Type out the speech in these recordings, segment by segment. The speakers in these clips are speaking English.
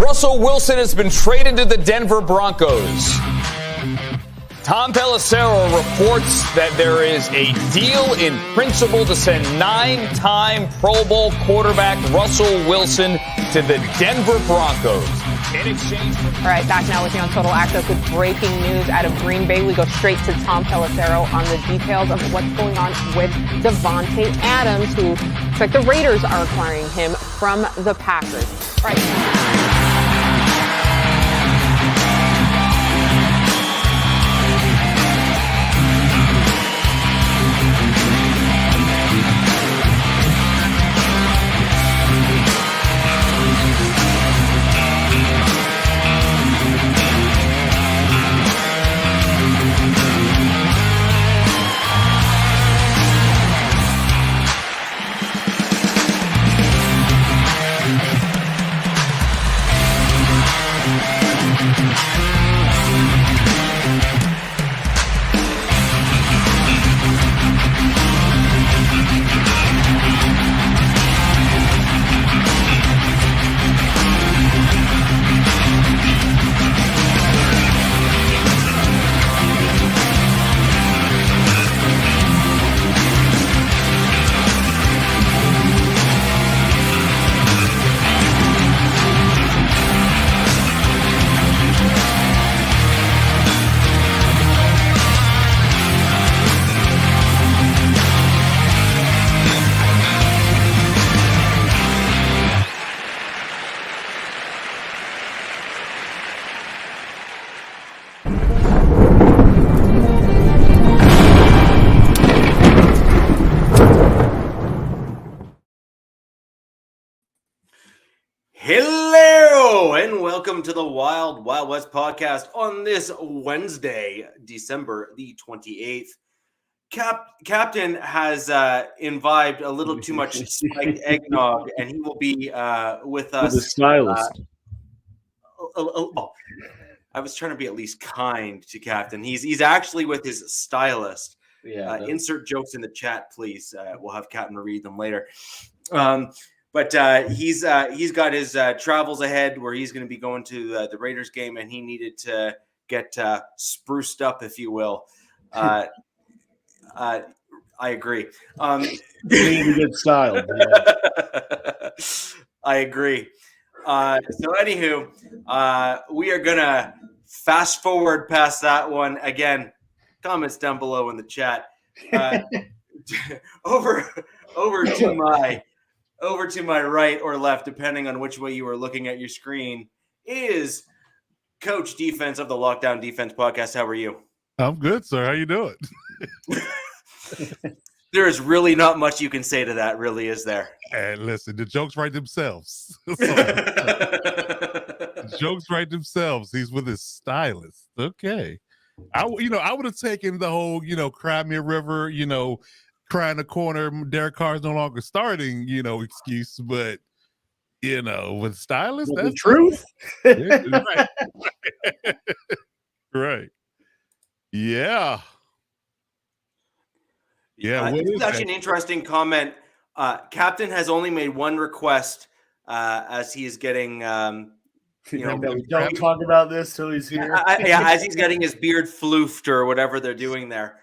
Russell Wilson has been traded to the Denver Broncos. Tom Pelissero reports that there is a deal in principle to send 9-time Pro Bowl quarterback Russell Wilson to the Denver Broncos. In exchange for... All right, back now with you on Total Access with breaking news out of Green Bay. We go straight to Tom Pelissero on the details of what's going on with Devontae Adams, who looks like the Raiders are acquiring him from the Packers. All right. Hello and welcome to the Wild Wild West podcast on this Wednesday, December the 28th. Captain has imbibed a little too much spiked eggnog, and he will be with us. The stylist. I was trying to be at least kind to Captain. He's actually with his stylist. Yeah. Insert jokes in the chat, please. We'll have Captain read them later. But he's got his travels ahead where he's going to be going to the Raiders game, and he needed to get spruced up, if you will. I agree. Good style. I agree. So anywho, we are going to fast forward past that one. Again, comments down below in the chat. Over to my right or left, depending on which way you are looking at your screen, is Coach Defense of the Lockdown Defense Podcast. How are you? I'm good, sir. How you doing? There is really not much you can say to that, really, is there? And listen, the jokes write themselves. The jokes write themselves. He's with his stylist. Okay. I would have taken the whole, cry me a river, cry in the corner, Derek Carr's no longer starting, excuse, but with stylist, that's the truth. Yeah, right. Right. Yeah. Yeah. This is actually an interesting comment. Captain has only made one request as he is getting, don't talk about this till he's here. As he's getting his beard floofed or whatever they're doing there.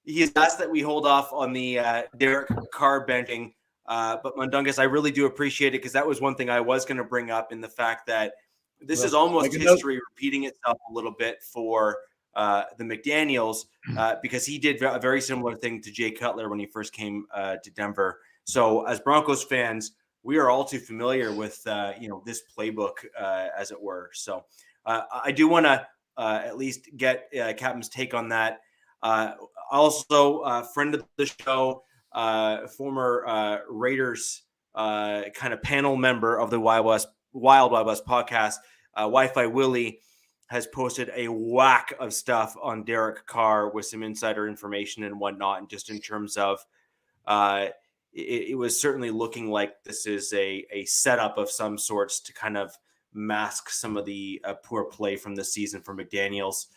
He has asked that we hold off on the Derek Carr benching. But Mundungus, I really do appreciate it because that was one thing I was going to bring up in the fact that this is almost history repeating itself a little bit for the McDaniels because he did a very similar thing to Jay Cutler when he first came to Denver. So as Broncos fans, we are all too familiar with, this playbook, as it were. So I do want to at least get Captain's take on that. Also, friend of the show, former Raiders kind of panel member of the Wild West podcast, Wi-Fi Willie, has posted a whack of stuff on Derek Carr with some insider information and whatnot. And just in terms of it was certainly looking like this is a setup of some sorts to kind of mask some of the poor play from this season for McDaniels,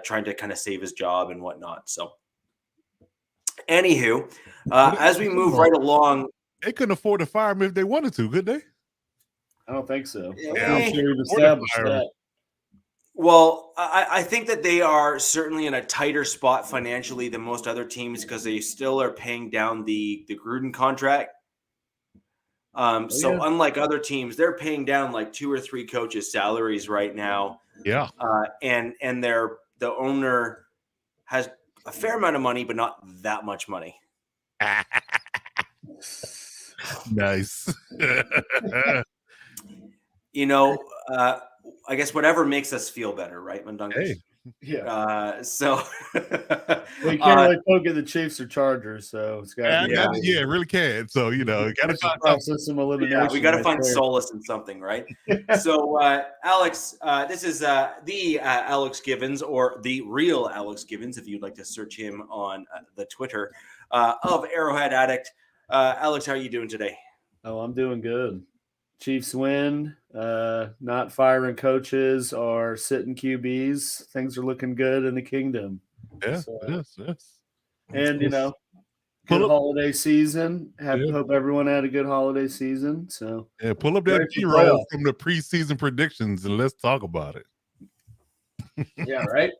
trying to kind of save his job and whatnot. So anywho, as we move right along. They couldn't afford to fire him if they wanted to, could they? I don't think so. Yeah. I'm sure we've established that. Well, I think that they are certainly in a tighter spot financially than most other teams because they still are paying down the Gruden contract. So unlike other teams, they're paying down like 2 or 3 coaches' salaries right now. Yeah. And the owner has a fair amount of money, but not that much money. Nice. I guess whatever makes us feel better, right, Mundungus? Hey. Yeah. So we can't really poke at the Chiefs or Chargers, so it's got to it really can. So got to process some elimination. Yeah, we got to find solace in something, right? So, Alex, this is the Alex Givens, or the real Alex Givens, if you'd like to search him on the Twitter of Arrowhead Addict. Alex, how are you doing today? Oh, I'm doing good. Chiefs win. Not firing coaches or sitting QBs. Things are looking good in the kingdom. Yeah, yes. And good holiday season. Hope everyone had a good holiday season. So pull up that B-roll from the preseason predictions and let's talk about it. Yeah, right.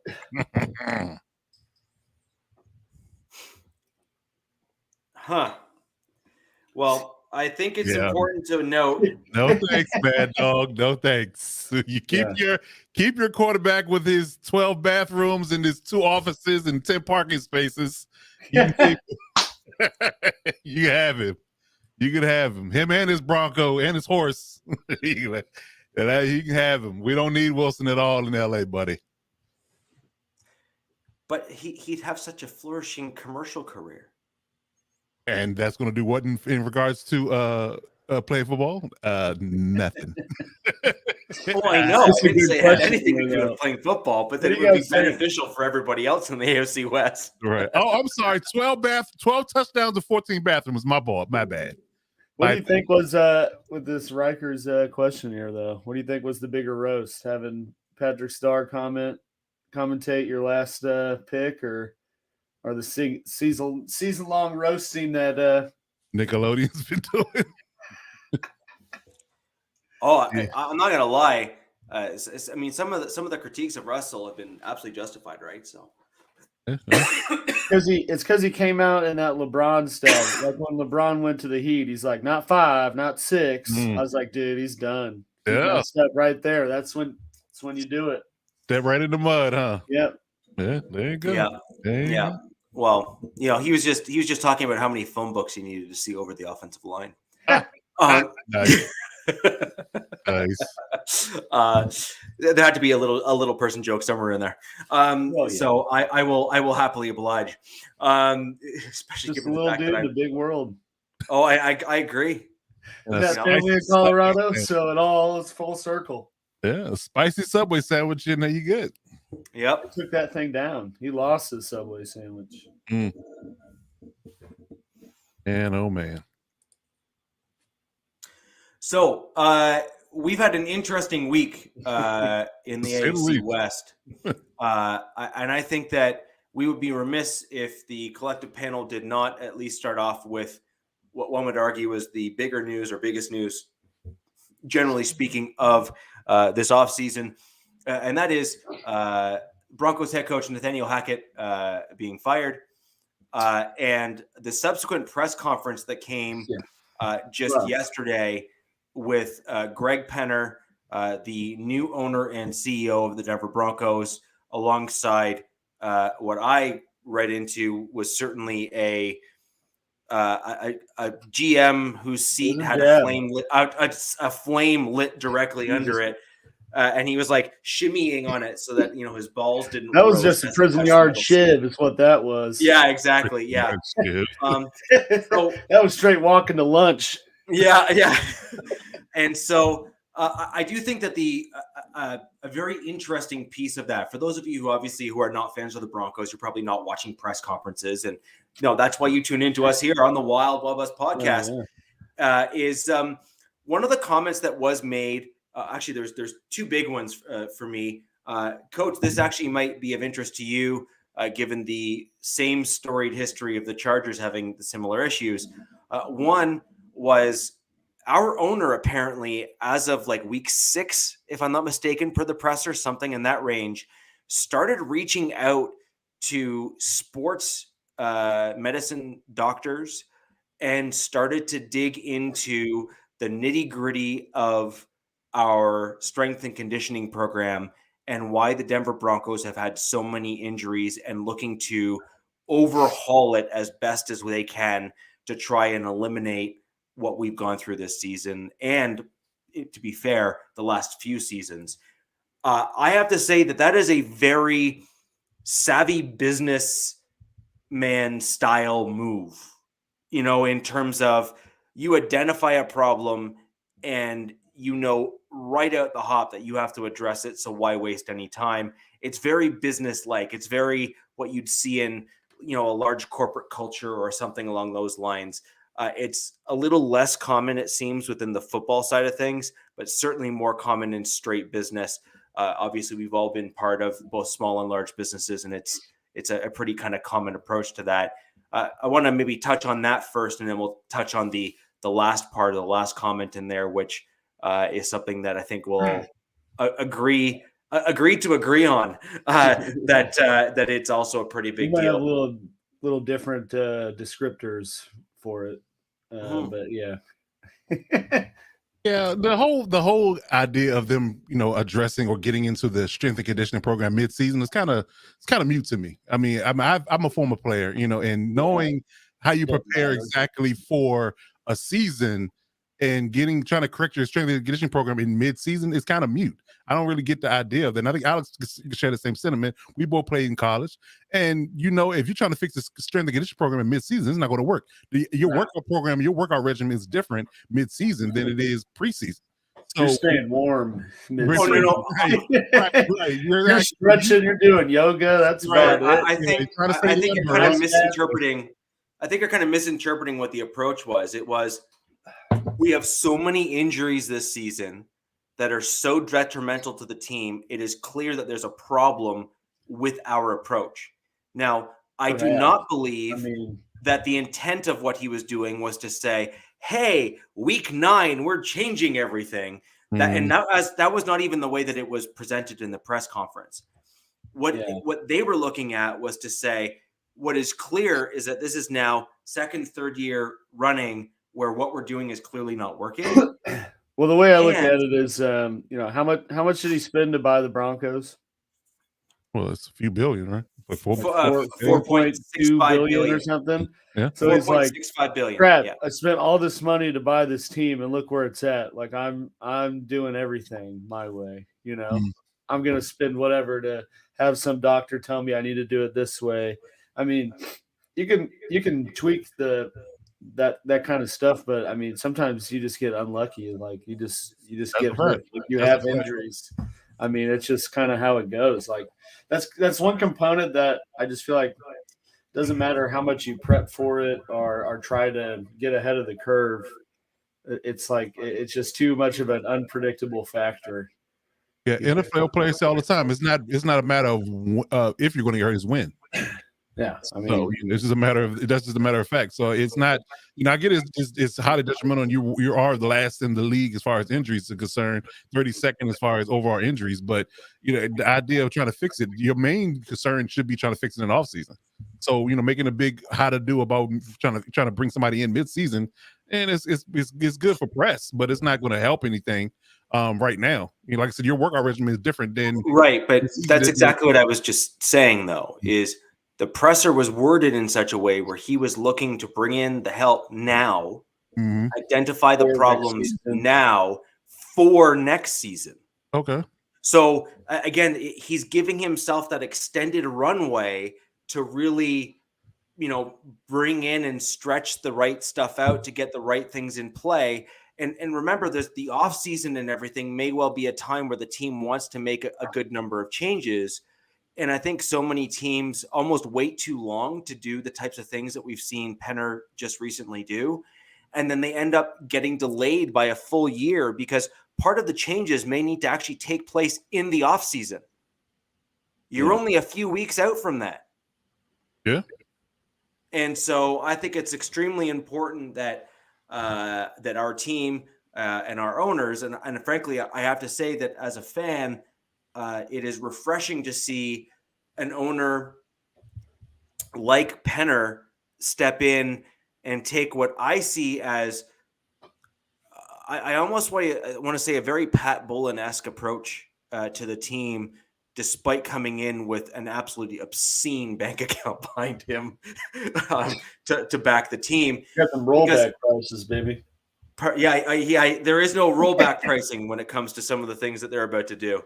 Well, I think it's important to note. No thanks, Mad Dog. No thanks. You keep your quarterback with his 12 bathrooms and his 2 offices and 10 parking spaces. You can have him. You can have him. Him and his Bronco and his horse. You can have him. We don't need Wilson at all in LA, buddy. But he'd have such a flourishing commercial career. And that's going to do what in regards to playing football? Nothing. Oh, I know. I didn't say it had anything to do with playing football, but that it would be beneficial for everybody else in the AFC West. Right. Oh, I'm sorry. 12 touchdowns and 14 bathrooms. My bad. What do you think was with this Riker's question here, though? What do you think was the bigger roast? Having Patrick Starr commentate your last pick, or the season-long roasting that Nickelodeon's been doing? I'm not gonna lie. I mean, some of the critiques of Russell have been absolutely justified, right? So, because he came out in that LeBron stuff. Like when LeBron went to the Heat, he's like, not 5, not 6. I was like, dude, he's done. Yeah, step right there. That's when you do it. Step right in the mud, huh? Yep. Yeah, there you go. Yeah. Well, he was just talking about how many phone books he needed to see over the offensive line. Nice. There had to be a little person joke somewhere in there. So I will happily oblige. Especially just given a little the fact dude that in the big world. Oh, I agree. That family in Colorado, so it all is full circle. Yeah, a spicy Subway sandwich in there, you good. Yep. He took that thing down. He lost his Subway sandwich. And oh man. So we've had an interesting week in the AFC West. And I think that we would be remiss if the collective panel did not at least start off with what one would argue was the bigger news or biggest news, generally speaking, of this offseason. And that is Broncos head coach Nathaniel Hackett being fired, and the subsequent press conference that came yesterday with Greg Penner, the new owner and CEO of the Denver Broncos, alongside what I read into was certainly a GM whose seat had a flame lit directly under it. And he was like shimmying on it so that, his balls didn't. That was just a prison yard shiv, is what that was. Yeah, exactly. Yeah. So that was straight walking to lunch. Yeah. And so I do think that a very interesting piece of that, for those of you who are not fans of the Broncos, you're probably not watching press conferences. And that's why you tune into us here on the Wild West podcast. Is one of the comments that was made. Actually, there's 2 big ones for me. Coach, this actually might be of interest to you, given the same storied history of the Chargers having the similar issues. One was our owner apparently, as of like week 6, if I'm not mistaken, per the presser, something in that range, started reaching out to sports medicine doctors and started to dig into the nitty-gritty of our strength and conditioning program and why the Denver Broncos have had so many injuries, and looking to overhaul it as best as they can to try and eliminate what we've gone through this season. And to be fair, the last few seasons. I have to say that is a very savvy businessman style move, in terms of you identify a problem and right out the hop that you have to address it. So why waste any time? It's very business-like. It's very what you'd see in, a large corporate culture or something along those lines. It's a little less common, it seems, within the football side of things, but certainly more common in straight business. Obviously, we've all been part of both small and large businesses, and it's a pretty kind of common approach to that. I want to maybe touch on that first, and then we'll touch on the last part of the last comment in there, which is something that I think we'll agree to agree on, that it's also a pretty big might deal. have little different descriptors for it, but yeah. Yeah, the whole idea of them, addressing or getting into the strength and conditioning program mid-season is kind of mute to me. I mean, I'm a former player, and knowing how you prepare exactly for a season and trying to correct your strength and conditioning program in mid-season is kind of mute. I don't really get the idea of that. And I think Alex could share the same sentiment. We both played in college, and if you're trying to fix the strength and conditioning program in mid-season, it's not going to work. Your workout program, your workout regimen is different mid-season than it is preseason. So you're staying warm. Right. You're stretching. You're doing yoga. That's right. About it. I think you're kind of misinterpreting. I think you're kind of misinterpreting what the approach was. It was, we have so many injuries this season that are so detrimental to the team. It is clear that there's a problem with our approach. Now, I do not believe that the intent of what he was doing was to say, hey, week 9, we're changing everything. That was not even the way that it was presented in the press conference. What they were looking at was to say, what is clear is that this is now second, third year running where what we're doing is clearly not working. Well, the way I look at it is, how much did he spend to buy the Broncos? Well, it's a few billion, right? Like 4.2 billion or something. Yeah. So he's like, 4.65 billion. Crap, I spent all this money to buy this team, and look where it's at. Like I'm doing everything my way. I'm gonna spend whatever to have some doctor tell me I need to do it this way. I mean, you can tweak that kind of stuff, but I mean, sometimes you just get unlucky. Like you just get hurt. You have injuries. I mean, it's just kind of how it goes. Like that's one component that I just feel like doesn't matter how much you prep for it or try to get ahead of the curve. It's like it's just too much of an unpredictable factor. Yeah, NFL players say all the time. It's not a matter of if you're going to get hurt, it's when. Yeah, I mean, so it's just a matter of fact. So it's not, I get it's highly detrimental, and you are the last in the league as far as injuries are concerned, 32nd as far as overall injuries. But the idea of trying to fix it, your main concern should be trying to fix it in the offseason. So making a big how to do about trying to bring somebody in mid-season, and it's good for press, but it's not going to help anything right now. Like I said, your workout regimen is different than right. But that's exactly what I was just saying, though, is the presser was worded in such a way where he was looking to bring in the help now, identify the problems now for next season. Okay. So again, he's giving himself that extended runway to really, bring in and stretch the right stuff out to get the right things in play. And remember, there's the off season and everything may well be a time where the team wants to make a good number of changes. And I think so many teams almost wait too long to do the types of things that we've seen Penner just recently do. And then they end up getting delayed by a full year because part of the changes may need to actually take place in the offseason. You're only a few weeks out from that. Yeah. And so I think it's extremely important that that our team and our owners, and frankly, I have to say that as a fan, it is refreshing to see an owner like Penner step in and take what I see as I almost want to say a very Pat Bullen-esque approach to the team, despite coming in with an absolutely obscene bank account behind him to back the team. Got some rollback prices, baby. There is no rollback pricing when it comes to some of the things that they're about to do.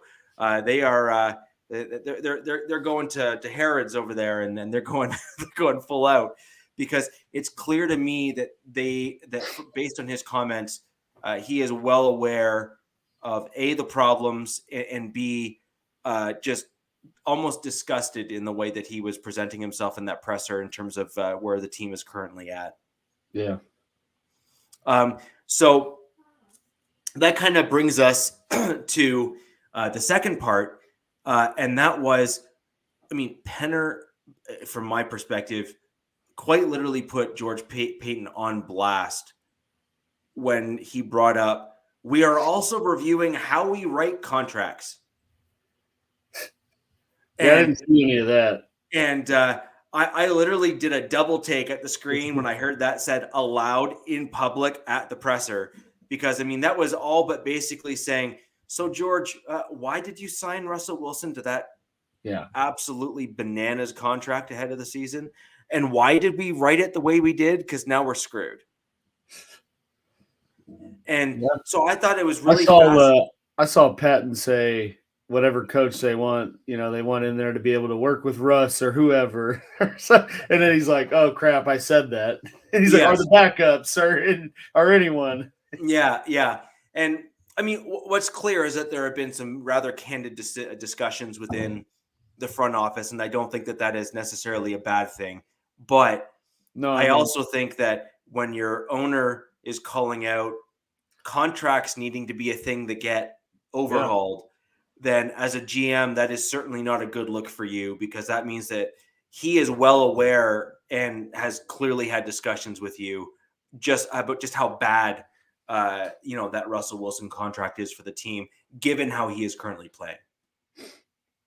They are they're going to Harrods over there, and they're going full out, because it's clear to me that based on his comments, he is well aware of A, the problems, and B, just almost disgusted in the way that he was presenting himself in that presser in terms of where the team is currently at. Yeah. So that kind of brings us to the second part, and that was, Penner, from my perspective, quite literally put George Payton on blast when he brought up, we are also reviewing how we write contracts. I didn't see any of that. And I literally did a double take at the screen when I heard that said aloud in public at the presser, because that was all but basically saying, so George, why did you sign Russell Wilson to that absolutely bananas contract ahead of the season? And why did we write it the way we did? Because now we're screwed. And so I thought it was really I saw Patton say whatever coach they want, they want in there to be able to work with Russ or whoever. And then he's like, oh crap, I said that. And he's like, are the backups or anyone. Yeah. And what's clear is that there have been some rather candid discussions within the front office, and I don't think that is necessarily a bad thing. But I also think that when your owner is calling out contracts needing to be a thing that get overhauled, then as a GM, that is certainly not a good look for you, because that means that he is well aware and has clearly had discussions with you just about just how bad that Russell Wilson contract is for the team, given how he is currently playing.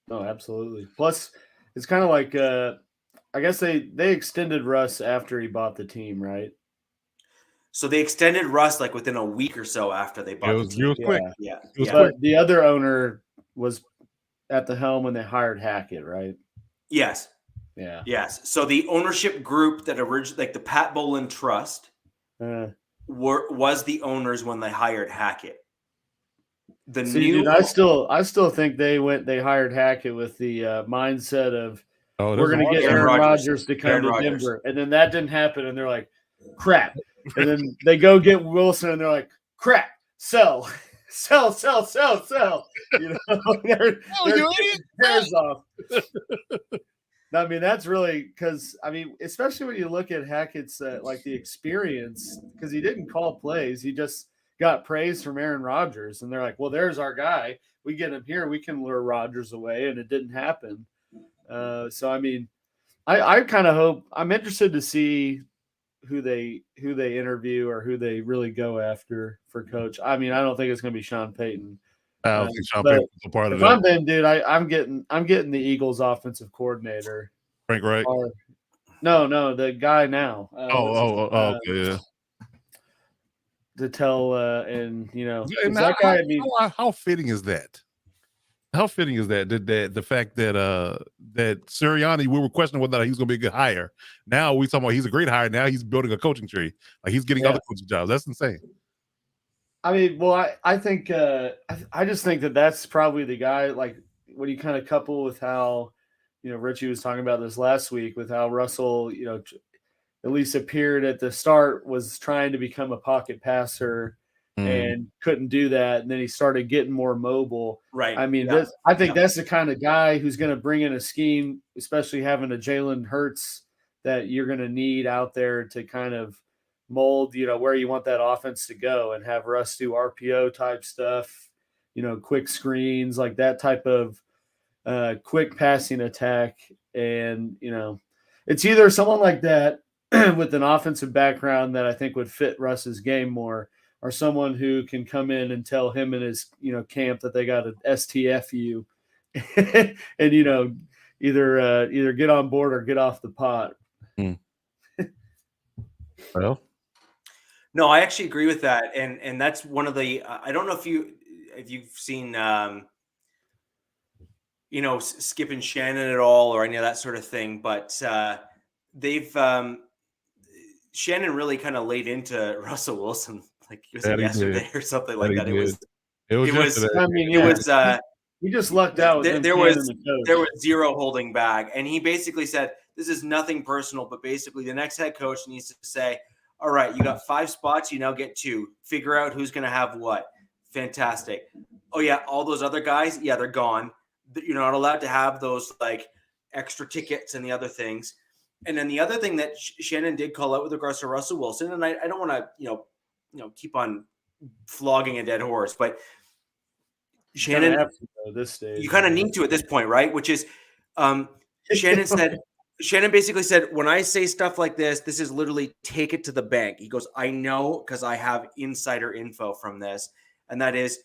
No, absolutely. Plus, it's kind of like I guess they extended Russ after he bought the team, right? So they extended Russ like within a week or so after they bought the team. It was quick. Yeah. But the other owner was at the helm when they hired Hackett, right? Yes. Yeah. Yes. So the ownership group that originally, like the Pat Bullen Trust, was the owners when they hired Hackett. I still think they hired Hackett with the mindset of we're going to get Aaron Rodgers to come to Denver, and then that didn't happen, and they're like, crap. And then they go get Wilson, and they're like, crap, sell. They're hairs off. That's really because especially when you look at Hackett's like the experience, because he didn't call plays, he just got praise from Aaron Rodgers, and they're like, well, there's our guy. We get him here, we can lure Rodgers away, and it didn't happen. I kind of hope, I'm interested to see who they interview or who they really go after for coach. I don't think it's going to be Sean Payton. I don't think Sean Payton's a part of that. If I'm them, dude, I'm getting the Eagles offensive coordinator. Frank Reich? No, the guy now. Okay, yeah. To tell and that guy. How fitting is that? How fitting is that? The fact that that Sirianni, we were questioning whether he's going to be a good hire. Now we talking about he's a great hire. Now he's building a coaching tree. Like he's getting other coaching jobs. That's insane. I think I just think that's probably the guy. Like when you kind of couple with how Richie was talking about this last week with how Russell at least appeared at the start was trying to become a pocket passer. And couldn't do that, and then he started getting more mobile. Right. I think that's the kind of guy who's going to bring in a scheme, especially having a Jalen Hurts that you're going to need out there to kind of mold, where you want that offense to go, and have Russ do RPO type stuff, quick screens, like that type of quick passing attack. And it's either someone like that, with an offensive background that I think would fit Russ's game more, or someone who can come in and tell him and his camp that they got an STFU, and either get on board or get off the pot. Well, no, I actually agree with that, and that's one of the. I don't know if you've seen Skip and Shannon at all or any of that sort of thing, but they've Shannon really kind of laid into Russell Wilson like was it yesterday or something like that. It was he just lucked out. There was zero holding back, and he basically said, "This is nothing personal, but basically the next head coach needs to say, all right, you got 5 spots, you now get 2. Figure out who's going to have what. Fantastic. Oh yeah, all those other guys, yeah, they're gone. You're not allowed to have those like extra tickets and the other things." And then the other thing that Shannon did call out with regards to Russell Wilson, and I don't want to keep on flogging a dead horse, but Shannon, this stage, you kind of need to at this point, right? Which is, Shannon basically said, when I say stuff like this is literally take it to the bank. He goes, I know because I have insider info from this, and that is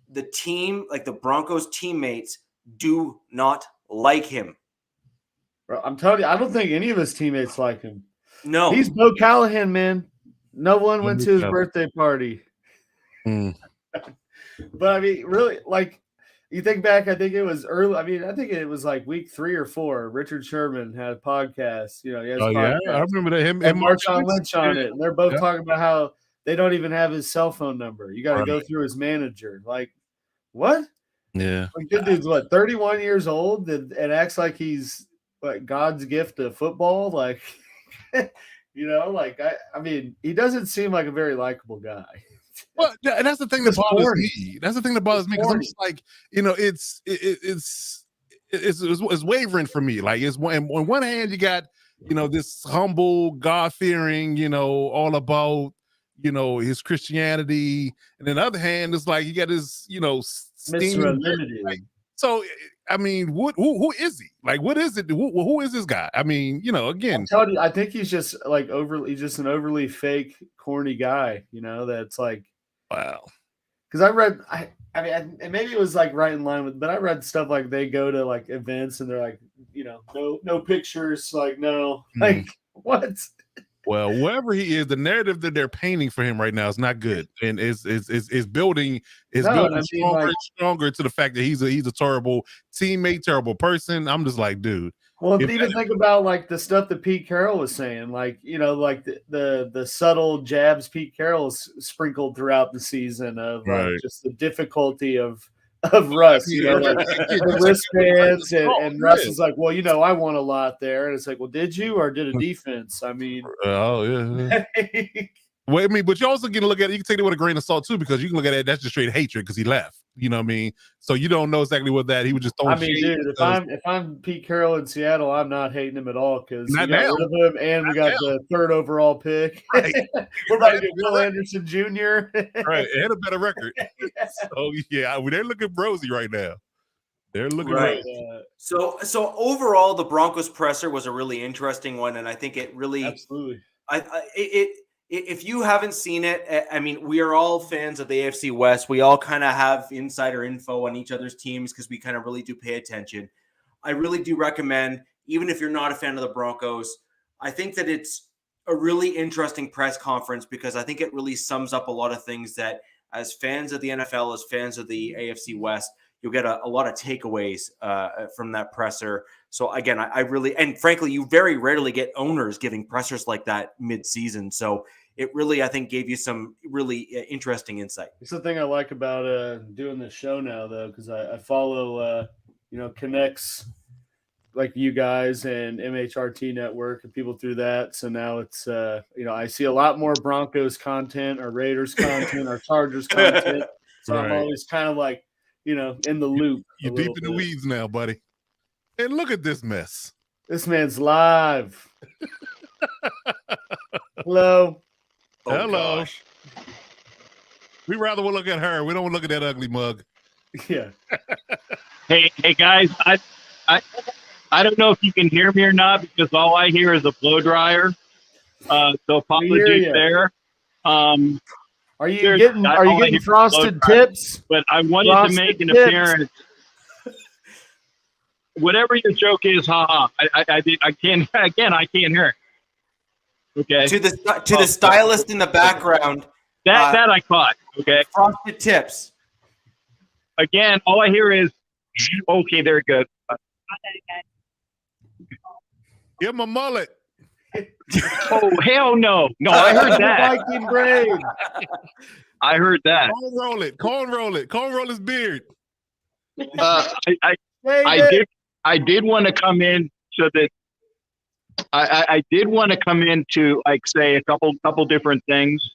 the team, like the Broncos teammates, do not like him. Bro, I'm telling you, I don't think any of his teammates like him. No. He's Bo Callahan, man. No one went to his birthday party. But I mean, really, like, you think back, I think it was early. I mean, I think it was like week 3 or 4. Richard Sherman had a podcast. He has podcast. Yeah, I remember that. Him and Marshawn Lynch on it. And they're both talking about how they don't even have his cell phone number. You got to go through his manager. Like, what? Yeah. Like, this dude's 31 years old and acts like he's like God's gift to football. Like, I mean, he doesn't seem like a very likable guy. Well, and that's the thing that bothers me. That's the thing that bothers me because I'm just like, it's wavering for me. Like, on one hand, you got this humble, God-fearing, all about his Christianity, and then the other hand, it's like you got this Mr. Unlimited. Like, so I mean, who is he? Like, what is it? Who is this guy? I mean, again, I'm telling you, I think he's just like an overly fake, corny guy. That's like, wow. Because I mean, and maybe it was like right in line with, but I read stuff like they go to like events and they're like, no pictures, like no, like what? Well, wherever he is, the narrative that they're painting for him right now is not good, and is building stronger and stronger to the fact that he's a terrible teammate, terrible person. I'm just like, dude. Well, even think about like the stuff that Pete Carroll was saying, like like the subtle jabs Pete Carroll's sprinkled throughout the season of just the difficulty of Russ, the wristbands, and Russ is like, well, I won a lot there, and it's like, well, did you or did a defense? I mean, oh yeah. Well, I mean, but you also get to look at it. You can take it with a grain of salt too, because you can look at it. That's just straight hatred because he left. You know what I mean? So you don't know exactly what that he was just throwing. I mean, dude, if I'm Pete Carroll in Seattle, I'm not hating him at all because we got rid of him and we got the 3rd overall pick. Right. We're about to get Will Anderson Jr. Right, and a better record. So yeah, they're looking rosy right now. They're looking right. Rosy. So overall, the Broncos presser was a really interesting one, and I think it really absolutely. If you haven't seen it, I mean, we are all fans of the AFC West. We all kind of have insider info on each other's teams because we kind of really do pay attention. I really do recommend, even if you're not a fan of the Broncos, I think that it's a really interesting press conference because I think it really sums up a lot of things that as fans of the NFL, as fans of the AFC West, you'll get a lot of takeaways from that presser. So again, I really, and frankly, you very rarely get owners giving pressers like that mid-season. So it really, I think, gave you some really interesting insight. It's the thing I like about doing this show now, though, because I follow, connects like you guys and MHRT Network and people through that. So now it's, I see a lot more Broncos content or Raiders content or Chargers content. So I'm always kind of like, in the loop. You're deep in the weeds now, buddy. And look at this mess. This man's live. Hello. Oh, hello. Gosh. We rather look at her. We don't look at that ugly mug. Yeah. Hey guys. I don't know if you can hear me or not because all I hear is a blow dryer. So apologies there. Are you There's- getting I- all I getting hear- frosted tips? But I wanted to make Frosted an tips. appearance. Whatever your joke is, haha. I can't. Again, I can't hear it. Okay. To the stylist in the background. That I caught. Okay. Frosted tips. Again, all I hear is, okay, there it goes. Give him a mullet. Oh, hell no. No, I heard that. Viking braid. I heard that. Corn roll it. Corn roll it. Corn roll his beard. I did want to come in so that I did want to come in to like say a couple different things.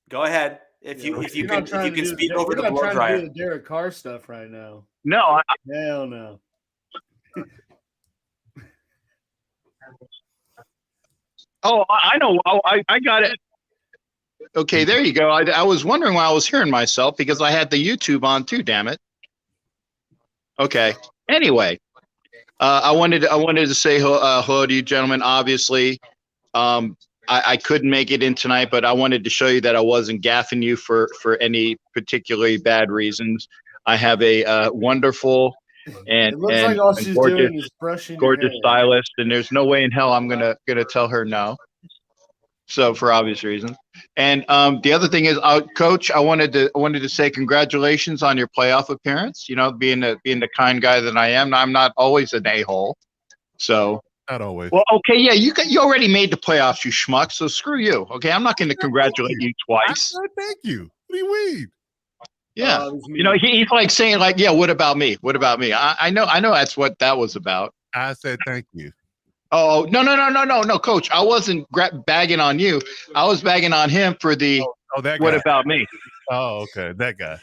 Go ahead. If you can speak over the blow We're not trying to dryer. do the Derek Carr stuff right now. No, Hell no. I know. I got it. Okay, there you go. I was wondering why I was hearing myself because I had the YouTube on too. Damn it. Okay. Anyway, I wanted to say hello to you, gentlemen. Obviously, I couldn't make it in tonight, but I wanted to show you that I wasn't gaffing you for any particularly bad reasons. I have a wonderful and It looks like all she's gorgeous, doing is brushing your gorgeous hair. stylist, and there's no way in hell I'm gonna tell her no. So for obvious reasons. And the other thing is, Coach, I wanted to say congratulations on your playoff appearance. You know, being the kind guy that I am, I'm not always an a-hole. So Not always. well, okay, yeah, you already made the playoffs, you schmuck. So screw you. Okay, I'm not going to congratulate you twice. Thank you. What do you mean? Yeah, you know, he's like saying like, yeah, what about me? What about me? I know that's what that was about. I said thank you. Oh, no, Coach. I wasn't bagging on you. I was bagging on him for the that what guy. about me? Oh, okay. That guy.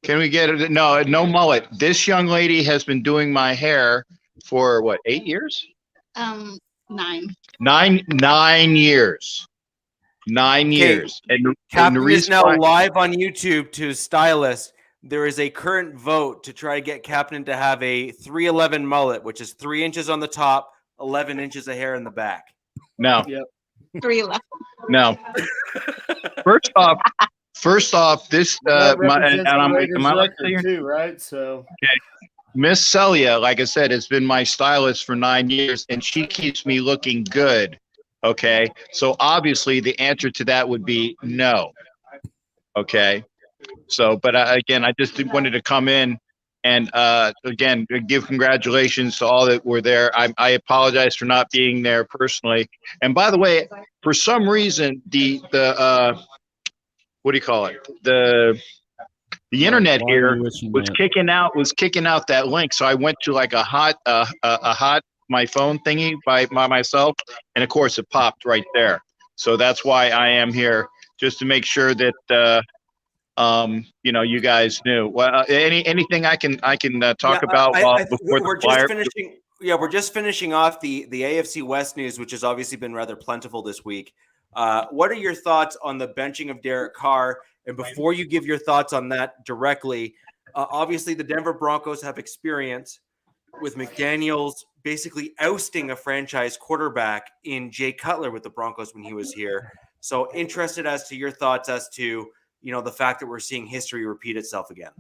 Can we get it? No mullet. This young lady has been doing my hair for what, 8 years? 9. 9 years. 9 years. And the Captain is reason now why- live on YouTube to stylist. There is a current vote to try to get Captain to have a 311 mullet, which is 3 inches on the top, 11 inches of hair in the back. No. Yep. 311. No. First off, this That and represents I'm the Raiders' am I allowed to record say your- too, right? So Miss Celia, like I said, has been my stylist for 9 years, and she keeps me looking good. Okay, so obviously the answer to that would be no. Okay, so but again, I just wanted to come in and again give congratulations to all that were there. I apologize for not being there personally. And by the way, for some reason the what do you call it? The internet here was kicking out that link, so I went to like a hot my phone thingy by myself, and of course it popped right there. So that's why I am here, just to make sure that you know, you guys knew. Well, anything I can talk about before we're the flyer? We're just finishing off the AFC West news, which has obviously been rather plentiful this week. What are your thoughts on the benching of Derek Carr? And before you give your thoughts on that directly, obviously the Denver Broncos have experience with McDaniels basically ousting a franchise quarterback in Jay Cutler with the Broncos when he was here. So interested as to your thoughts as to, you know, the fact that we're seeing history repeat itself again.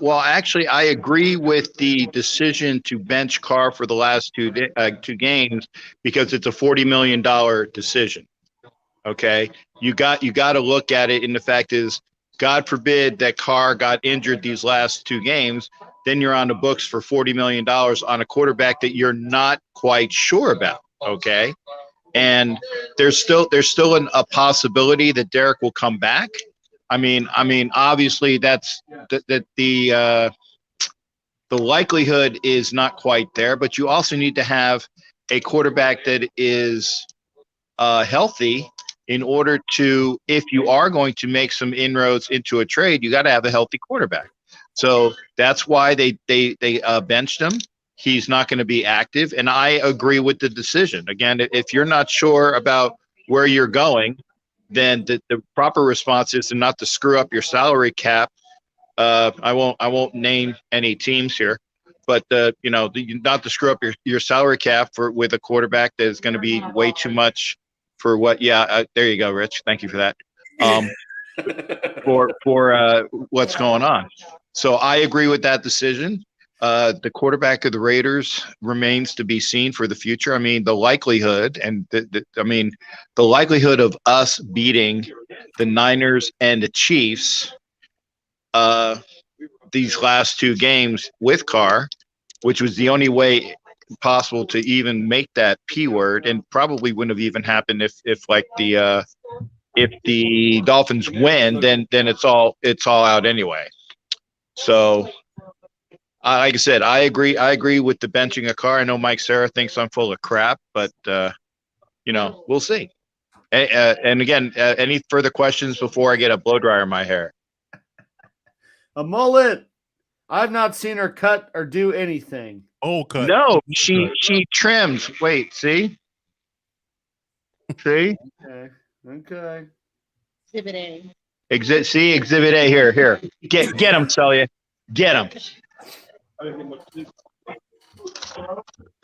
Well, actually, I agree with the decision to bench Carr for the last two games because it's a $40 million decision. Okay, you got to look at it, and the fact is, God forbid that Carr got injured these last 2 games, then you're on the books for $40 million on a quarterback that you're not quite sure about. Okay, and there's still a possibility that Derek will come back. I mean, obviously that's the likelihood is not quite there, but you also need to have a quarterback that is healthy in order to, if you are going to make some inroads into a trade, you got to have a healthy quarterback. So that's why they benched him. He's not going to be active, and I agree with the decision. Again, if you're not sure about where you're going, then the proper response is to not to screw up your salary cap. I won't name any teams here, but not to screw up your salary cap with a quarterback that is going to be way too much for what. Yeah, there you go, Rich. Thank you for that. For what's going on. So I agree with that decision. The quarterback of the Raiders remains to be seen for the future. I mean, the likelihood the likelihood of us beating the Niners and the Chiefs these last two games with Carr, which was the only way possible to even make that P word, and probably wouldn't have even happened if the Dolphins win, then it's all out anyway. So, like I said, I agree with the benching of Carr. I know Mike Sarah thinks I'm full of crap, but we'll see. And again, any further questions before I get a blow dryer in my hair? A mullet. I've not seen her cut or do anything. Oh, cut. No, she trims. Wait, see. Okay. Exhibit A. Exhibit A here. Get him, Celia. Get him.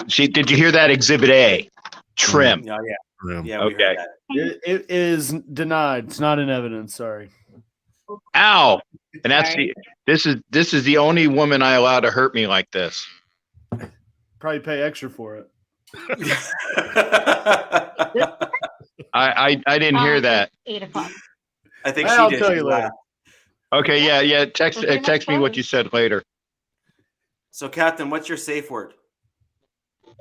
Did you hear that? Exhibit A. Trim. Oh, yeah. Yeah. Okay. It is denied. It's not in evidence. Sorry. Ow. And this is the only woman I allow to hurt me like this. Probably pay extra for it. I didn't hear that. 8 o'clock. I think I'll she did. tell you later. Okay, yeah. Text me what you said later. So, Captain, what's your safe word?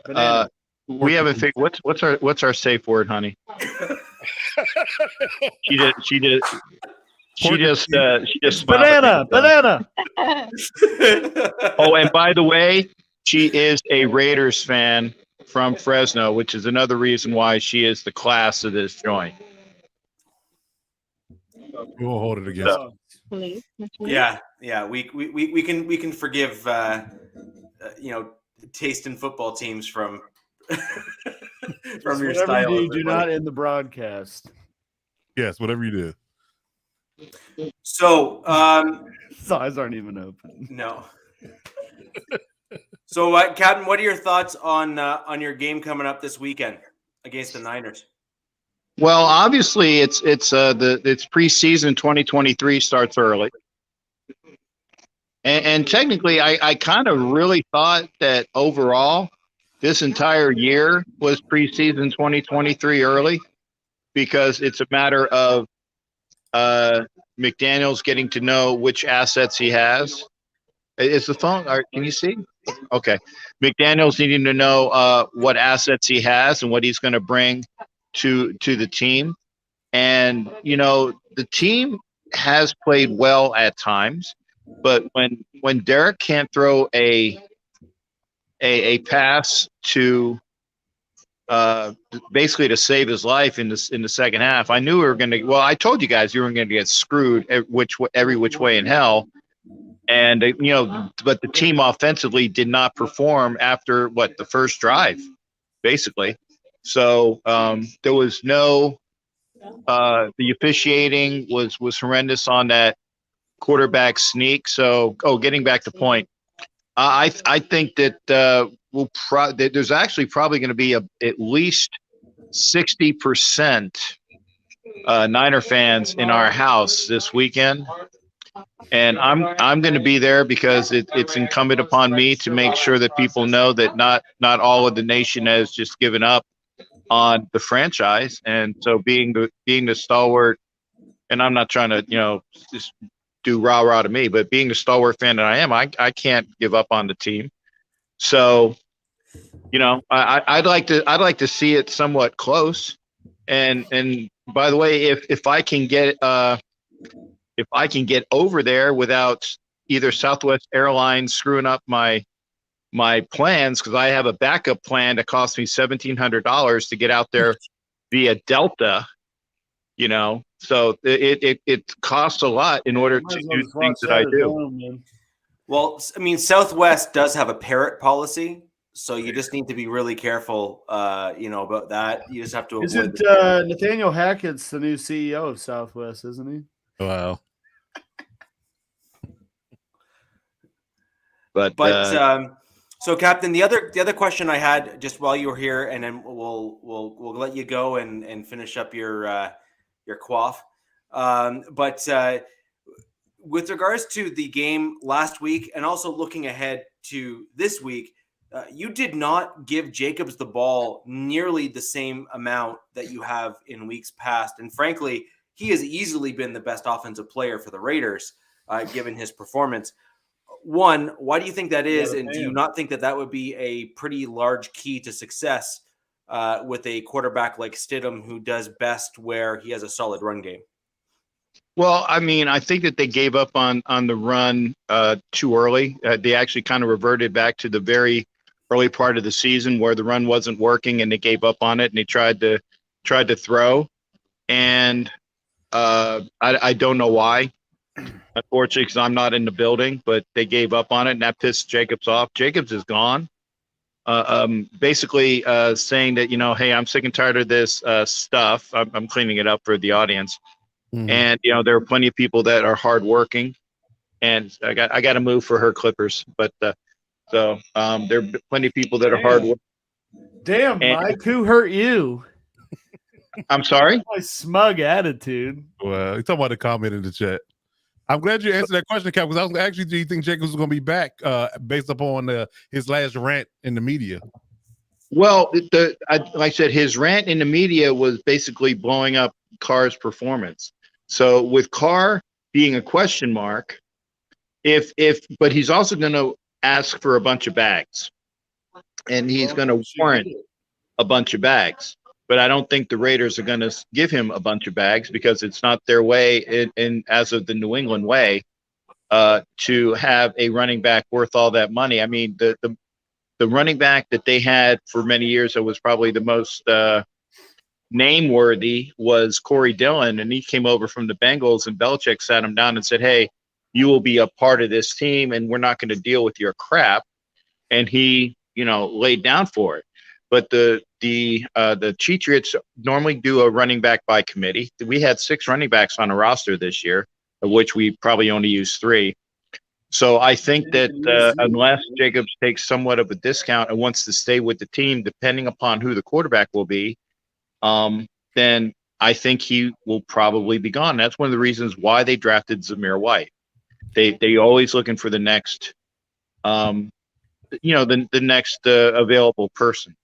Banana. We haven't figured what's our safe word, honey. She just smiled. Banana. Oh, and by the way, she is a Raiders fan from Fresno, which is another reason why she is the class of this joint. We'll hold it against. Please. Yeah. We can forgive taste in football teams from from your Whatever style. you do not end the broadcast. Yes, whatever you do. So, His eyes aren't even open. no. So, Captain, what are your thoughts on your game coming up this weekend against the Niners? Well, obviously, it's preseason 2023 starts early, and technically, I kind of really thought that overall, this entire year was preseason 2023 early, because it's a matter of McDaniels getting to know which assets he has. Is the phone? Can you see? Okay. McDaniels needing to know what assets he has and what he's going to bring to the team. And, the team has played well at times, but when Derek can't throw a pass to basically to save his life in the second half, I knew we were going to. Well, I told you guys you were going to get screwed every which way in hell, and but the team offensively did not perform after the first drive, basically. So there was no. The officiating was horrendous on that quarterback sneak. So, getting back to point, I think that there's actually probably going to be at least 60% Niner fans in our house this weekend, and I'm going to be there because it's incumbent upon me to make sure that people know that not all of the nation has just given up on the franchise. And so being the stalwart, and I'm not trying to just do rah to me, but being the stalwart fan that I am, I can't give up on the team. So I'd like to see it somewhat close. And by the way, if I can get over there without either Southwest Airlines screwing up my plans, because I have a backup plan that cost me $1,700 to get out there via Delta, so it costs a lot in order to do things that I do. Well, I mean, Southwest does have a parrot policy, so you just need to be really careful, about that. You just have to avoid. Isn't Nathaniel Hackett's the new CEO of Southwest, isn't he? Wow. But So, Captain, the other question I had just while you were here, and then we'll let you go and finish up your quaff. But with regards to the game last week, and also looking ahead to this week, you did not give Jacobs the ball nearly the same amount that you have in weeks past, and frankly, he has easily been the best offensive player for the Raiders, given his performance. One, why do you think that is? And do you not think that would be a pretty large key to success with a quarterback like Stidham, who does best where he has a solid run game? Well, I mean, I think that they gave up on the run too early. They actually kind of reverted back to the very early part of the season where the run wasn't working, and they gave up on it, and they tried to throw. And I don't know why. Unfortunately, because I'm not in the building, but they gave up on it, and that pissed Jacobs off. Jacobs is gone. Basically saying that, hey, I'm sick and tired of this stuff. I'm cleaning it up for the audience. Mm-hmm. And, there are plenty of people that are hardworking, and I got to move for her Clippers. But there are plenty of people that are hardworking. Damn, Mike, who hurt you? I'm sorry? My smug attitude. Well, you're talking about the comment in the chat. I'm glad you answered that question, Cap, because I was actually, do you think Jacobs was going to be back based upon his last rant in the media? Well, like I said, his rant in the media was basically blowing up Carr's performance. So with Carr being a question mark, but he's also going to ask for a bunch of bags, and he's going to warrant a bunch of bags. But I don't think the Raiders are going to give him a bunch of bags, because it's not their way, in as of the New England way, to have a running back worth all that money. I mean, the running back that they had for many years that was probably the most name-worthy was Corey Dillon, and he came over from the Bengals, and Belichick sat him down and said, hey, you will be a part of this team, and we're not going to deal with your crap. And he, laid down for it. But the Patriots normally do a running back by committee. We had 6 running backs on a roster this year, of which we probably only used 3. So I think that unless Jacobs takes somewhat of a discount and wants to stay with the team, depending upon who the quarterback will be, then I think he will probably be gone. That's one of the reasons why they drafted Zamir White. They always looking for the next, the next available person.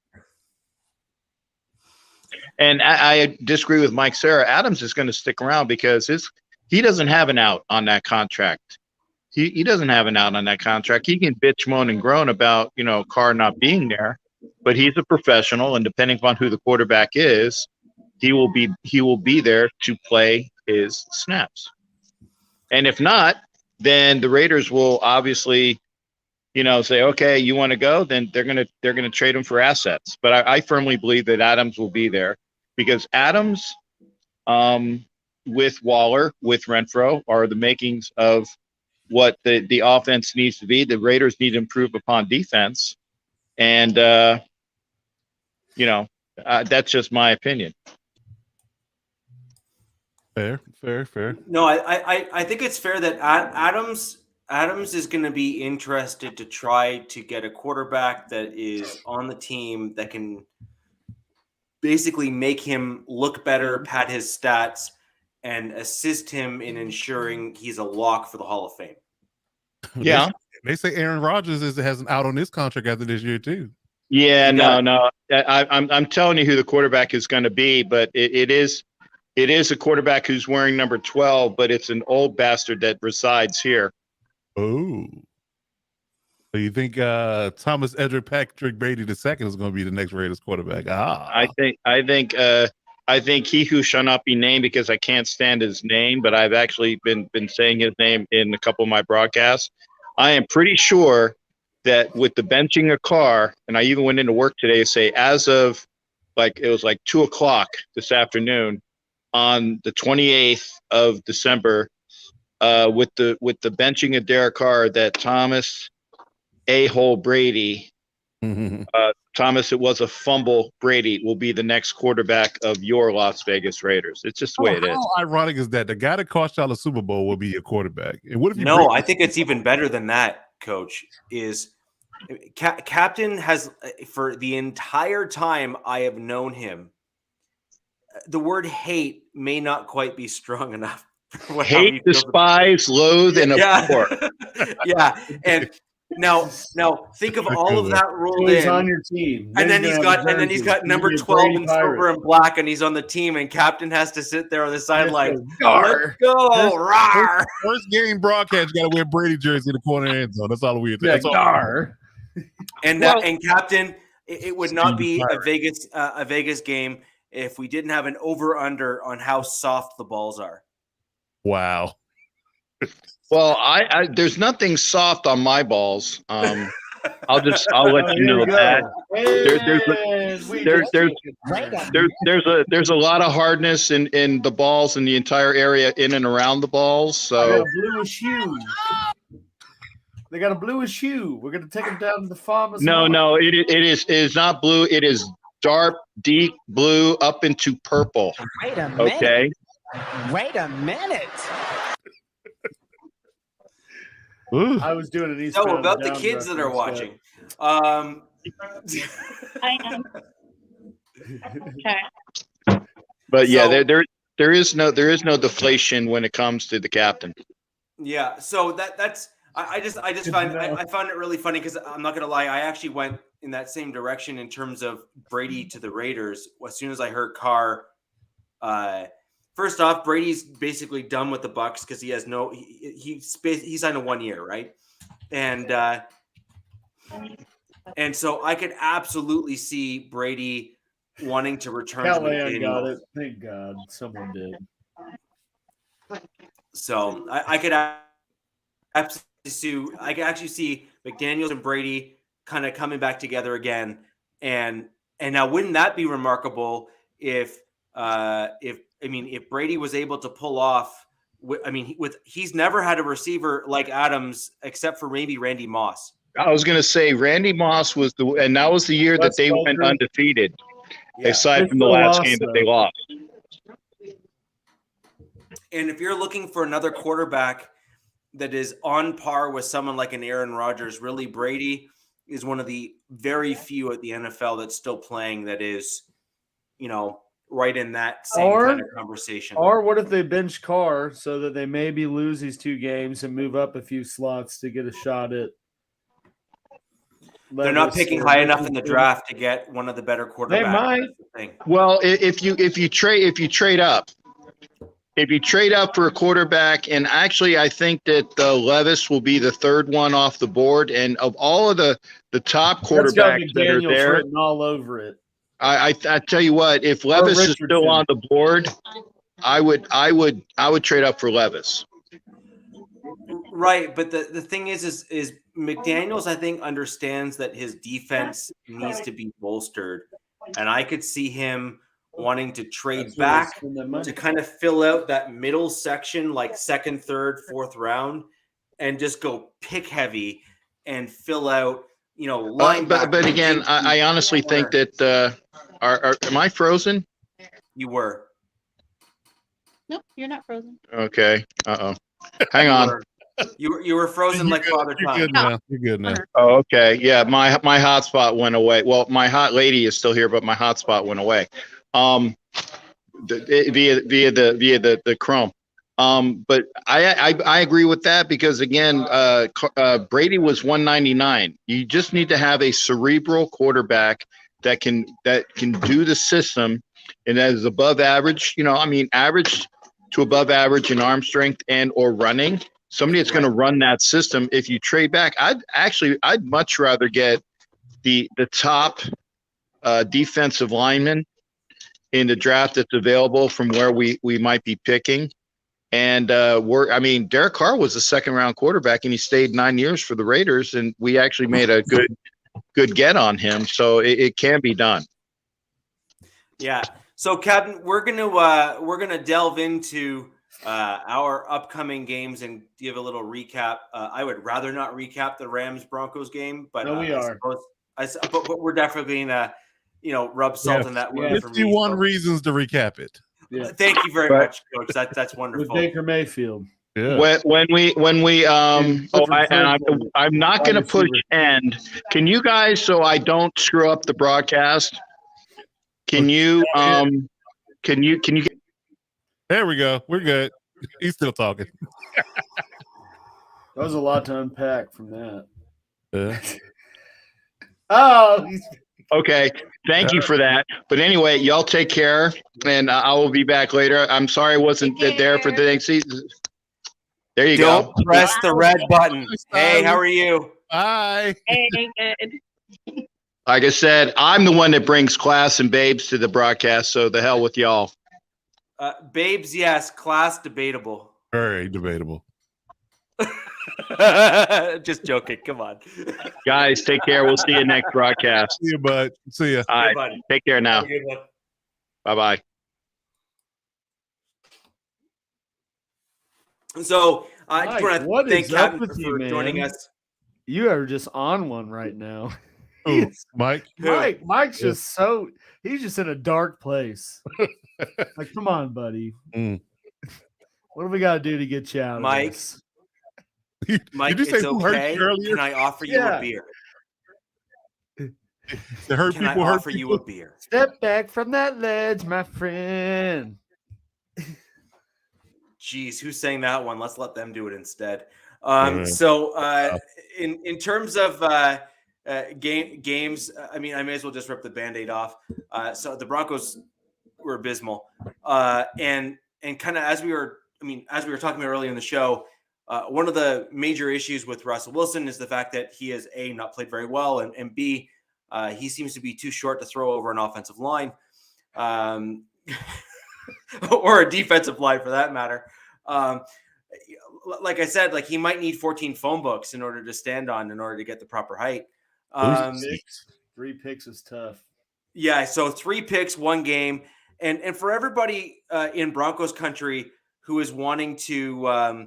And I disagree with Mike Sarah. Adams is going to stick around because he doesn't have an out on that contract. He doesn't have an out on that contract. He can bitch, moan, and groan about, Carr not being there, but he's a professional, and depending upon who the quarterback is, he will be there to play his snaps. And if not, then the Raiders will obviously, say, okay, you want to go, then they're gonna trade him for assets. But I firmly believe that Adams will be there, because Adams, with Waller, with Renfro, are the makings of what the offense needs to be. The Raiders need to improve upon defense, and that's just my opinion. Fair. No, I think it's fair that Adams is going to be interested to try to get a quarterback that is on the team that can basically make him look better, pad his stats, and assist him in ensuring he's a lock for the Hall of Fame. Yeah. They say Aaron Rodgers has an out on this contract after this year too. Yeah, no. I'm telling you who the quarterback is going to be, but it is a quarterback who's wearing number 12, but it's an old bastard that resides here. Oh. So you think Thomas Edric Patrick Brady II is going to be the next Raiders quarterback? I think he who shall not be named, because I can't stand his name, but I've actually been saying his name in a couple of my broadcasts. I am pretty sure that with the benching a Carr, and I even went into work today to say, as of it was 2:00 this afternoon on the 28th of December, with the benching of Derek Carr, that Thomas A-hole Brady, Thomas, it was a fumble, Brady will be the next quarterback of your Las Vegas Raiders. It's just the way it is. How ironic is that? The guy that cost y'all a Super Bowl will be a quarterback. And what if you I think it's even better than that, Coach, is Captain has, for the entire time I have known him, the word hate may not quite be strong enough. Hate, despise, loathe, and abhor. Yeah. And now think of all of that rolled in on your team, and then he's got number 12 in silver and black, and he's on the team, and Captain has to sit there on the sideline. Let's go, rawr. First game broadcast, got to wear Brady jersey in the corner end zone. That's all we do. And Captain, it would not be a Vegas game if we didn't have an over/under on how soft the balls are. Wow. Well, I there's nothing soft on my balls. I'll let you know that. There's a lot of hardness in the balls in the entire area in and around the balls. So bluish hue. They got a bluish hue. We're gonna take them down to the farm. No, it is not blue. It is dark, deep blue up into purple. Wait a minute. Okay. Wait a minute. I was doing an East. So about the kids that are watching. I know. Okay. But yeah, there is no deflation when it comes to the captain. Yeah, so that's I found it really funny because I'm not gonna lie, I actually went in that same direction in terms of Brady to the Raiders. As soon as I heard Carr, first off, Brady's basically done with the Bucs because he has he signed a 1 year, right? And so I could absolutely see Brady wanting to return to McDaniels. Got it. Thank God someone did. So I could actually see McDaniels and Brady kind of coming back together again. And now wouldn't that be remarkable if Brady was able to pull off, he's never had a receiver like Adams except for maybe Randy Moss. I was going to say Randy Moss was and that was the year that they went undefeated, aside from the last game that they lost. And if you're looking for another quarterback that is on par with someone like an Aaron Rodgers, really Brady is one of the very few at the NFL that's still playing that is, right in that same kind of conversation. Or what if they bench Carr so that they maybe lose these 2 games and move up a few slots to get a shot at? They're not picking high enough in the draft to get one of the better quarterbacks. They might. Well, if you trade up. If you trade up for a quarterback, and actually I think that Levis will be the third one off the board, and of all of the top quarterbacks that are there, all over it. I tell you what, if Levis is still on the board, I would trade up for Levis. Right, but the thing is McDaniels, I think, understands that his defense needs to be bolstered, and I could see him wanting to trade back to kind of fill out that middle section, like second, third, fourth round, and just go pick heavy and fill out, linebacker. But again, I honestly think that am I frozen? You were. Nope, you're not frozen. Okay. Hang on. You were frozen like Father Time. You're good now. Oh, okay. Yeah, my hotspot went away. Well, my hot lady is still here, but my hotspot via the Chrome. But I agree with that because again, Brady was 199. You just need to have a cerebral quarterback that can do the system and that is above average. Average to above average in arm strength and or running. Somebody that's going to run that system. If you trade back, I'd much rather get the top defensive lineman in the draft that's available from where we might be picking. And Derek Carr was a second-round quarterback, and he stayed 9 years for the Raiders, and we actually made a good get on him. So it can be done. Yeah. So, Captain, we're gonna delve into our upcoming games and give a little recap. I would rather not recap the Rams-Broncos game, but no, we are. But we're definitely gonna rub salt in that wound for me. 51 reasons to recap it. Yeah. Thank you very much, Coach. That's wonderful. With Baker Mayfield. Yeah. When we I'm not going to push end. Can you guys, so I don't screw up the broadcast? Can you get There we go. We're good. He's still talking. That was a lot to unpack from that. Yeah. Oh, okay? Thank you for that. But anyway, y'all take care, and I will be back later. I'm sorry I wasn't there for the next season. There you Don't go. press the red button. Hey, how are you? Bye. Hey, good. Like I said, I'm the one that brings class and babes to the broadcast, so the hell with y'all. Babes, yes. Class, debatable. Very debatable. Just joking. Come on. Guys, take care. We'll see you next broadcast. See you, bud. See ya. All right. buddy. Take care now. Have a good one. Bye-bye. So I just Mike, want what to thank is up Capt with you, for man? joining us. you are just on one right now. Who? Mike? Mike's just he's just in a dark place. Like, come on, buddy. Mm. What do we got to do to get you out Mike? of this? Mike, Did you say it's who hurt okay. you earlier? Can I offer you Yeah. a beer? The hurt Can I people hurt offer you people. a beer? Step back from that ledge, my friend. Jeez, who's saying that one? Let's let them do it instead. Yeah. So in terms of games, I mean, I may as well just rip the Band-Aid off. So the Broncos were abysmal, and kind of as we were talking about earlier in the show, one of the major issues with Russell Wilson is the fact that he has A, not played very well, and B, he seems to be too short to throw over an offensive line, or a defensive line for that matter. Like I said, like he might need 14 phone books in order to stand on, in order to get the proper height. 3 picks is tough. Yeah, so 3 picks, 1 game, and for everybody in Broncos country who is wanting to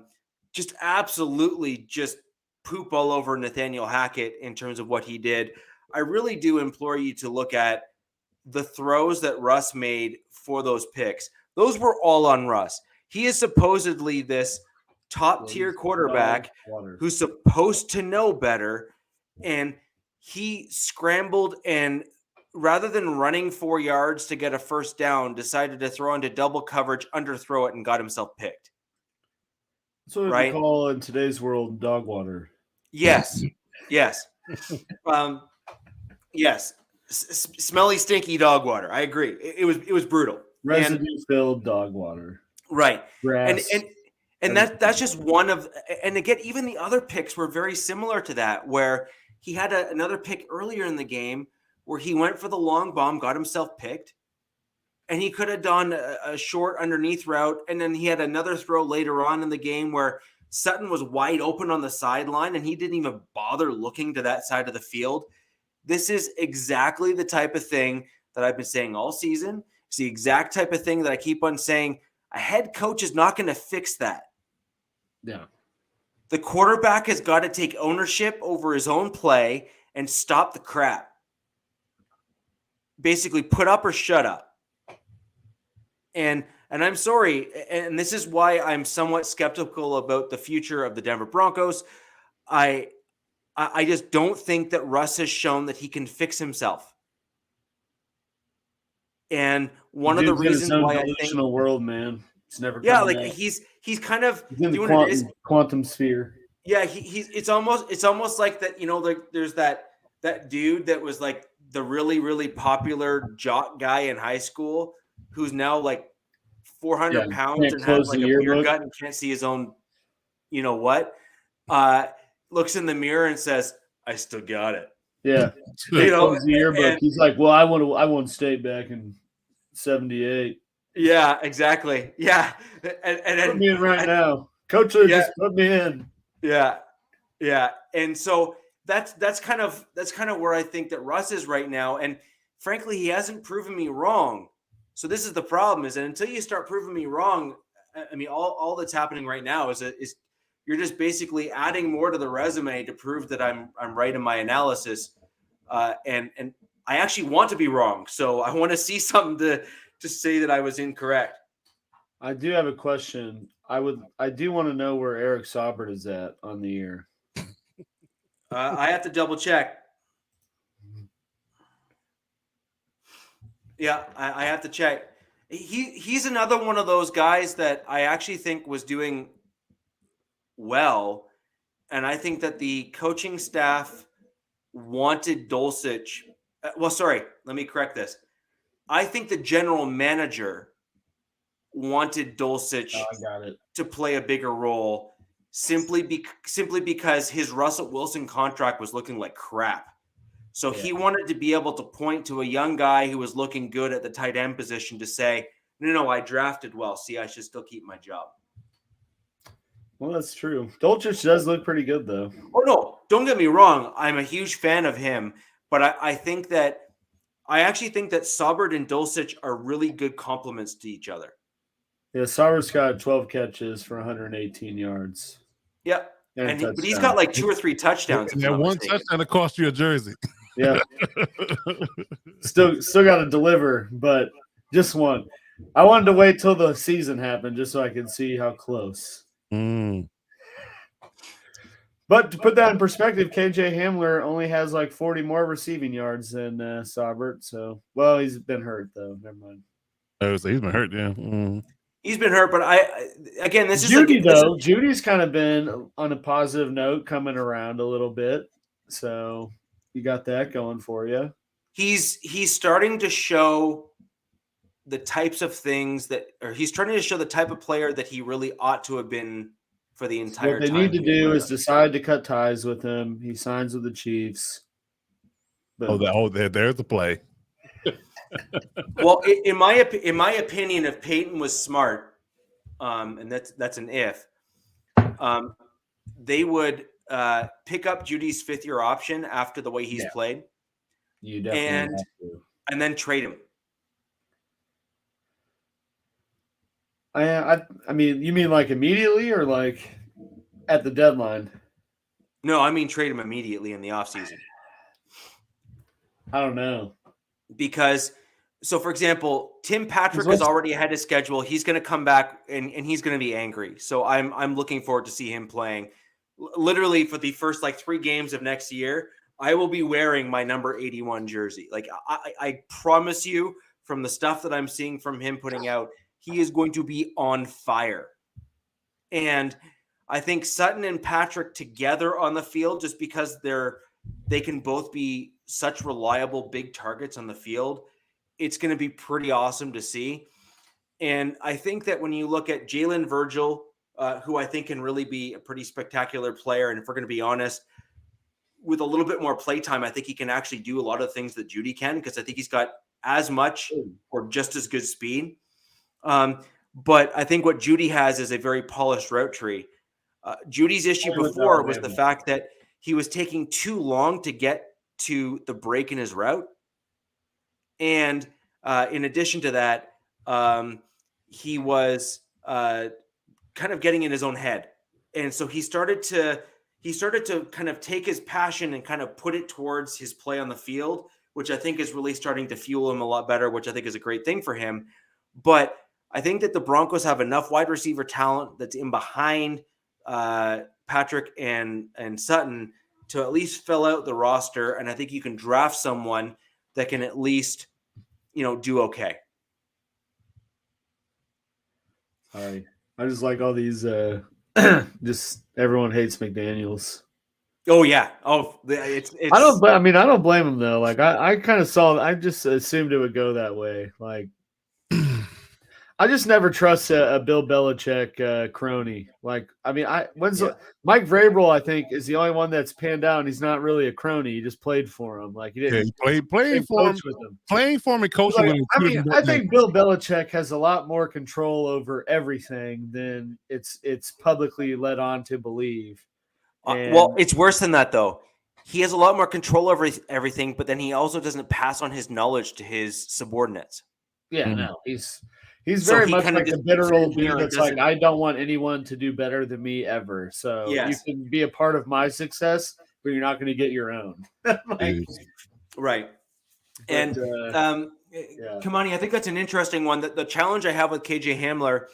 just absolutely just poop all over Nathaniel Hackett in terms of what he did, I really do implore you to look at the throws that Russ made for those picks. Those were all on Russ. He is supposedly this top-tier quarterback who's supposed to know better, and he scrambled and rather than running 4 yards to get a first down, decided to throw into double coverage, underthrow it, and got himself picked. That's what we call in today's world dog water. Yes. Yes. Yes. Smelly, stinky dog water. I agree. It was brutal. Residue-filled dog water. Right. Grass. And that's just one of, and again, even the other picks were very similar to that, where he had another pick earlier in the game where he went for the long bomb, got himself picked, and he could have done a short underneath route. And then he had another throw later on in the game where Sutton was wide open on the sideline and he didn't even bother looking to that side of the field. This is exactly the type of thing that I've been saying all season. It's the exact type of thing that I keep on saying. A head coach is not going to fix that. Yeah. The quarterback has got to take ownership over his own play and stop the crap. Basically, put up or shut up. And I'm sorry, and this is why I'm somewhat skeptical about the future of the Denver Broncos. I just don't think that Russ has shown that he can fix himself. And one of the reasons why I think world, man, it's never like out. he's kind of in doing the quantum sphere. Yeah, it's almost like that. You know, like there's that dude that was like the really, really popular jock guy in high school who's now like 400 pounds and has like a beer gut and can't see his own, you know what? Looks in the mirror and says, "I still got it." Yeah, you know, the yearbook. He's like, "Well, I won state back in '78." Yeah, exactly. Yeah, and put me in right now, Coach. Just put me in. Yeah, yeah, and so that's kind of where I think that Russ is right now, and frankly, he hasn't proven me wrong. So this is the problem: is that until you start proving me wrong, I mean, all that's happening right now is you're just basically adding more to the resume to prove that I'm right in my analysis, and I actually want to be wrong. So I want to see something to say that I was incorrect. I do have a question. I do want to know where Eric Saubert is at on the year. I have to double check. Yeah, I have to check. He's another one of those guys that I actually think was doing well, and I think that the coaching staff wanted Dulcich. Well, sorry, let me correct this. I think the general manager wanted Dulcich to play a bigger role simply because his Russell Wilson contract was looking like crap. So he wanted to be able to point to a young guy who was looking good at the tight end position to say, no, I drafted well. See, I should still keep my job. Well, that's true. Dulcich does look pretty good, though. Oh, no, don't get me wrong. I'm a huge fan of him, but I actually think that Saubert and Dulcich are really good complements to each other. Yeah, Saubert's got 12 catches for 118 yards. Yep. But he's got like 2 or 3 touchdowns. And that one touchdown that cost you a jersey. Yeah. Still got to deliver, but just one. I wanted to wait till the season happened just so I could see how close. But to put that in perspective, KJ Hamler only has like 40 more receiving yards than Saubert. So, well, he's been hurt though. Never mind. Oh, so he's been hurt, yeah. He's been hurt, but this is Judy though. Judy's kind of been on a positive note, coming around a little bit. So you got that going for you. He's starting to show the types of things he's starting to show the type of player that he really ought to have been for the entire time. What they need to do is decide to cut ties with him. He signs with the Chiefs. There's the play. Well, in my opinion, if Peyton was smart, and that's an if, they would pick up Judy's 5th-year option after the way he's played. You definitely and then trade him. I mean, you mean like immediately or like at the deadline? No, I mean trade him immediately in the offseason. I don't know. Because, so for example, Tim Patrick is already ahead of schedule. He's going to come back and he's going to be angry. So I'm looking forward to see him playing. Literally for the first 3 games of next year, I will be wearing my number 81 jersey. Like I promise you, from the stuff that I'm seeing from him putting out, he is going to be on fire. And I think Sutton and Patrick together on the field, just because they can both be such reliable big targets on the field, it's going to be pretty awesome to see. And I think that when you look at Jalen Virgil, who I think can really be a pretty spectacular player, and if we're going to be honest, with a little bit more play time, I think he can actually do a lot of things that Judy can, because I think he's got as much or just as good speed. But I think what Judy has is a very polished route tree. Judy's issue before was the fact that he was taking too long to get to the break in his route. And in addition to that, he was kind of getting in his own head. And so he started to kind of take his passion and kind of put it towards his play on the field, which I think is really starting to fuel him a lot better, which I think is a great thing for him. But I think that the Broncos have enough wide receiver talent that's in behind Patrick and Sutton to at least fill out the roster. And I think you can draft someone that can at least, do okay. I just like all these, just everyone hates McDaniels. Oh yeah. Oh, it's. I don't blame him though. Like I kind of I just assumed it would go that way. Like, I just never trust a Bill Belichick crony. Like, Mike Vrabel, I think, is the only one that's panned out. And he's not really a crony. He just played for him. Like, he didn't playing for him and coaching with him. I think Bill Belichick has a lot more control over everything than it's publicly led on to believe. Well, it's worse than that, though. He has a lot more control over everything, but then he also doesn't pass on his knowledge to his subordinates. Yeah, no, he's very much like a bitter old dude that's like, I don't want anyone to do better than me ever. So you can be a part of my success, but you're not going to get your own. Right. And Kamani, I think that's an interesting one. The challenge I have with KJ Hamler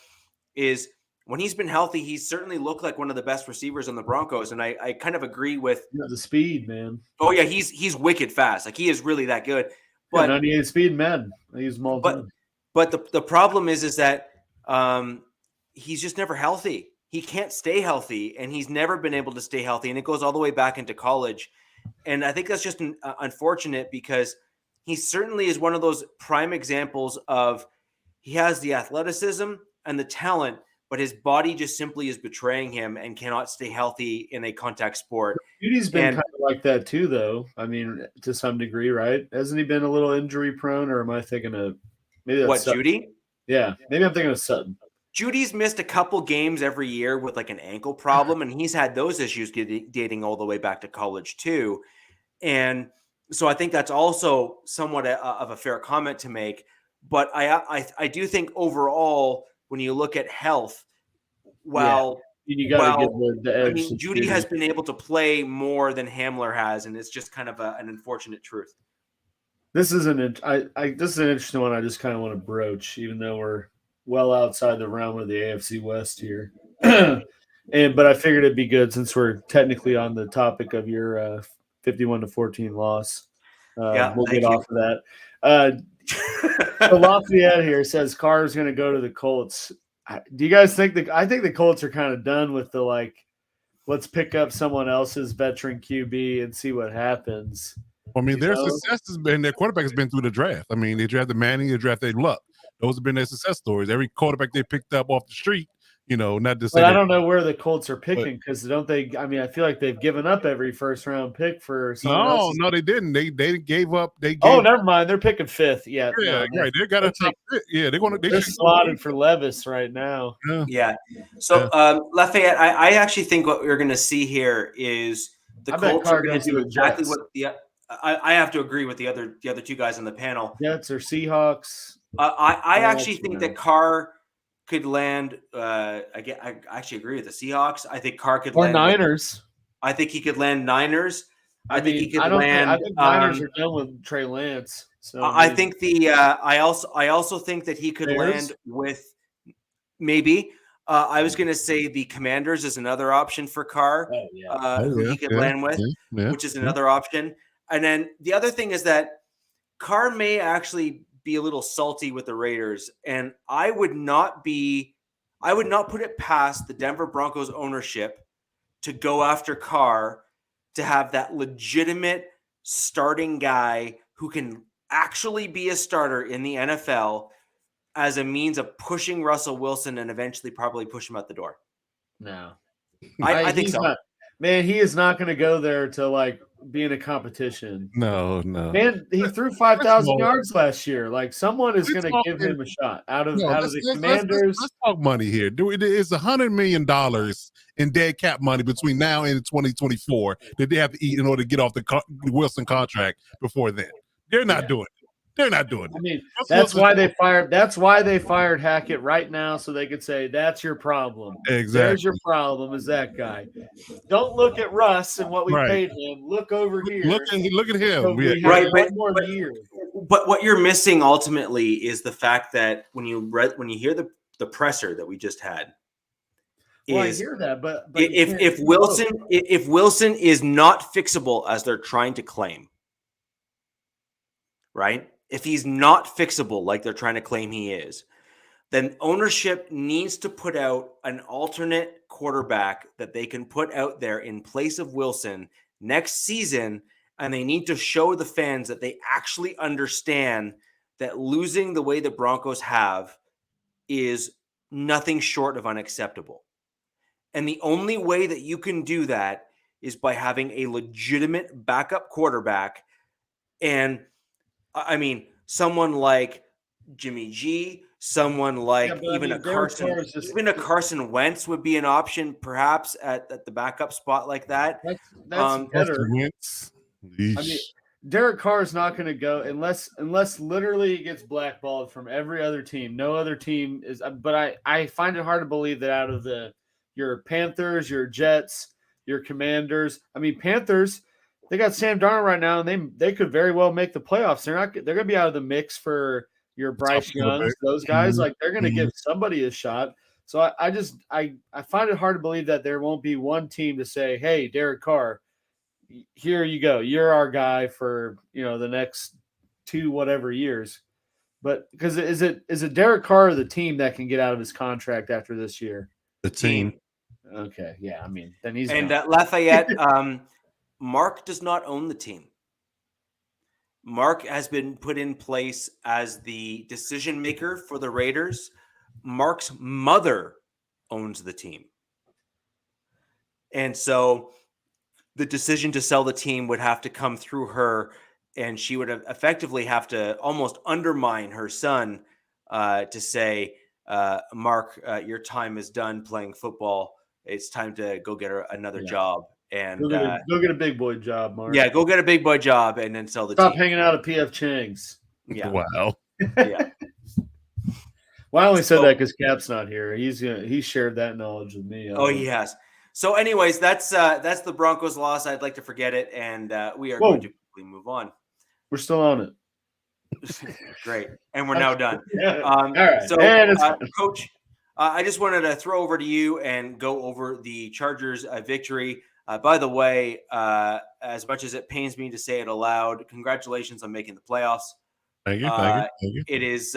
is when he's been healthy, he's certainly looked like one of the best receivers on the Broncos. And I kind of agree with the speed, man. Oh yeah, he's wicked fast. Like he is really that good. But 98 speed, man. I use them all the time. But the problem is that he's just never healthy. He can't stay healthy, and he's never been able to stay healthy. And it goes all the way back into college. And I think that's just unfortunate because he certainly is one of those prime examples of he has the athleticism and the talent, but his body just simply is betraying him and cannot stay healthy in a contact sport. Judy's been kind of like that too, though. I mean, to some degree, right? Hasn't he been a little injury prone, or am I thinking of maybe that's what, Sutton? Judy? Yeah, maybe I'm thinking of Sutton. Judy's missed a couple games every year with like an ankle problem, and he's had those issues dating all the way back to college too. And so I think that's also somewhat of a fair comment to make. But I do think overall, when you look at health, you got to get the edge. I mean, Judy has been able to play more than Hamler has, and it's just kind of an unfortunate truth. This is an interesting one. I just kind of want to broach, even though we're well outside the realm of the AFC West here. But I figured it'd be good since we're technically on the topic of your 51-14 loss. We'll get off of that. So Lafayette here says Carr's going to go to the Colts. Do you guys think I think the Colts are kind of done with the let's pick up someone else's veteran QB and see what happens. I mean, their success has been their quarterback has been through the draft. I mean, they drafted Manning, they drafted Luck. Those have been their success stories. Every quarterback they picked up off the street, not to say. But I don't know where the Colts are picking because don't they? I mean, I feel like they've given up every first round pick for someone else. No, they didn't. They gave up. Never mind. They're picking fifth. Yeah, right. They got a top pick. Yeah, they're slotted for Levis right now. Yeah. So Lafayette, I actually think what we're going to see here is the Colts are going to do exactly what I have to agree with the other two guys on the panel. Jets or Seahawks. I actually think that Carr could land. I actually agree with the Seahawks. I think Carr could land Niners. I think he could land Niners. I think he could land. I think Niners are done with Trey Lance. So I think I also think that he could land with maybe. I was going to say the Commanders is another option for Carr. Who he could land with, which is another option. And then the other thing is that Carr may actually be a little salty with the Raiders, and I would not put it past the Denver Broncos ownership to go after Carr to have that legitimate starting guy who can actually be a starter in the NFL as a means of pushing Russell Wilson and eventually probably push him out the door. No, I think so. Man, he is not going to go there to be in a competition. No. Man, he threw 5,000 yards last year. Someone is going to give him a shot out of the Commanders. Let's talk money here. It's $100 million in dead cap money between now and 2024 that they have to eat in order to get off the Wilson contract before then. They're not doing it. They're not doing it. I mean, that's why they fired Hackett right now, so they could say that's your problem. Exactly. There's your problem is that guy. Don't look at Russ and what we paid him. Look over here. Look at him. So but what you're missing ultimately is the fact that when you hear the presser that we just had. I hear that, but if Wilson is not fixable as they're trying to claim, right? If he's not fixable like they're trying to claim he is, then ownership needs to put out an alternate quarterback that they can put out there in place of Wilson next season, and they need to show the fans that they actually understand that losing the way the Broncos have is nothing short of unacceptable. And the only way that you can do that is by having a legitimate backup quarterback. And I mean, someone like Jimmy G, someone like even a Carson Wentz would be an option, perhaps at the backup spot like that. That's better. I mean, Derek Carr is not going to go unless literally he gets blackballed from every other team. No other team is. But I find it hard to believe that out of your Panthers, your Jets, your Commanders. I mean, Panthers. They got Sam Darnold right now, and they could very well make the playoffs. They're going to be out of the mix for your Bryce Youngs, those guys. They're going to give somebody a shot. So I find it hard to believe that there won't be one team to say, hey, Derek Carr, here you go. You're our guy for, the next 2 whatever years. But because is it Derek Carr or the team that can get out of his contract after this year? The team. Okay, yeah. I mean, then he's And gone. Lafayette, Mark does not own the team. Mark has been put in place as the decision maker for the Raiders. Mark's mother owns the team. And so the decision to sell the team would have to come through her, and she would effectively have to almost undermine her son to say, Mark, your time is done playing football. It's time to go get another job. And go get a big boy job, Mark. Yeah, go get a big boy job and then sell the Stop team. hanging out at PF Chang's. Yeah. Wow. Yeah. Well, I only said that because Cap's not here. He shared that knowledge with me. Oh, he has. So, anyways, that's the Broncos' loss. I'd like to forget it, and we are going to quickly move on. We're still on it. Great, and we're now done. All right. So, Coach, I just wanted to throw over to you and go over the Chargers' victory. By the way, as much as it pains me to say it aloud, congratulations on making the playoffs. Thank you. Thank you. It is.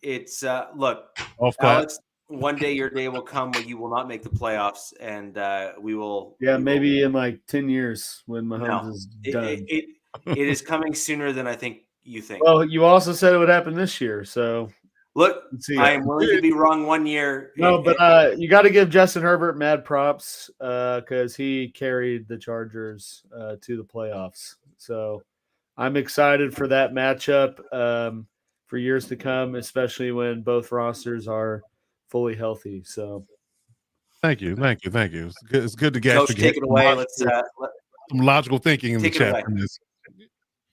It's look, Off Alex. One day your day will come when you will not make the playoffs, and we will. Yeah, maybe in like 10 years when Mahomes is done. It is coming sooner than I think you think. Well, you also said it would happen this year, so look, I am willing to be wrong 1 year. No, but you got to give Justin Herbert mad props because he carried the Chargers to the playoffs. So I'm excited for that matchup for years to come, especially when both rosters are fully healthy. So thank you. It's good to get Coach, take it away. Let's some logical thinking in the chat from this.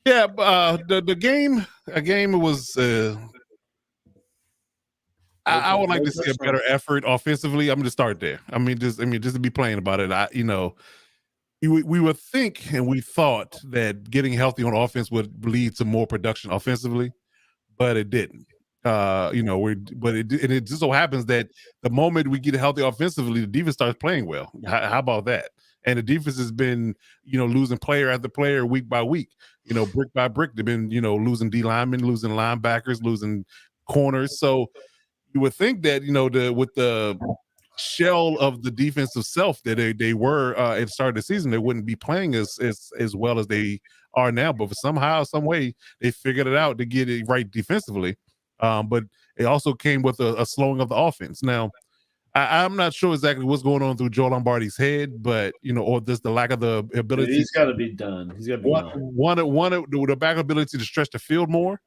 Yeah, the game was. I would like to see a better effort offensively. I'm going to start there. Just to be plain about it. We would think and we thought that getting healthy on offense would lead to more production offensively, but it didn't. But it just so happens that the moment we get healthy offensively, the defense starts playing well. How about that? And the defense has been, losing player after player week by week. Brick by brick, they've been, losing D linemen, losing linebackers, losing corners. So you would think that, with the shell of the defensive self that they were at the start of the season, they wouldn't be playing as well as they are now. But for somehow, some way, they figured it out to get it right defensively. But it also came with a slowing of the offense. Now, I'm not sure exactly what's going on through Joe Lombardi's head, but or just the lack of the ability. Dude, he's got to be done. He's got to be one the back ability to stretch the field more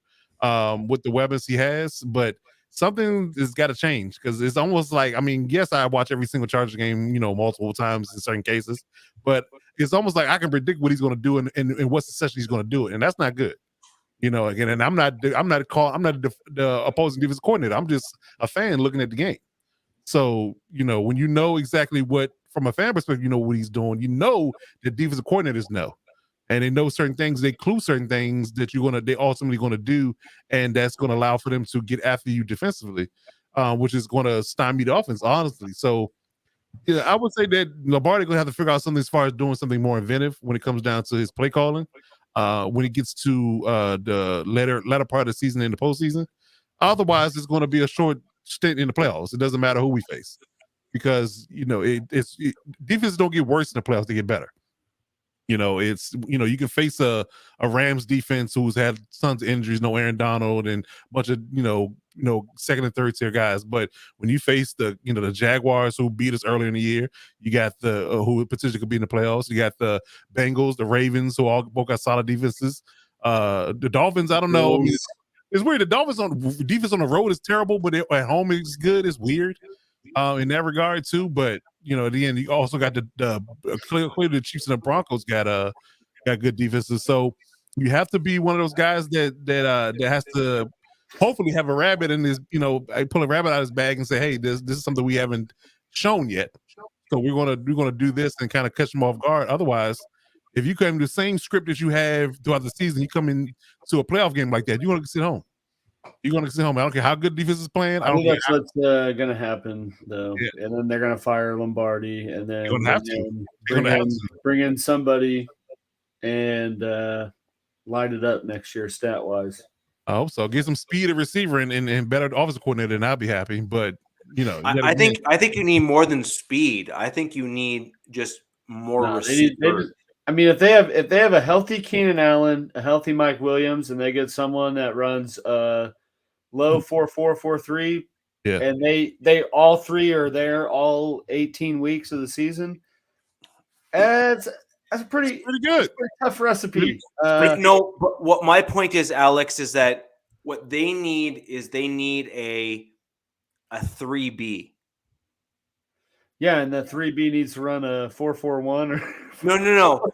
with the weapons he has, but something has got to change because it's almost like, yes, I watch every single Chargers game, multiple times in certain cases, but it's almost like I can predict what he's going to do and what succession he's going to do it, and that's not good. Again, and I'm not the opposing defensive coordinator. I'm just a fan looking at the game. So, when exactly what, from a fan perspective, what he's doing, the defensive coordinators know. And they know certain things, they clue certain things that they ultimately going to do, and that's going to allow for them to get after you defensively, which is going to stymie the offense, honestly. So, I would say that Lombardi going to have to figure out something as far as doing something more inventive when it comes down to his play calling. When it gets to the latter part of the season in the postseason. Otherwise, it's going to be a short stint in the playoffs. It doesn't matter who we face because, defenses don't get worse in the playoffs, they get better. You can face a Rams defense who's had tons of injuries, no Aaron Donald and a bunch of, second and third tier guys. But when you face the Jaguars who beat us earlier in the year, you got the who potentially could be in the playoffs. You got the Bengals, the Ravens, who all both got solid defenses. The Dolphins, I don't know. It's weird. The Dolphins defense on the road is terrible, but at home it's good. It's weird in that regard too. But at the end, you also got clearly the Chiefs and the Broncos got good defenses. So you have to be one of those guys that has to hopefully have a rabbit in his, pull a rabbit out of his bag and say, hey, this is something we haven't shown yet. So we're gonna do this and kind of catch them off guard. Otherwise, if you come the same script that you have throughout the season, you come into a playoff game like that, you want to sit home. You're going to send home. I don't care how good defense is playing. I think that's what's going to happen, though. Yeah. And then they're going to fire Lombardi, and then bring in somebody and light it up next year stat wise. I hope so. Get some speed at receiver and better offensive coordinator, and I'll be happy. But I think you need more than speed. I think you need just more receiver. I mean, if they have a healthy Keenan Allen, a healthy Mike Williams, and they get someone that runs low 4.4, 4.3, and they all three are there all 18 weeks of the season, that's a pretty good, pretty tough recipe. No, but what my point is, Alex, is that what they need is a 3B. Yeah, and the 3B needs to run a 4.41 or no.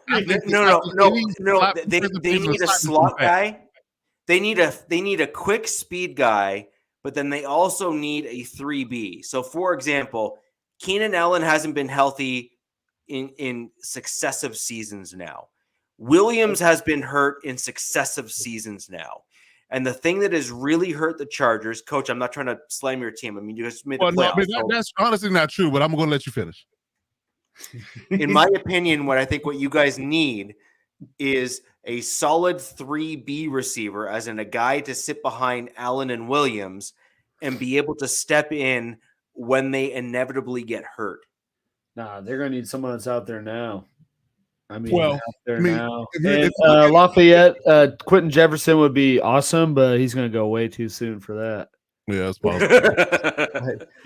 They need a slot guy. They need a quick speed guy, but then they also need a 3B. So, for example, Keenan Allen hasn't been healthy in successive seasons now. Williams has been hurt in successive seasons now. And the thing that has really hurt the Chargers, Coach, I'm not trying to slam your team. I mean, you just made the playoffs. That's honestly not true, but I'm going to let you finish. In my opinion, what you guys need is a solid 3B receiver, as in a guy to sit behind Allen and Williams and be able to step in when they inevitably get hurt. Nah, they're going to need someone that's out there now. Now. And Lafayette, Quentin Jefferson would be awesome, but he's going to go way too soon for that. Yeah, that's possible.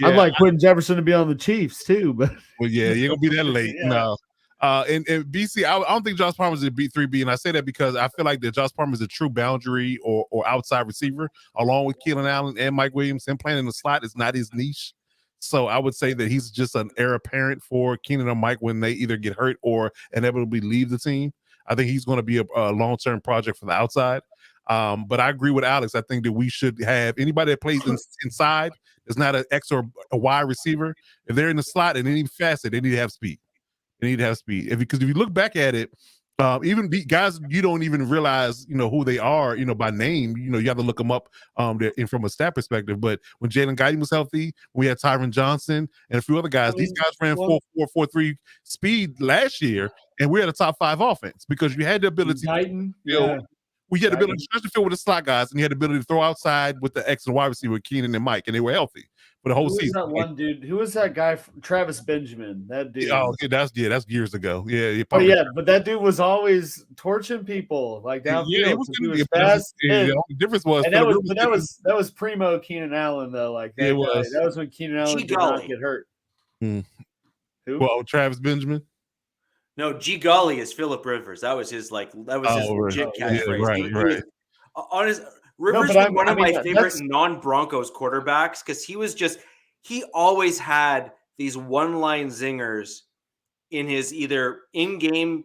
I'd like Quentin Jefferson to be on the Chiefs too, but you're going to be that late. No. And BC, I don't think Josh Palmer is a 3B, and I say that because I feel like that Josh Palmer is a true boundary or outside receiver, along with Keenan Allen and Mike Williams. Him playing in the slot is not his niche. So I would say that he's just an heir apparent for Keenan or Mike when they either get hurt or inevitably leave the team. I think he's going to be a long-term project for the outside. But I agree with Alex. I think that we should have anybody that plays inside is not an X or a Y receiver. If they're in the slot and any facet, they need to have speed. Because if you look back at it, even guys you don't even realize, who they are, by name. You have to look them up from a stat perspective. But when Jalen Guyton was healthy, we had Tyron Johnson and a few other guys. These guys ran 4.4, 4.3 speed last year, and we had a top 5 offense because you had the ability. We had the ability to stretch the field with the slot guys, and you had the ability to throw outside with the X and Y receiver, Keenan and Mike, and they were healthy for the whole season. That one dude? Who was that guy? Travis Benjamin. That dude. Oh, that's years ago. Yeah, but that dude was always torching people like downfield. Yeah, he was fast. The only difference was, that was primo Keenan Allen though. Like that was. That was when Keenan Allen did not get hurt. Who? Well, Travis Benjamin. No, G Golly is Phillip Rivers. That was his legit catchphrase. Right. Rivers was one of my favorite non-Broncos quarterbacks because he always had these one-line zingers in his either in-game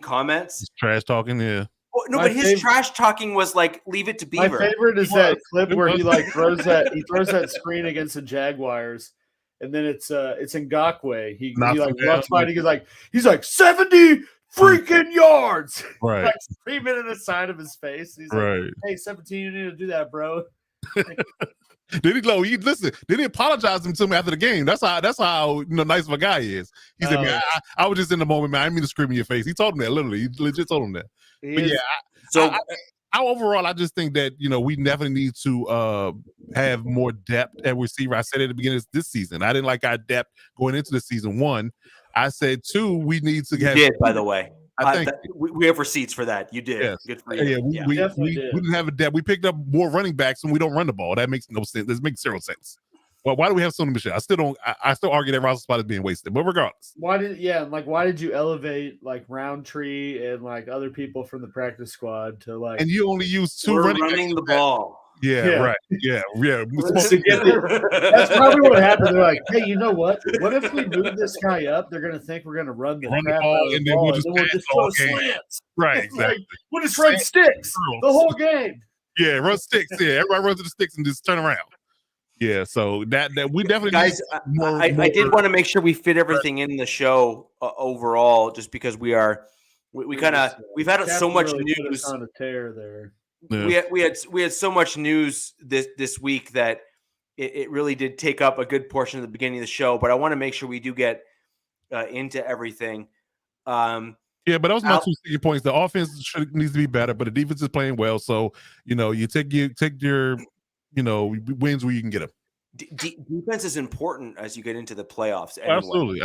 comments. He's trash talking, yeah. But his trash talking was like, leave it to Beaver. My favorite is that clip where he throws that screen against the Jaguars. And then it's Ngakoue. He walks by and he's like 70 freaking yards. Right. Like screaming in the side of his face. He's like, hey, 17, you need to do that, bro. Did he apologize to me after the game? That's how nice of a guy he is. He said, man, I was just in the moment, man. I didn't mean to scream in your face. He told him that, literally. He legit told him that. Overall, I just think that we definitely need to have more depth at receiver. I said at the beginning of this season, I didn't like our depth going into the season. 1, I said 2, we need to have. You did, by the way. I think we have receipts for that. You did. Yes. Good for you. Yeah, we didn't have a depth. We picked up more running backs and we don't run the ball. That makes no sense. This makes zero sense. Well, why do we have Sony Michel? I still argue that roster spot is being wasted. But regardless, why did you elevate Roundtree and other people from the practice squad to And you only use 2 running the ball. Yeah, right. Yeah. That's probably what happened. They're like, hey, you know what? What if we move this guy up? They're going to think we're going to run the crap ball, out of the and ball, then we'll just throw slants. Right, exactly. We'll just run sticks the whole game. Yeah, run sticks. Yeah, everybody runs to the sticks and just turn around. Yeah, so that we definitely guys. I did want to make sure we fit everything in the show overall, just because we've had so much news on a tear there. Yeah. we had so much news this week that it really did take up a good portion of the beginning of the show. But I want to make sure we do get into everything. Yeah, but that was my two sticking points. The offense needs to be better, but the defense is playing well. So you take your wins where you can get them. Defense is important as you get into the playoffs. Anyway. Absolutely.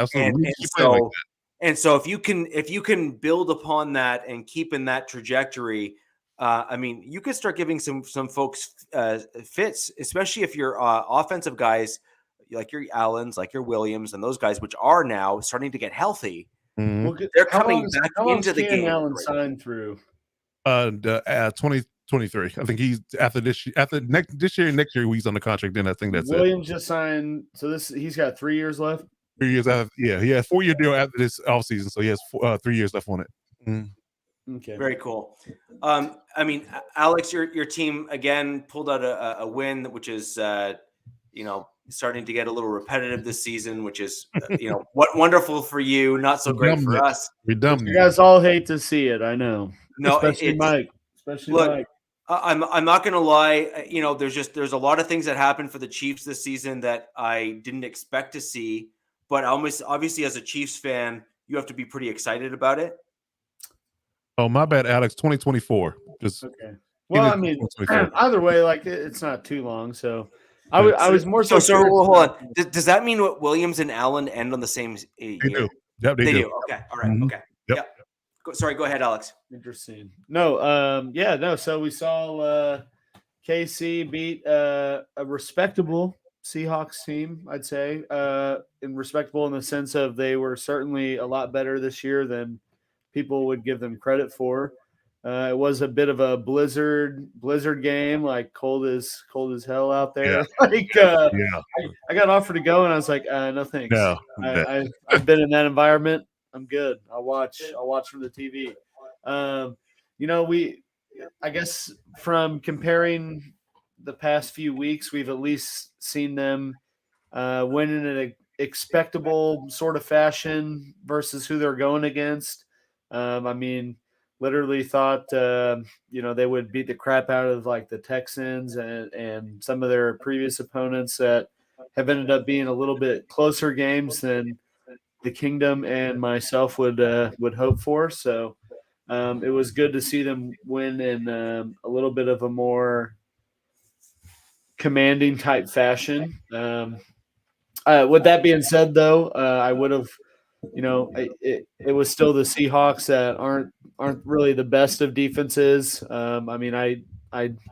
And so if you can build upon that and keep in that trajectory, I mean, you could start giving some folks fits, especially if your offensive guys like your Allens, like your Williams, and those guys, which are now starting to get healthy. Mm-hmm. Well, they're coming back into the game. Allen signed through 2023. I think he's this year and next year he's on the contract. Then I think that's Williams just signed. So he's got 3 years left. 3 years after, he has 4-year deal after this offseason, so he has 3 years left on it. Okay, very cool. I mean, Alex, your team again pulled out a win, which is starting to get a little repetitive this season, which is what wonderful for you, not so great for us. You guys all hate to see it, I know. No, especially Mike. Mike. I'm not going to lie. There's a lot of things that happened for the Chiefs this season that I didn't expect to see. But obviously, as a Chiefs fan, you have to be pretty excited about it. Oh, my bad, Alex. 2024. Just okay. Well, I mean, either way, like it's not too long. So I was more so. So hold on. Does that mean what Williams and Allen end on the same year? They do. Yep, they do. Okay. All right. Mm-hmm. Okay. Yep. Sorry. Go ahead, Alex. Interesting. No. So we saw KC beat a respectable Seahawks team, I'd say, and respectable in the sense of they were certainly a lot better this year than people would give them credit for. It was a bit of a blizzard game, like cold as hell out there. Yeah. I got offered to go, and I was like, no thanks. No, I've been in that environment. I'm good. I'll watch from the TV. I guess from comparing the past few weeks, we've at least seen them win in an expectable sort of fashion versus who they're going against. I mean, literally thought they would beat the crap out of like the Texans and some of their previous opponents that have ended up being a little bit closer games than the Kingdom and myself would hope for. So it was good to see them win in a little bit of a more commanding type fashion. With that being said, though, I would have, it was still the Seahawks that aren't really the best of defenses. I mean, I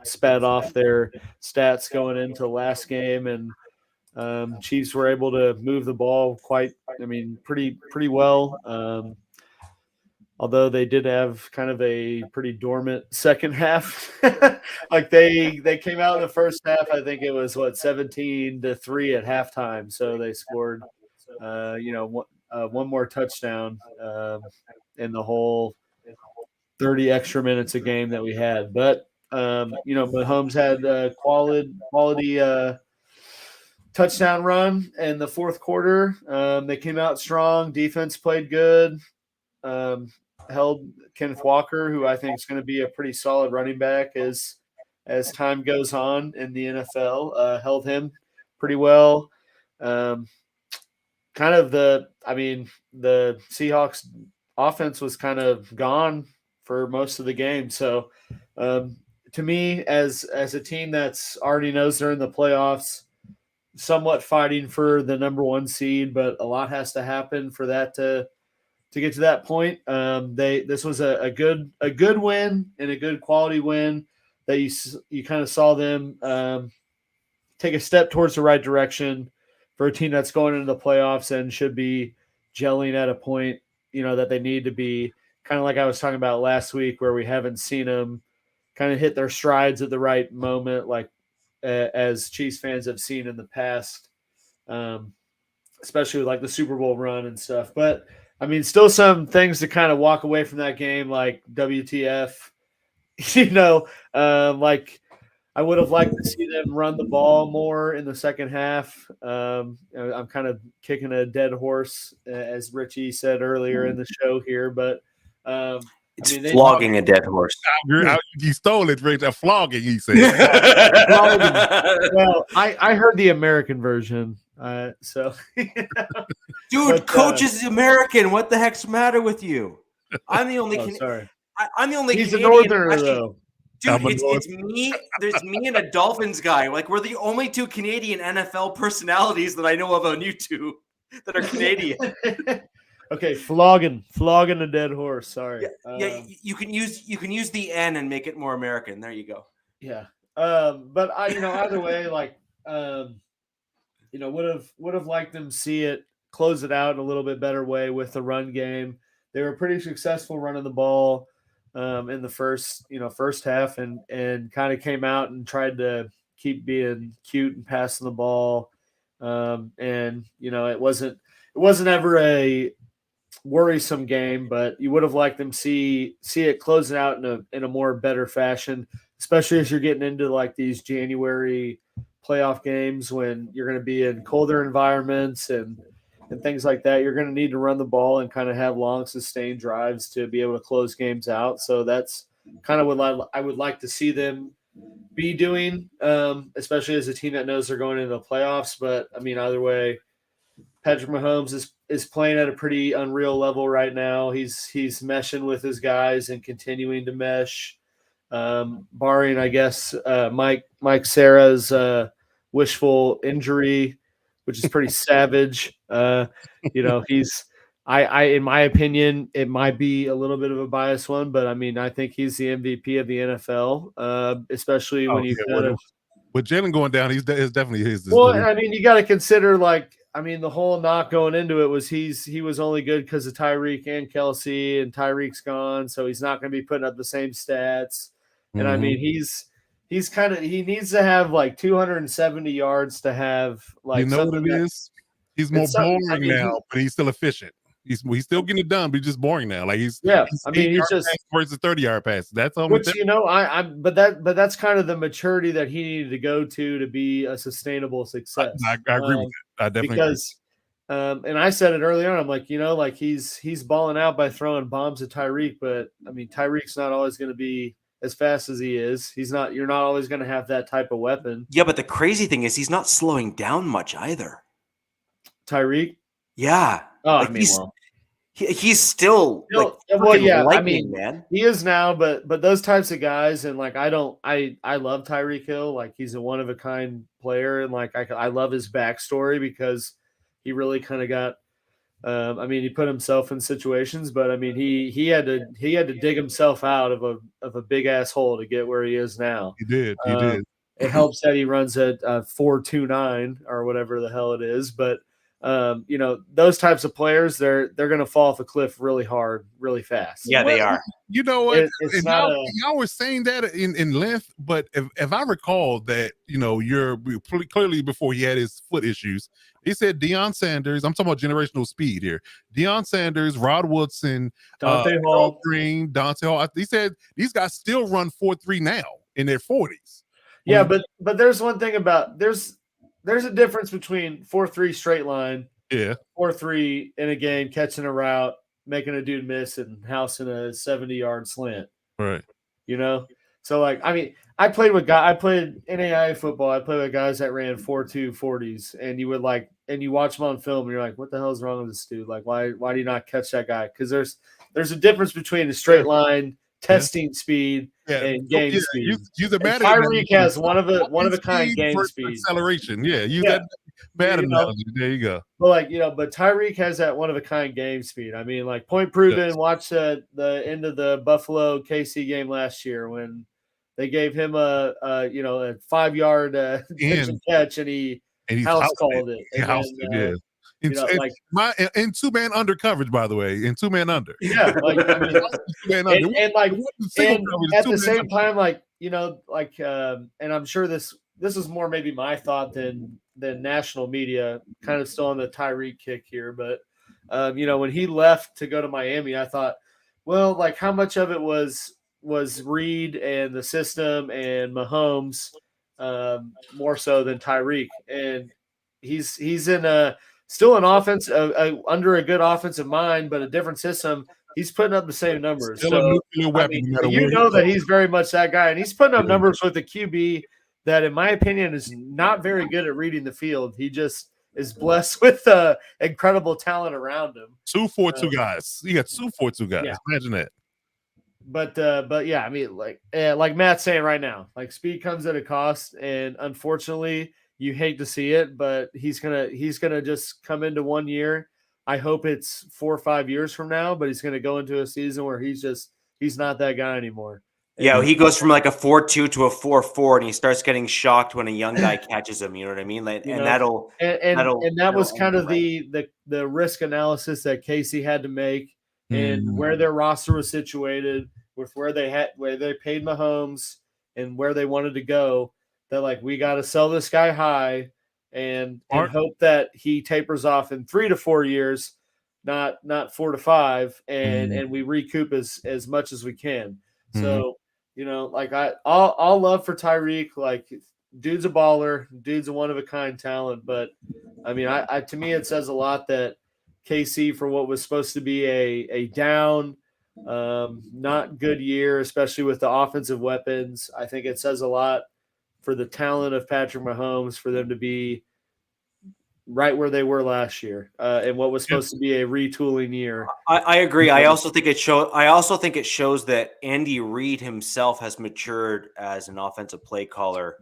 spat off their stats going into last game, and Chiefs were able to move the ball pretty well. Although they did have kind of a pretty dormant second half. Like they came out in the first half, I think it was 17-3 at halftime. So they scored one more touchdown in the whole 30 extra minutes a game that we had. But Mahomes had a quality touchdown run in the fourth quarter. They came out strong. Defense played good. Held Kenneth Walker, who I think is going to be a pretty solid running back as time goes on in the NFL. Held him pretty well. The Seahawks offense was kind of gone for most of the game. So to me, as a team that's already knows they're in the playoffs, somewhat fighting for the number one seed, but a lot has to happen for that to get to that point. This was a good win and a good quality win that you kind of saw them take a step towards the right direction for a team that's going into the playoffs and should be gelling at a point, that they need to be, kind of like I was talking about last week, where we haven't seen them kind of hit their strides at the right moment, like as Chiefs fans have seen in the past, especially with like the Super Bowl run and stuff. But I mean, still some things to kind of walk away from that game, like WTF, like I would have liked to see them run the ball more in the second half. I'm kind of kicking a dead horse, as Richie said earlier in the show here, but It's mean, they- flogging a dead horse. You stole it, Rich. A flogging, he said. Well, I heard the American version, so Dude, But, coach is American. What the heck's the matter with you? I'm the only. sorry. I'm the only. He's a Canadian northerner actually- though. Dude, it's me. There's me and a Dolphins guy. Like we're the only two Canadian NFL personalities that I know of on YouTube that are Canadian. Okay, flogging a dead horse. Sorry. Yeah, you can use the N and make it more American. There you go. Yeah. But either way, like, would have liked them see it close it out in a little bit better way with the run game. They were pretty successful running the ball in the first half and kind of came out and tried to keep being cute and passing the ball. And it wasn't ever a worrisome game, but you would have liked them see it close it out in a more better fashion, especially as you're getting into like these January playoff games when you're going to be in colder environments and things like that. You're going to need to run the ball and kind of have long sustained drives to be able to close games out. So that's kind of what I would like to see them be doing, especially as a team that knows they're going into the playoffs. But I mean, either way, Patrick Mahomes is playing at a pretty unreal level right now. He's meshing with his guys and continuing to mesh, barring, I guess, Mike Sarah's wishful injury, which is pretty savage. He's in my opinion, it might be a little bit of a biased one, but I mean, I think he's the MVP of the NFL, especially when you kind of. With Jalen going down, it's definitely his. Well, I mean, you got to consider the whole knock going into it was he was only good because of Tyreek and Kelsey, and Tyreek's gone, so he's not going to be putting up the same stats. And I mean, he needs to have like 270 yards to have like. You know what it is? He's more boring now, but he's still efficient. He's still getting it done, but he's just boring now. Like he's just versus 30-yard pass. That's all. Which but that's kind of the maturity that he needed to go to be a sustainable success. I agree with that. I definitely because and I said it earlier on. I'm like, he's balling out by throwing bombs at Tyreek, but I mean Tyreek's not always going to be as fast as he is. You're not always going to have that type of weapon. Yeah, but the crazy thing is he's not slowing down much either. Tyreek? Yeah. Oh, he's still lightning, man. He is now, but those types of guys, and like I love Tyreek Hill. Like he's a one of a kind player, and like I love his backstory because he really kind of got. He put himself in situations, but I mean he had to dig himself out of a big ass hole to get where he is now. He did. It helps that he runs at 4.29 or whatever the hell it is, but. Those types of players, they're going to fall off a cliff really hard, really fast. Yeah, they are. You know what? It's y'all were saying that in length, but if I recall that, you're clearly before he had his foot issues, he said Deion Sanders. I'm talking about generational speed here. Deion Sanders, Rod Woodson, Dante Hall, Green, Dante Hall. He said these guys still run 4.3 now in their 40s. Yeah, but there's one thing about there's a difference between 4.3 straight line, 4.3 in a game, catching a route, making a dude miss, and housing a 70-yard slant. Right. So like, I mean, I played NAIA football. I played with guys that ran 4.2 40s, and you watch them on film, and you're like, what the hell is wrong with this dude? Like, why do you not catch that guy? Because there's a difference between a straight line testing speed and game speed. Tyreek has one of a kind game speed. Acceleration. Yeah. Use that bad analogy. There you go. But Tyreek has that one of a kind game speed. I mean, like point proven. Yes. Watch the end of the Buffalo KC game last year when they gave him a 5-yard catch and he house called it. He housed it. In 2-man under coverage, by the way, in 2-man under. Yeah, at the same time, and I'm sure this is more maybe my thought than national media, kind of still on the Tyreek kick here, but when he left to go to Miami, I thought, well, like how much of it was Reed and the system and Mahomes more so than Tyreek, and he's in still an offense under a good offensive mind, but a different system. he's putting up the same numbers. Still a So nuclear weapon. No matter you where know he that goes. he's very much that guy, and he's putting up numbers with a QB that, in my opinion, is not very good at reading the field. He just is blessed with incredible talent around him. 2-4-2 guys. You got 2-4-2 guys. Yeah. Imagine that. But yeah, I mean, like Matt's saying right now, like speed comes at a cost, and unfortunately, you hate to see it, but he's gonna just come into 1 year. I hope it's 4 or 5 years from now, but he's gonna go into a season where he's not that guy anymore. Yeah, he goes from like a 4.2 to a 4.4, and he starts getting shocked when a young guy catches him. You know what I mean? Like, and that was kind of the risk analysis that Casey had to make, and where their roster was situated, with where they paid Mahomes and where they wanted to go. That like, we got to sell this guy high and hope that he tapers off in 3 to 4 years, not 4 to 5, and we recoup as much as we can. So, you know, like I'll love for Tyreek, like dude's a baller, dude's a one of a kind talent, but I mean, I to me it says a lot that KC, for what was supposed to be a down, not good year, especially with the offensive weapons. I think it says a lot for the talent of Patrick Mahomes for them to be right where they were last year, and what was supposed to be a retooling year. I agree. I also think it shows that Andy Reid himself has matured as an offensive play caller,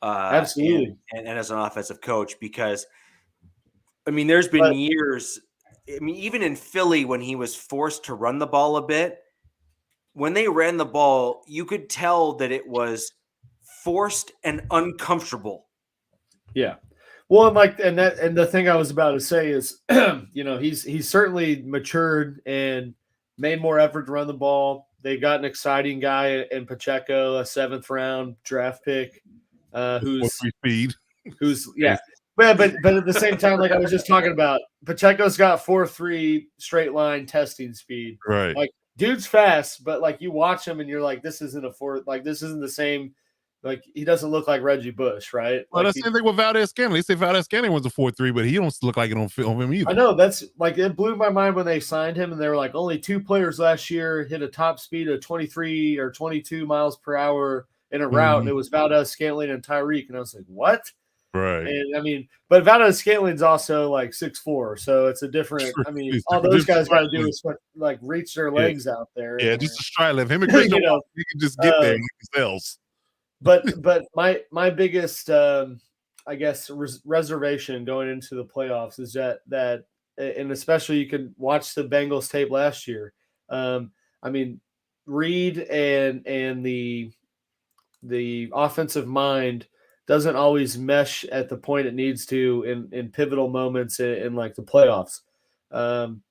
absolutely, and as an offensive coach. Because I mean, there's been years. I mean, even in Philly, when he was forced to run the ball a bit, when they ran the ball, you could tell that it was forced and uncomfortable. Yeah. Well, and the thing I was about to say is, you know, he's certainly matured and made more effort to run the ball. They got an exciting guy in Pacheco, a 7th round draft pick, who's yeah. But at the same time, like I was just talking about, Pacheco's got 4.3 straight line testing speed. Right. Like, dude's fast, but like you watch him and you're like, this isn't the same. Like, he doesn't look like Reggie Bush, right? Well, Like, that's the same thing with Valdez Scantling. They say Valdez Scantling was a 4.3, but he don't look like it on him either. I know, that's like, it blew my mind when they signed him, and they were like, only 2 players last year hit a top speed of 23 or 22 miles per hour in a route, and it was Valdez Scantling and Tyreek, and I was like, what? Right. And I mean, but Valdez Scantling's also like 6'4", so it's a different. I mean, all those guys got to do is like reach their legs out there. Yeah, just a stride lift. Him and Christian, you know, you can just get there and get themselves. But my biggest I guess reservation going into the playoffs is that and especially you can watch the Bengals tape last year. I mean, Reed and the offensive mind doesn't always mesh at the point it needs to in pivotal moments in like the playoffs.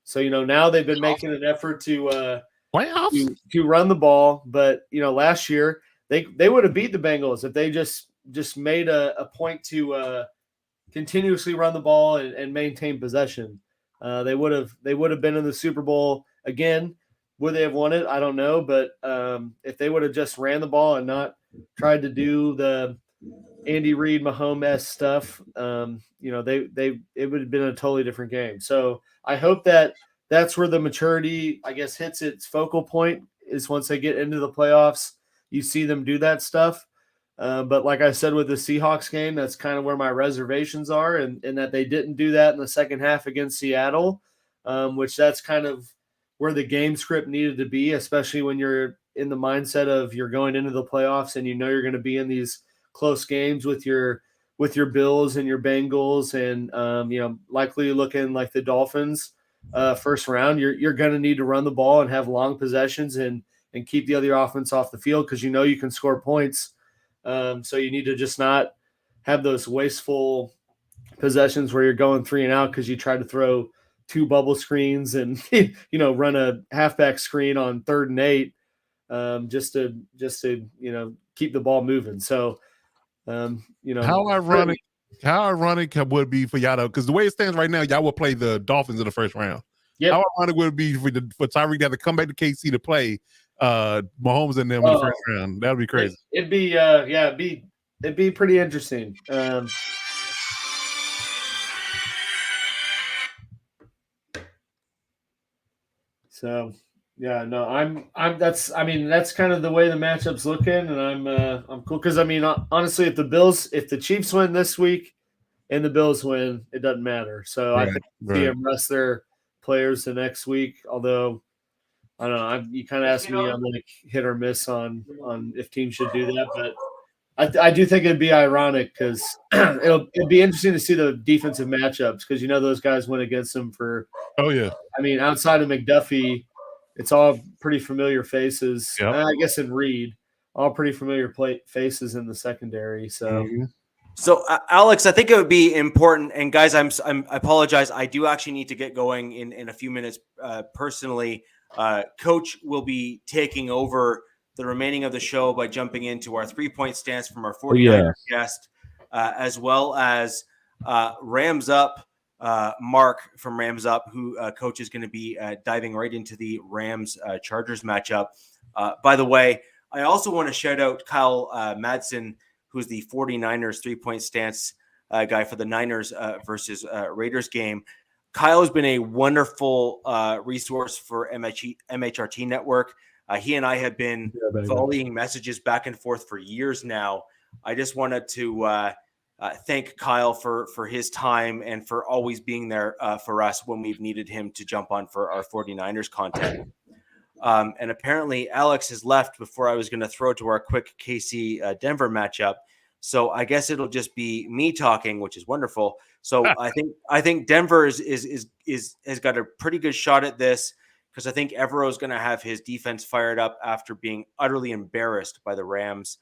So, you know, now they've been making an effort to run the ball, but you know, last year they would have beat the Bengals if they just made a point to continuously run the ball and maintain possession. They would have been in the Super Bowl again. Would they have won it? I don't know, but if they would have just ran the ball and not tried to do the Andy Reid, Mahomes stuff, you know, it would have been a totally different game. So I hope that's where the maturity, I guess, hits its focal point, is once they get into the playoffs, you see them do that stuff. But like I said with the Seahawks game, that's kind of where my reservations are, and that they didn't do that in the second half against Seattle, which that's kind of where the game script needed to be, especially when you're in the mindset of you're going into the playoffs and you know you're going to be in these close games with your Bills and your Bengals, and you know, likely looking like the Dolphins first round. You're going to need to run the ball and have long possessions and keep the other offense off the field, because you know you can score points. So you need to just not have those wasteful possessions where you're going 3 and out because you try to throw 2 bubble screens and you know, run a halfback screen on 3rd and 8 just to you know, keep the ball moving. So you know, how ironic would it be for y'all, because the way it stands right now, y'all will play the Dolphins in the first round. Yep. How ironic would it be for Tyreek to have to come back to KC to play Mahomes and them in the first round? That would be crazy. It'd be it'd be pretty interesting. So yeah, no, that's kind of the way the matchup's looking, and I'm cool because honestly, if the Chiefs win this week and the Bills win, it doesn't matter. So I think see them rest their players the next week. Although I don't know, you kind of asked me, I'm like hit or miss on if teams should do that, but I do think it'd be ironic because it'll be interesting to see the defensive matchups because those guys went against them for. Oh yeah. Outside of McDuffie, it's all pretty familiar faces. Yep. I guess in Reed, all pretty familiar faces in the secondary. So. Mm-hmm. So, Alex, I think it would be important. And guys, I apologize. I do actually need to get going in a few minutes. Personally, Coach will be taking over the remaining of the show by jumping into our 3-point stance from our 49ers guest, as well as Rams Up, Mark from Rams Up, who Coach is going to be diving right into the Rams Chargers matchup. By the way, I also want to shout out Kyle Madsen, who's the 49ers 3-point stance guy for the Niners versus Raiders game. Kyle has been a wonderful resource for MHRT Network. He and I have been volleying messages back and forth for years now. I just wanted to thank Kyle for his time and for always being there for us when we've needed him to jump on for our 49ers content. And apparently Alex has left before I was going to throw to our quick KC Denver matchup. So I guess it'll just be me talking, which is wonderful. So I think Denver has got a pretty good shot at this because I think Evero is going to have his defense fired up after being utterly embarrassed by the Rams.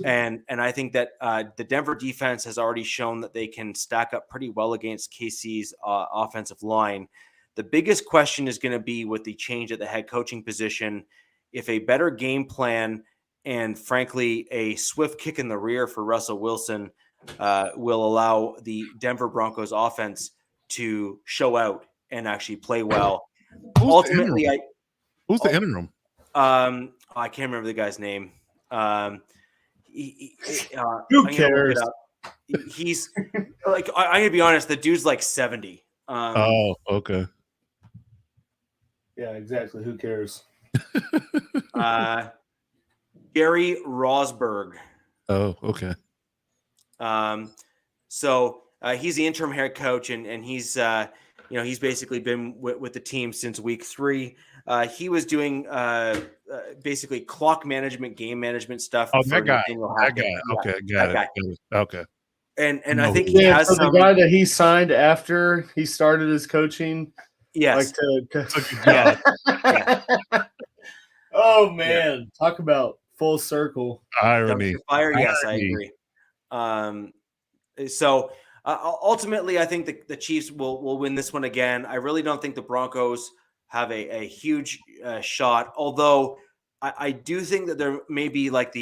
And I think that the Denver defense has already shown that they can stack up pretty well against KC's offensive line. The biggest question is going to be with the change at the head coaching position. If a better game plan and, frankly, a swift kick in the rear for Russell Wilson will allow the Denver Broncos offense to show out and actually play well. Who's the interim? I can't remember the guy's name. Who cares? He's like, I'm going to be honest, the dude's like 70. Oh, okay. Yeah, exactly. Who cares? Gary Rosberg. Oh, okay. So he's the interim head coach, and he's he's basically been with the team since week 3. He was doing basically clock management, game management stuff. Oh, that guy. Okay, got it. Okay. And I think he has the guy that he signed after he started his coaching. Yes. Oh man, talk about full circle irony. Fire. Yes, I agree. So ultimately, I think the Chiefs will win this one again. I really don't think the Broncos have a huge shot, although I do think that there may be like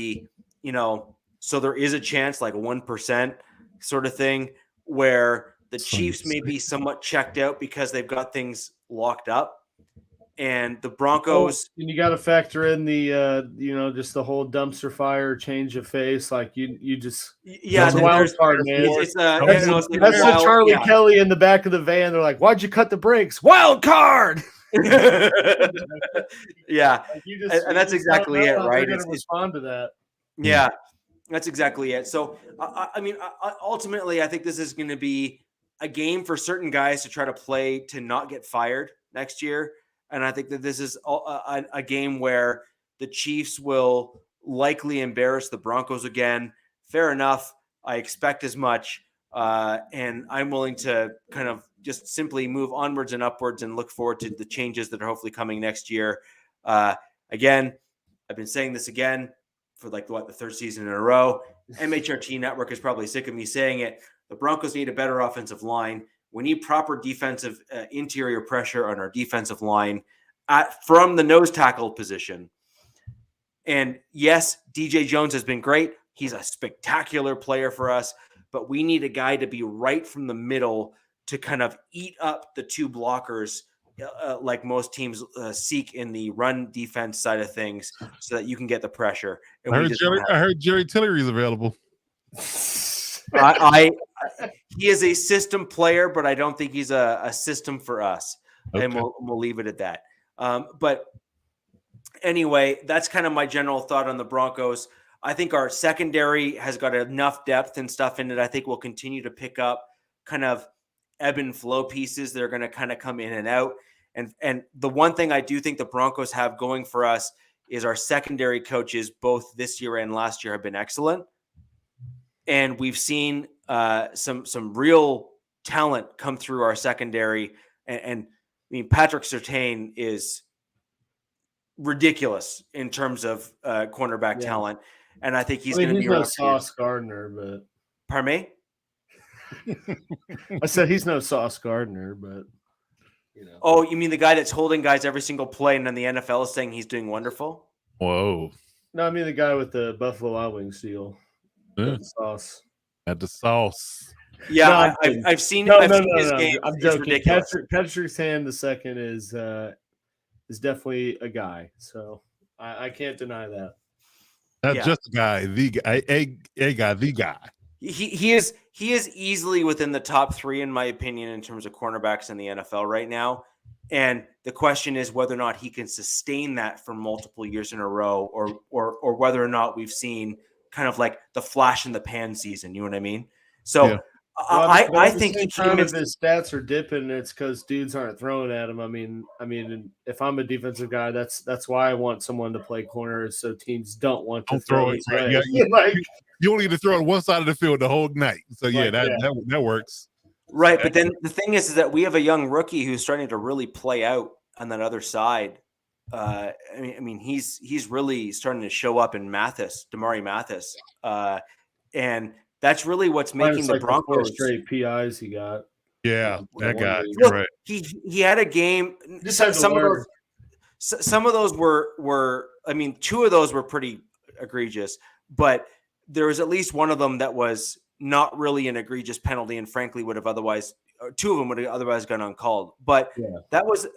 so there is a chance, like 1% sort of thing, where the Chiefs may be somewhat checked out because they've got things locked up. And the Broncos, and you got to factor in the just the whole dumpster fire change of face. Like you just that's a wild card, man. That's the Charlie Kelly in the back of the van. They're like, "Why'd you cut the brakes? Wild card." Yeah, and that's exactly it, right? It's respond to that. Yeah, that's exactly it. So ultimately, I think this is going to be a game for certain guys to try to play to not get fired next year. And I think that this is a game where the Chiefs will likely embarrass the Broncos again. Fair enough. I expect as much. And I'm willing to kind of just simply move onwards and upwards and look forward to the changes that are hopefully coming next year. Again, I've been saying this again for the third season in a row. MHRT Network is probably sick of me saying it. The Broncos need a better offensive line. We need proper defensive interior pressure on our defensive line from the nose tackle position. And yes, DJ Jones has been great. He's a spectacular player for us, but we need a guy to be right from the middle to kind of eat up the two blockers like most teams seek in the run defense side of things so that you can get the pressure. And I heard Jerry Tillery is available. He is a system player, but I don't think he's a system for us. Okay. And we'll leave it at that. But anyway, that's kind of my general thought on the Broncos. I think our secondary has got enough depth and stuff in it. I think we'll continue to pick up kind of ebb and flow pieces that are going to kind of come in and out. And the one thing I do think the Broncos have going for us is our secondary coaches, both this year and last year, have been excellent. And we've seen some real talent come through our secondary. And I mean, Patrick Surtain is ridiculous in terms of cornerback talent. And I think he's going to be no Sauce Gardner, but pardon me? I said he's no Sauce Gardner, but Oh, you mean the guy that's holding guys every single play, and then the NFL is saying he's doing wonderful? Whoa. No, I mean the guy with the Buffalo Wild Wings deal. Yeah. The sauce. At the sauce. Yeah, no, I've seen his game. I'm It's joking. ridiculous. Patrick Surtain the second is definitely a guy. So I can't deny that. Not just a guy, the guy, the guy. He is easily within the top 3 in my opinion in terms of cornerbacks in the NFL right now. And the question is whether or not he can sustain that for multiple years in a row, or whether or not we've seen kind of like the flash in the pan season. You know what I mean? So I think he came in. His stats are dipping. It's because dudes aren't throwing at him. I mean, if I'm a defensive guy, that's why I want someone to play corner, so teams don't want to throw it. Right. You only need to throw on one side of the field the whole night. So that works. Right, but then the thing is that we have a young rookie who's starting to really play out on that other side. I mean, he's really starting to show up in Damari Mathis, and that's really what's making the Broncos. The 4 straight PIs he got. Yeah, that guy. Look, right. He had a game. Some of those were. I mean, 2 of those were pretty egregious, but there was at least one of them that was not really an egregious penalty, and frankly would have otherwise. 2 of them would have otherwise gone uncalled. But that was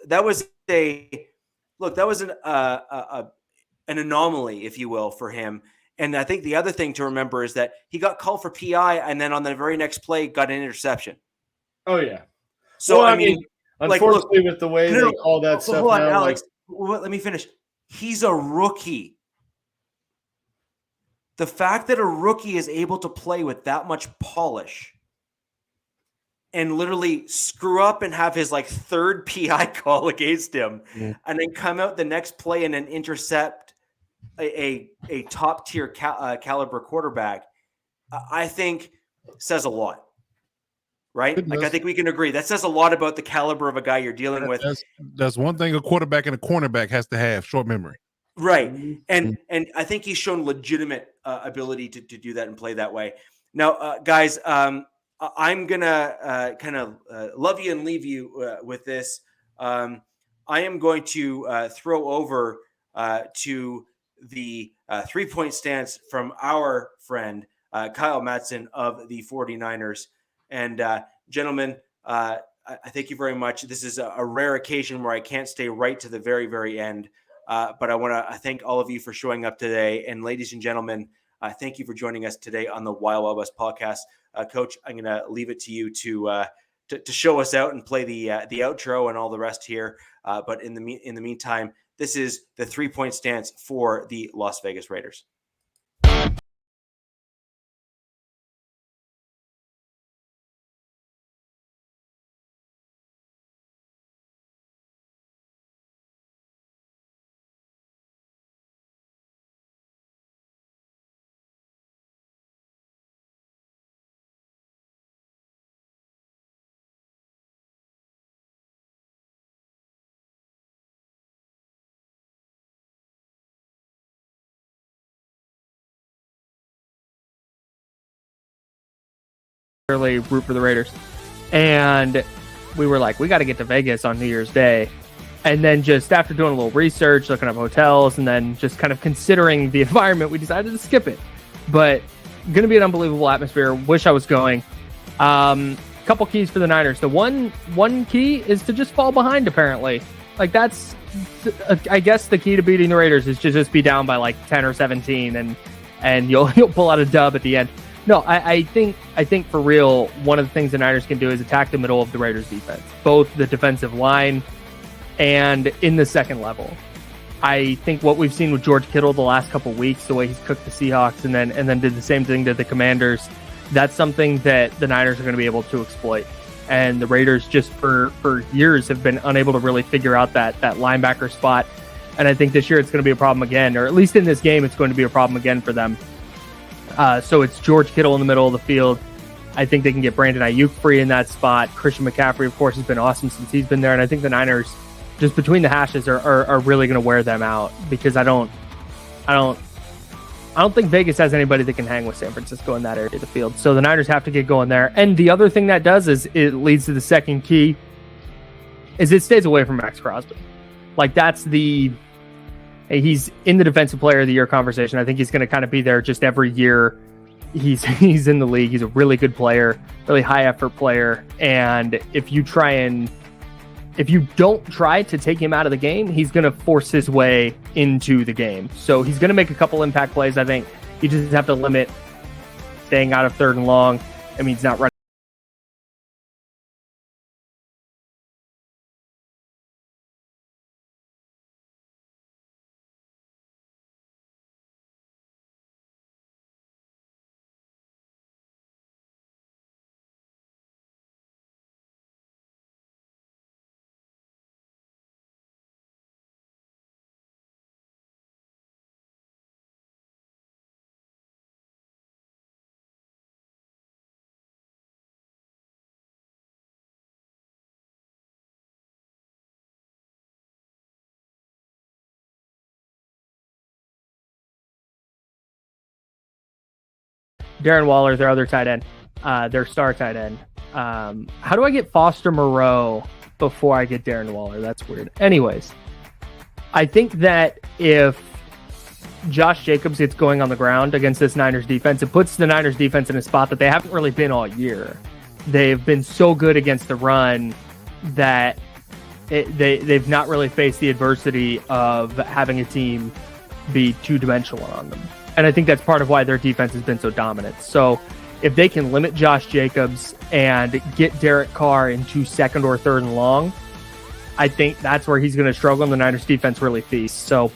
an anomaly, if you will, for him. And I think the other thing to remember is that he got called for PI, and then on the very next play got an interception. Oh yeah. So I mean, unfortunately, with the way they call that stuff hold on, now, Alex. Let me finish. He's a rookie. The fact that a rookie is able to play with that much polish and literally screw up and have his 3rd PI call against him, and then come out the next play and then intercept a top tier caliber quarterback, I think says a lot, right? I think we can agree that says a lot about the caliber of a guy you're dealing with. That's one thing a quarterback and a cornerback has to have: short memory. Right. And I think he's shown legitimate ability to do that and play that way. Now, guys, I'm going to kind of love you and leave you with this. I am going to throw over to the 3-point stance from our friend, Kyle Madsen of the 49ers. And gentlemen, I thank you very much. This is a rare occasion where I can't stay right to the very, very end. But I want to thank all of you for showing up today. And ladies and gentlemen, thank you for joining us today on the Wild Wild West podcast. Coach, I'm going to leave it to you to show us out and play the outro and all the rest here. But in the meantime, this is the 3-point stance for the Las Vegas Raiders. root for the Raiders, and we were like, we got to get to Vegas on New Year's Day. And then just after doing a little research, looking up hotels, and then just kind of considering the environment, we decided to skip it. But going to be an unbelievable atmosphere. Wish I was going. Couple keys for the Niners. The one key is to just fall behind, apparently. That's I guess the key to beating the Raiders is to just be down by 10 or 17, and you'll pull out a dub at the end. No, I think for real, one of the things the Niners can do is attack the middle of the Raiders defense, both the defensive line and in the second level. I think what we've seen with George Kittle the last couple weeks, the way he's cooked the Seahawks and then did the same thing to the Commanders, that's something that the Niners are going to be able to exploit. And the Raiders just for years have been unable to really figure out that linebacker spot. And I think this year it's going to be a problem again, or at least in this game, it's going to be a problem again for them. So it's George Kittle in the middle of the field. I think they can get Brandon Ayuk free in that spot. Christian McCaffrey, of course, has been awesome since he's been there. And I think the Niners, just between the hashes, are really going to wear them out, because I don't think Vegas has anybody that can hang with San Francisco in that area of the field. So the Niners have to get going there. And the other thing that does is it leads to the second key, is it stays away from Max Crosby. Like, that's he's in the Defensive Player of the Year conversation. I think he's going to kind of be there just every year he's in the league. He's a really good player, really high effort player. And if you don't try to take him out of the game, he's going to force his way into the game. So he's going to make a couple impact plays. I think you just have to limit staying out of third and long. I mean, he's not running. Darren Waller, their other tight end, their star tight end. How do I get Foster Moreau before I get Darren Waller? That's weird. Anyways, I think that if Josh Jacobs gets going on the ground against this Niners defense, it puts the Niners defense in a spot that they haven't really been all year. They've been so good against the run that they've not really faced the adversity of having a team be two-dimensional on them. And I think that's part of why their defense has been so dominant. So if they can limit Josh Jacobs and get Derek Carr into second or third and long, I think that's where he's going to struggle and the Niners defense really feasts. So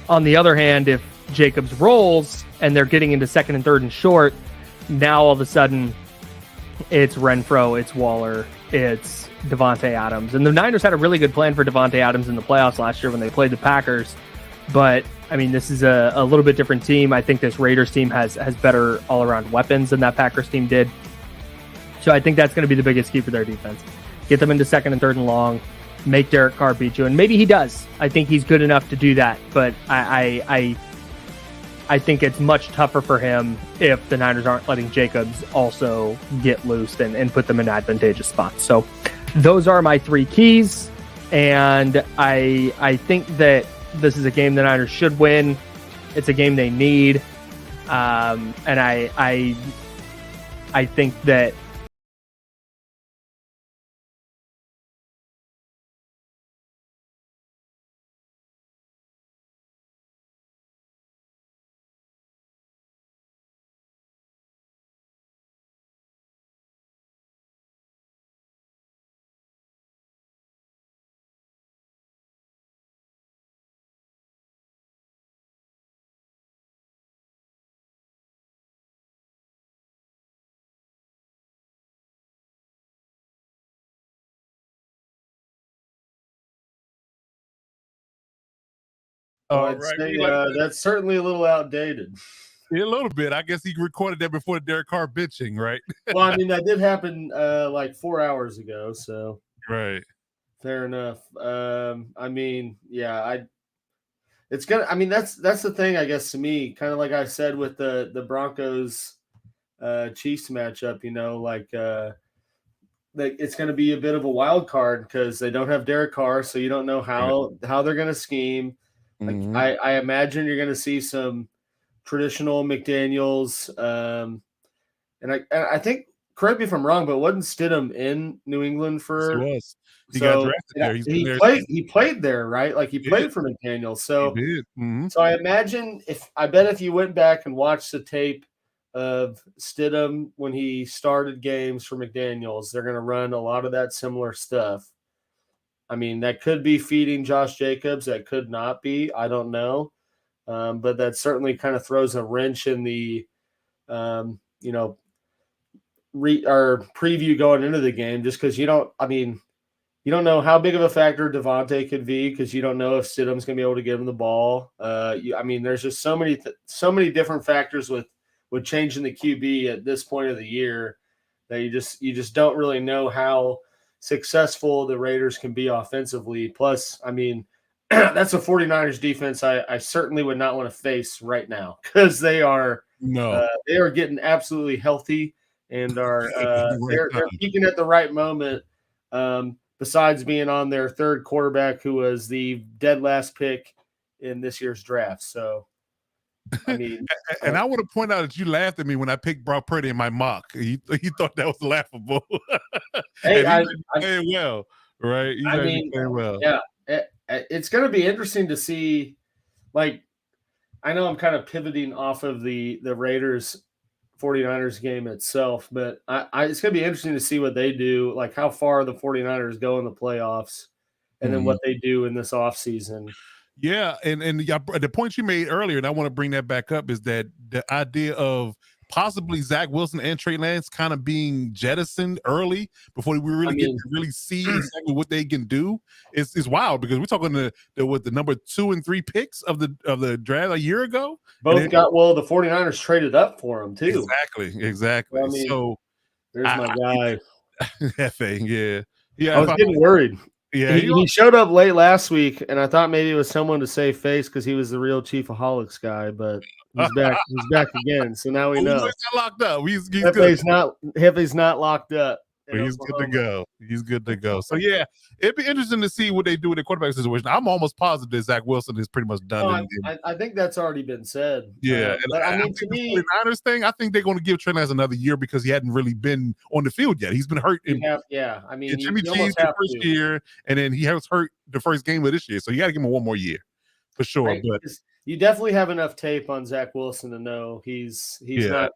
on the other hand, if Jacobs rolls and they're getting into second and third and short, now all of a sudden it's Renfrow, it's Waller, it's Devontae Adams. And the Niners had a really good plan for Devontae Adams in the playoffs last year when they played the Packers. But I mean, this is a little bit different team. I think this Raiders team has better all-around weapons than that Packers team did. So I think that's going to be the biggest key for their defense. Get them into second and third and long, make Derek Carr beat you. And maybe he does. I think he's good enough to do that. But I think it's much tougher for him if the Niners aren't letting Jacobs also get loose and put them in advantageous spots. So those are my three keys. And I think that this is a game the Niners should win. It's a game they need. And I think that I'd say that's certainly a little outdated. Yeah, a little bit. I guess he recorded that before Derek Carr bitching, right? Well, I mean, that did happen like 4 hours ago, so Right. Fair enough. I mean, yeah, it's gonna. I mean, that's the thing, I guess, to me. Kind of like I said with the Broncos Chiefs matchup. You know, like it's going to be a bit of a wild card because they don't have Derek Carr, so you don't know how they're going to scheme. Mhm. Like I imagine you're going to see some traditional McDaniels, and I think, correct me if I'm wrong, but wasn't Stidham in New England for? He was. He got drafted there. He played there, right? Like he played for McDaniels. So he did. Mhm. So I imagine if you went back and watched the tape of Stidham when he started games for McDaniels, they're going to run a lot of that similar stuff. I mean, that could be feeding Josh Jacobs. That could not be. I don't know. But that certainly kind of throws a wrench in the, our preview going into the game, just because you don't know how big of a factor Devontae could be, because you don't know if Stidham's going to be able to give him the ball. There's just so many different factors with changing the QB at this point of the year that you just don't really know how successful the Raiders can be offensively. Plus, that's a 49ers defense I certainly would not want to face right now, because they are getting absolutely healthy and are they're peaking at the right moment. Besides being on their third quarterback, who was the dead last pick in this year's draft. So, and I want to point out that you laughed at me when I picked Brock Purdy in my mock. You thought that was laughable. Hey, playing well, right? He's playing well. Yeah, it's going to be interesting to see. Like, I know I'm kind of pivoting off of the Raiders 49ers game itself, but it's going to be interesting to see what they do, like how far the 49ers go in the playoffs, and then what they do in this offseason. Yeah, and the point you made earlier, and I want to bring that back up, is that the idea of possibly Zach Wilson and Trey Lance kind of being jettisoned early before we really get to really see exactly what they can do is wild, because we're talking the number 2 and 3 picks of the draft a year ago. The 49ers traded up for them too. Exactly. So there's my guy. That thing, yeah. I was getting worried. Yeah, he showed up late last week, and I thought maybe it was someone to save face because he was the real Chiefaholics guy, but he's back. He's back again. So now we know he's not locked up. He's good. He's not locked up. He's good to go. He's good to go. So yeah, it'd be interesting to see what they do with the quarterback situation. I'm almost positive that Zach Wilson is pretty much done. I think that's already been said. Yeah, but to me, the 49ers thing, I think they're going to give Trey Lance another year because he hadn't really been on the field yet. He's been hurt. Jimmy G's the first year, and then he was hurt the first game of this year. So you got to give him one more year for sure. Right. But you definitely have enough tape on Zach Wilson to know he's not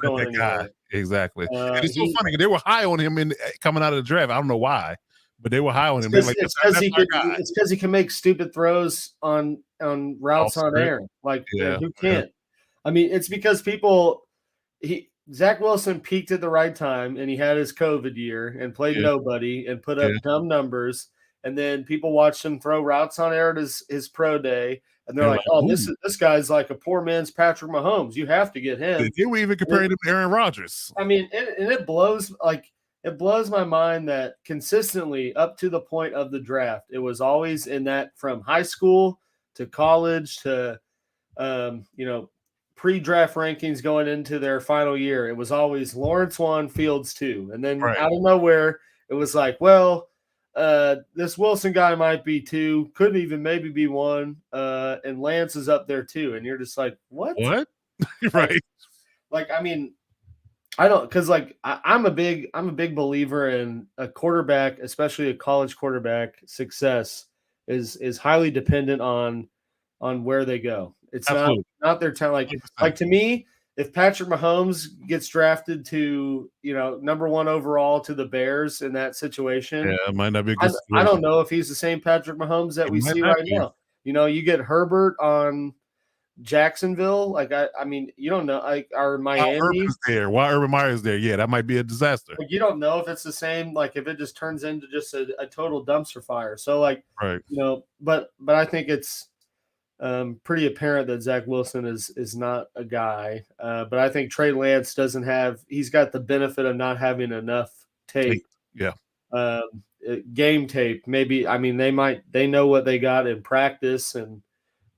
going anywhere. Exactly. And it's so funny because they were high on him coming out of the draft. I don't know why, but they were high on him. It's because he can make stupid throws on routes on air. Like, who can't? It's because Zach Wilson peaked at the right time, and he had his COVID year and played nobody and put up dumb numbers. And then people watched him throw routes on air at his pro day. And they're like, "Oh, this guy's like a poor man's Patrick Mahomes. You have to get him." They were even comparing him to Aaron Rodgers. It blows my mind that consistently up to the point of the draft, it was always in that from high school to college to pre-draft rankings going into their final year. It was always Lawrence 1, Fields 2, and then out of nowhere, it was like, well, this Wilson guy might be 2, could even maybe be 1, and Lance is up there too, and you're just like, what? Right? I don't, because I'm a big believer in a quarterback, especially a college quarterback. Success is highly dependent on where they go. It's not their talent. Like to me, if Patrick Mahomes gets drafted to, number 1 overall to the Bears in that situation, it might not be a good situation. I don't know if he's the same Patrick Mahomes that we see right now. You get Herbert on Jacksonville. You don't know. Or Miami. While Urban Meyer's there, that might be a disaster. You don't know if it's the same. If it just turns into just a total dumpster fire. So but I think it's pretty apparent that Zach Wilson is not a guy. But I think Trey Lance he's got the benefit of not having enough tape. Yeah. Game tape. Maybe, they know what they got in practice and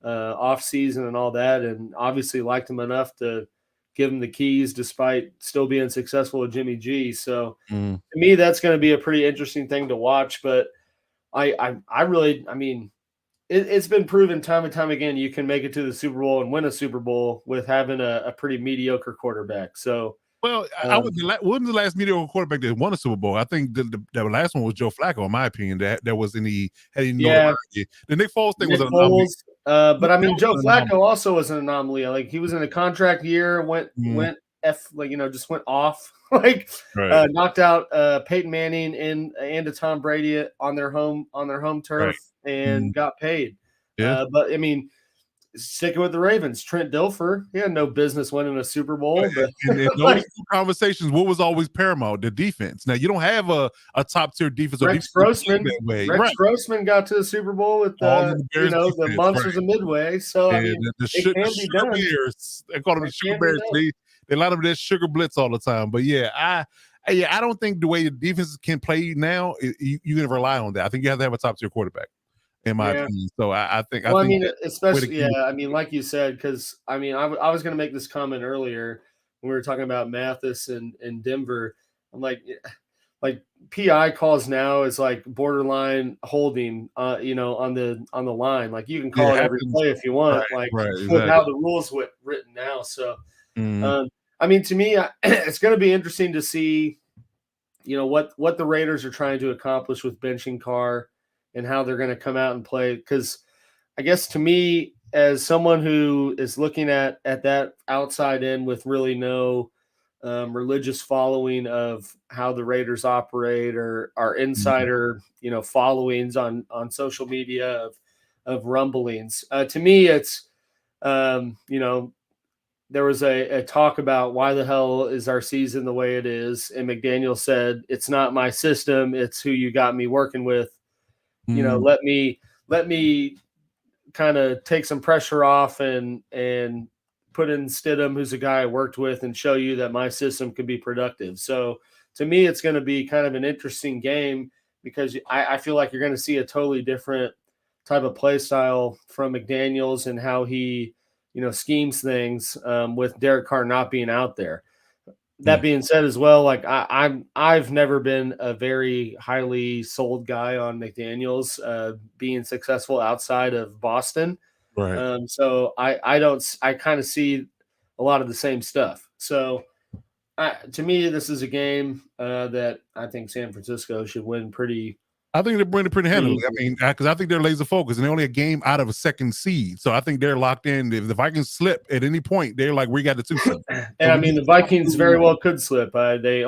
off season and all that, and obviously liked him enough to give him the keys despite still being successful with Jimmy G. So to me, that's going to be a pretty interesting thing to watch. But I really, it's been proven time and time again you can make it to the Super Bowl and win a Super Bowl with having a pretty mediocre quarterback. So, wasn't the last mediocre quarterback that won a Super Bowl? I think the last one was Joe Flacco, in my opinion. That was the Nick Foles thing was an anomaly. But Joe Flacco also was an anomaly. He was in a contract year, went just went off, like Right. knocked out Peyton Manning and Tom Brady on their home turf and got paid. Yeah. But I mean, sticking with the Ravens, Trent Dilfer, he had no business winning a Super Bowl. But in those conversations, what was always paramount? The defense. Now you don't have a top tier defense. Rex Grossman got to the Super Bowl with the Monsters of Midway. So I mean, the it can be done. Bears, they call them the Sugar Bears. They line up that sugar blitz all the time. But I don't think the way the defenses can play now, you can rely on that. I think you have to have a top tier quarterback, in my opinion. So I think. Well, I mean, especially I mean, like you said, because I mean, I was going to make this comment earlier when we were talking about Mathis and Denver. I'm like PI calls now is like borderline holding, on the line. Like you can call it every play if you want, with how the rules written now. So, I mean, to me, it's going to be interesting to see, what the Raiders are trying to accomplish with benching Carr and how they're going to come out and play. Because I guess to me, as someone who is looking at that outside end with really no religious following of how the Raiders operate or our insider, followings on social media of rumblings, to me, it's, there was a talk about why the hell is our season the way it is. And McDaniel said, it's not my system. It's who you got me working with. Let me kind of take some pressure off and put in Stidham, who's a guy I worked with, and show you that my system can be productive. So to me, it's going to be kind of an interesting game because I feel like you're going to see a totally different type of play style from McDaniels and how he, schemes things with Derek Carr not being out there. That being said as well, like I've never been a very highly sold guy on McDaniels being successful outside of Boston. Right. So I kind of see a lot of the same stuff. So to me, this is a game that I think San Francisco should win pretty. I think they're winning pretty handily. I mean, because I think they're laser focused, and they're only a game out of a second seed. So I think they're locked in. If the Vikings slip at any point, they're like, we got the 2 seed. And I mean, the Vikings very well could slip. They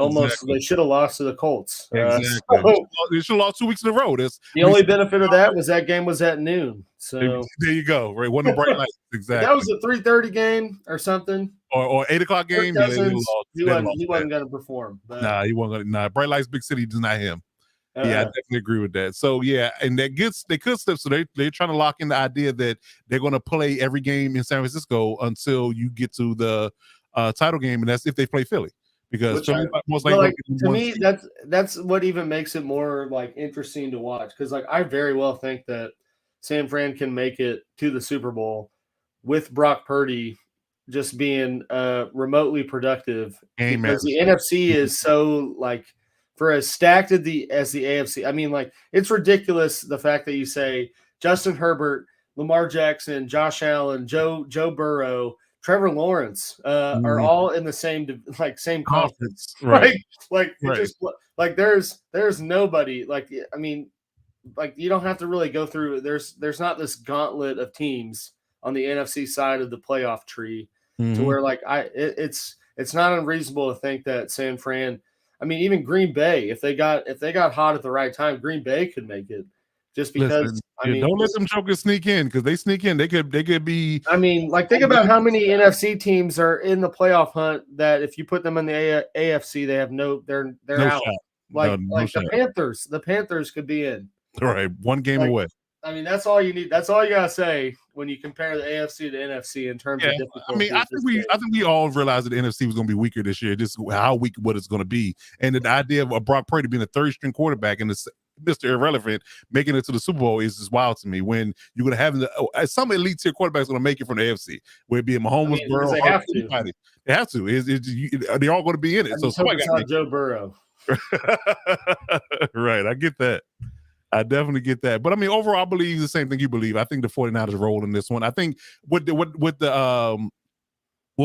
should have lost to the Colts. Exactly. They should have lost 2 weeks in a row. The only benefit of that was that game was at noon. So there you go. Right, wasn't a bright light. Exactly. That was a 3:30 game or something, or 8 o'clock game. He wasn't going to perform. But. Nah, he wasn't. Nah, bright lights, big city, does not him. Yeah, I definitely agree with that. So and they could slip. So they're trying to lock in the idea that they're going to play every game in San Francisco until you get to the title game, and that's if they play Philly. Because most likely, to me, that's what even makes it more like interesting to watch. Because like I very well think that San Fran can make it to the Super Bowl with Brock Purdy just being remotely productive. Because the NFC is so like. For as stacked as the AFC, I mean, like it's ridiculous the fact that you say Justin Herbert, Lamar Jackson, Josh Allen, Joe Burrow, Trevor Lawrence are all in the same conference, right? Just like there's nobody like I mean, like you don't have to really go through. There's not this gauntlet of teams on the NFC side of the playoff tree to where like it's not unreasonable to think that San Fran. I mean, even Green Bay, if they got hot at the right time, Green Bay could make it. Just because don't let them jokers sneak in because they sneak in, they could be. I mean, like think about how many NFC teams are in the playoff hunt that if you put them in the AFC, they have they're out. Shot. Like the Panthers could be in. All right, one game away. I mean, that's all you need. That's all you gotta say when you compare the AFC to NFC in terms of difficulty. I mean, I think we all realized that the NFC was going to be weaker this year. Just how weak what it's going to be, and the idea of Brock Purdy being a third string quarterback and Mr. Irrelevant making it to the Super Bowl is just wild to me. When you're going to have some elite tier quarterbacks going to make it from the AFC, whether it be Mahomes, Burrow, they have to. They have to. They're all going to be in it. So somebody got Joe Burrow. Right, I get that. I definitely get that. But I mean, overall, I believe the same thing you believe. I think the 49ers roll in this one. I think with the what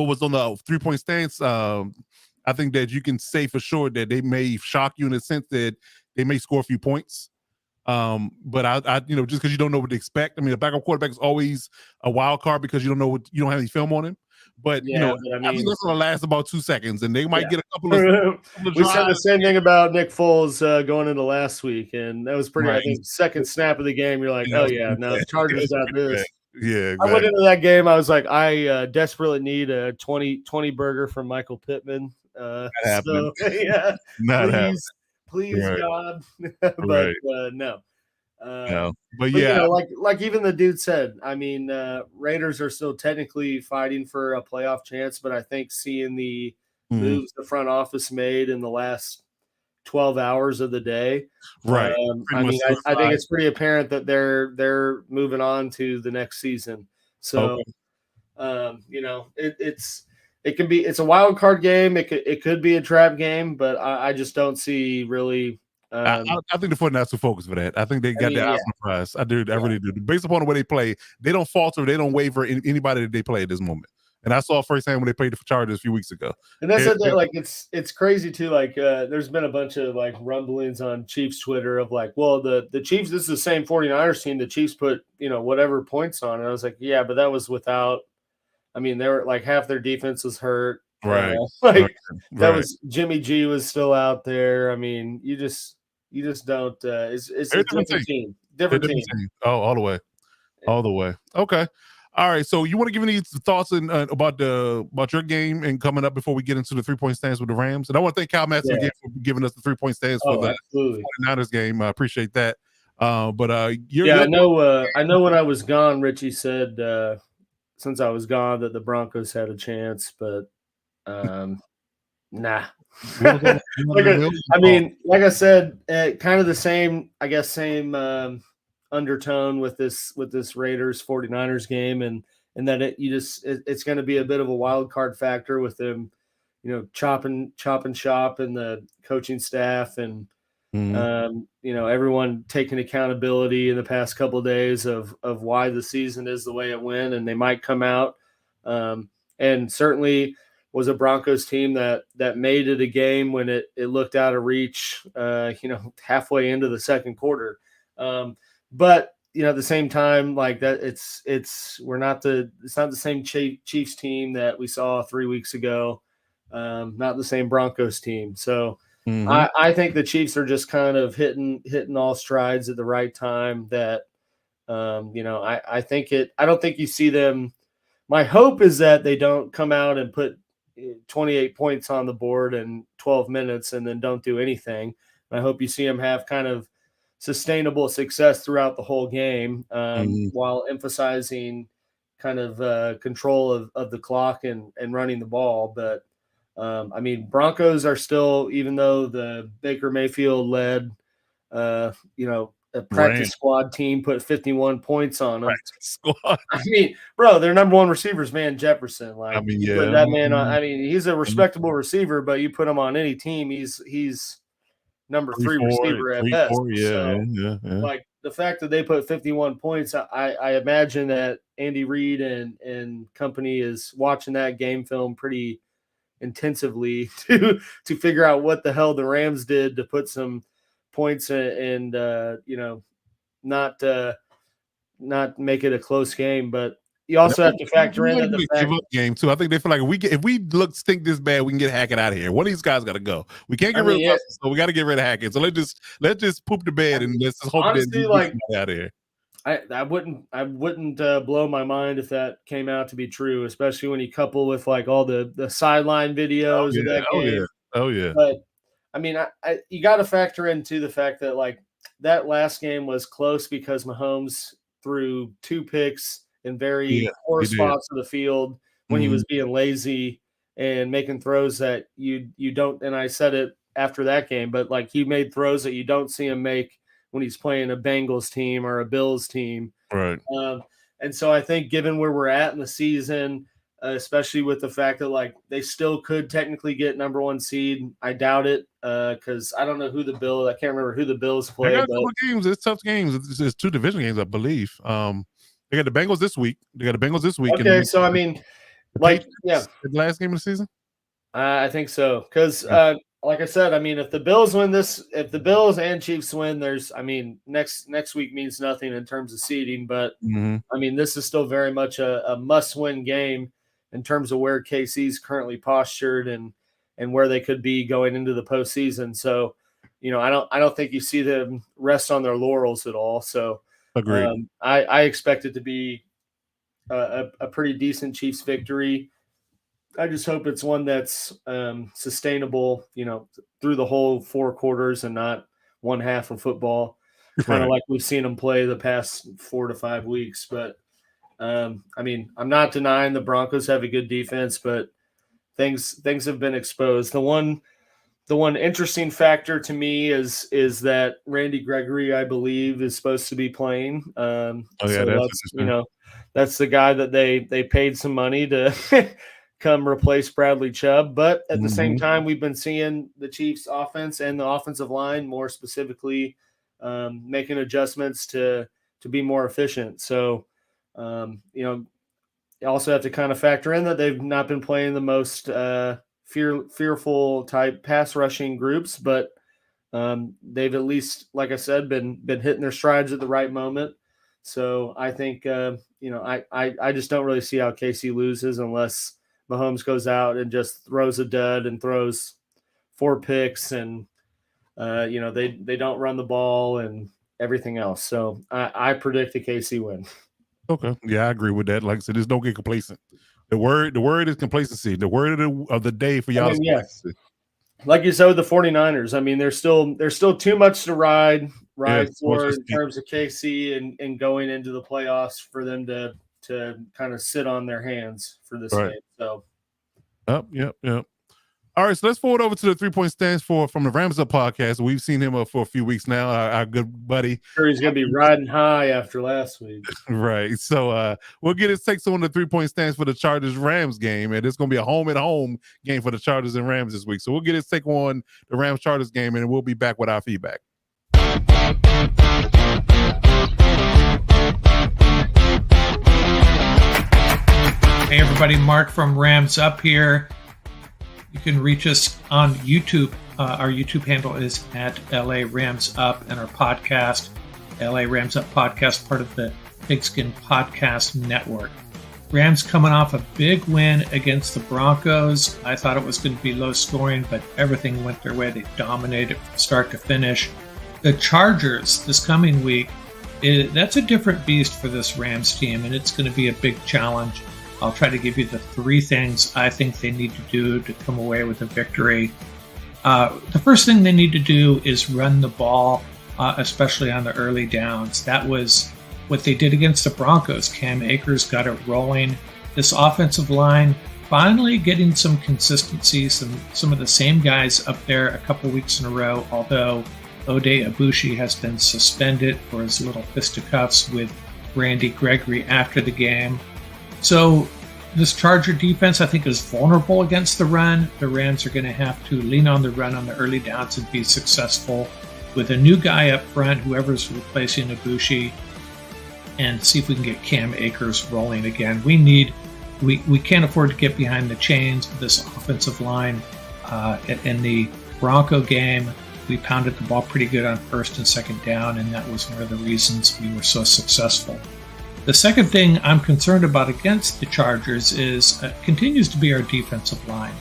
was on the 3-point stance, I think that you can say for sure that they may shock you in the sense that they may score a few points. But I just because you don't know what to expect. I mean, a backup quarterback is always a wild card because you don't have any film on him. But Yeah, but I think that's gonna last about 2 seconds, and they might get a couple of we said the drives. same thing about Nick Foles going into last week, and that was pretty. I Right. think second snap of the game, you're like, Yeah, oh that was yeah, pretty no, the bad. Chargers That was got pretty this. bad. Yeah, I went exactly. into that game. I was like, I desperately need a 20 burger from Michael Pittman. happening. So yeah, Not happening. please, Right. God, but Right. no. No. But But yeah, like even the dude said, I mean, Raiders are still technically fighting for a playoff chance, but I think seeing the moves the front office made in the last 12 hours of the day, right. I mean, I think it's pretty apparent that they're moving on to the next season. So, it's a wild card game. It could be a trap game, but I just don't see really. I think the 49ers too focused for that. I think they got their eyes on the prize. I do. I really do. Based upon the way they play, they don't falter. They don't waver in anybody that they play at this moment. And I saw firsthand when they played the Chargers a few weeks ago. And that's like it's crazy too. Like there's been a bunch of like rumblings on Chiefs Twitter of like, well, the Chiefs, this is the same 49ers team. The Chiefs put whatever points on. And I was like, yeah, but that was without. I mean, they were like half their defense was hurt. Right. That was Jimmy G was still out there. I mean, you just don't. It's a different team. Different team. Oh, all the way, all the way. Okay. All right. So you want to give any thoughts about your game and coming up before we get into the 3-point stance with the Rams? And I want to thank Cal Matson again for giving us the 3-point stance for the 49ers game. I appreciate that. I know when I was gone, Richie said since I was gone that the Broncos had a chance, but nah. I mean, like I said, kind of the same, I guess, same undertone with this Raiders 49ers game, and that it's going to be a bit of a wild card factor with them, chopping shop and the coaching staff and everyone taking accountability in the past couple of days of why the season is the way it went, and they might come out and certainly was a Broncos team that made it a game when it looked out of reach, halfway into the second quarter. But at the same time, like that, it's not the same Chiefs team that we saw 3 weeks ago. Not the same Broncos team. So I think the Chiefs are just kind of hitting all strides at the right time. That I don't think you see them. My hope is that they don't come out and put 28 points on the board in 12 minutes and then don't do anything. I hope you see them have kind of sustainable success throughout the whole game, while emphasizing kind of control of the clock and running the ball. But I mean, Broncos are still, even though the Baker Mayfield led, a practice squad team put 51 points on them. Squad. I mean, bro, their number one receiver is Van Jefferson. Like, put that man on. I mean, he's a respectable receiver, but you put him on any team, he's number 3 receiver at best. Like the fact that they put 51 points, I imagine that Andy Reid and company is watching that game film pretty intensively to figure out what the hell the Rams did to put some points and not make it a close game. But you also have to factor in that the fact game too. I think they feel like if we stink this bad, we can get Hackett out of here. One of these guys got to go. We can't get rid of Russell, so we got to get rid of Hackett. So let's just poop the bed and let's just hope honestly, that out of here. I wouldn't blow my mind if that came out to be true, especially when you couple with like all the sideline videos of that game. Oh yeah. But I mean, you got to factor into the fact that like that last game was close because Mahomes threw 2 picks in very poor spots of the field when he was being lazy and making throws that you don't. And I said it after that game, but like he made throws that you don't see him make when he's playing a Bengals team or a Bills team. Right. And so I think given where we're at in the season, especially with the fact that like they still could technically get number 1 seed. I doubt it because I don't know who the Bills. I can't remember who the Bills play. They got games. It's tough games. It's 2 division games, I believe. They got the Bengals this week. Okay, so I mean, like the last game of the season. I think so because like I said, I mean, if the Bills win this, if the Bills and Chiefs win, next week means nothing in terms of seeding. But I mean, this is still very much a must-win game. in terms of where KC's currently postured and where they could be going into the postseason. So, I don't think you see them rest on their laurels at all. So agreed. I expect it to be a pretty decent Chiefs victory. I just hope it's one that's sustainable, through the whole 4 quarters and not one half of football, kind of like we've seen them play the past 4 to 5 weeks. But I'm not denying the Broncos have a good defense, but things have been exposed. The one interesting factor to me is that Randy Gregory, I believe, is supposed to be playing. That's the guy that they paid some money to come replace Bradley Chubb. But at the same time, we've been seeing the Chiefs offense and the offensive line more specifically making adjustments to be more efficient. So, you also have to kind of factor in that they've not been playing the most fearful type pass rushing groups, but they've at least, like I said, been hitting their strides at the right moment. So I think, I just don't really see how KC loses unless Mahomes goes out and just throws a dud and throws 4 picks and, they don't run the ball and everything else. So I predict a KC win. Okay. Yeah, I agree with that. Like I said, just don't get complacent. The word is complacency. The word of the day for y'all is complacency. Like you said with the 49ers, there's still too much to ride for in terms of KC and going into the playoffs for them to kind of sit on their hands for this game. So Yep. All right, so let's forward over to the 3 Point Stands from the Rams Up podcast. We've seen him for a few weeks now, our good buddy. Sure, he's going to be riding high after last week. Right. So we'll get his takes on the 3 Point Stands for the Chargers-Rams game, and it's going to be a home-and-home game for the Chargers and Rams this week. So we'll get his take on the Rams-Chargers game, and we'll be back with our feedback. Hey, everybody. Mark from Rams Up here. You can reach us on YouTube. Our YouTube handle is at LA Rams Up, and our podcast, LA Rams Up Podcast, part of the Pigskin Podcast Network. Rams coming off a big win against the Broncos. I thought it was going to be low scoring, but everything went their way. They dominated from start to finish. The Chargers this coming week, that's a different beast for this Rams team, and it's going to be a big challenge. I'll try to give you the 3 things I think they need to do to come away with a victory. The first thing they need to do is run the ball, especially on the early downs. That was what they did against the Broncos. Cam Akers got it rolling. This offensive line finally getting some consistency, some of the same guys up there a couple weeks in a row, although Ode Abushi has been suspended for his little fisticuffs with Randy Gregory after the game. So this Charger defense, I think, is vulnerable against the run. The Rams are going to have to lean on the run on the early downs and be successful with a new guy up front, whoever's replacing Abushi, and see if we can get Cam Akers rolling again. We can't afford to get behind the chains of this offensive line. In the Bronco game, we pounded the ball pretty good on first and second down, and that was one of the reasons we were so successful. The second thing I'm concerned about against the Chargers continues to be our defensive line.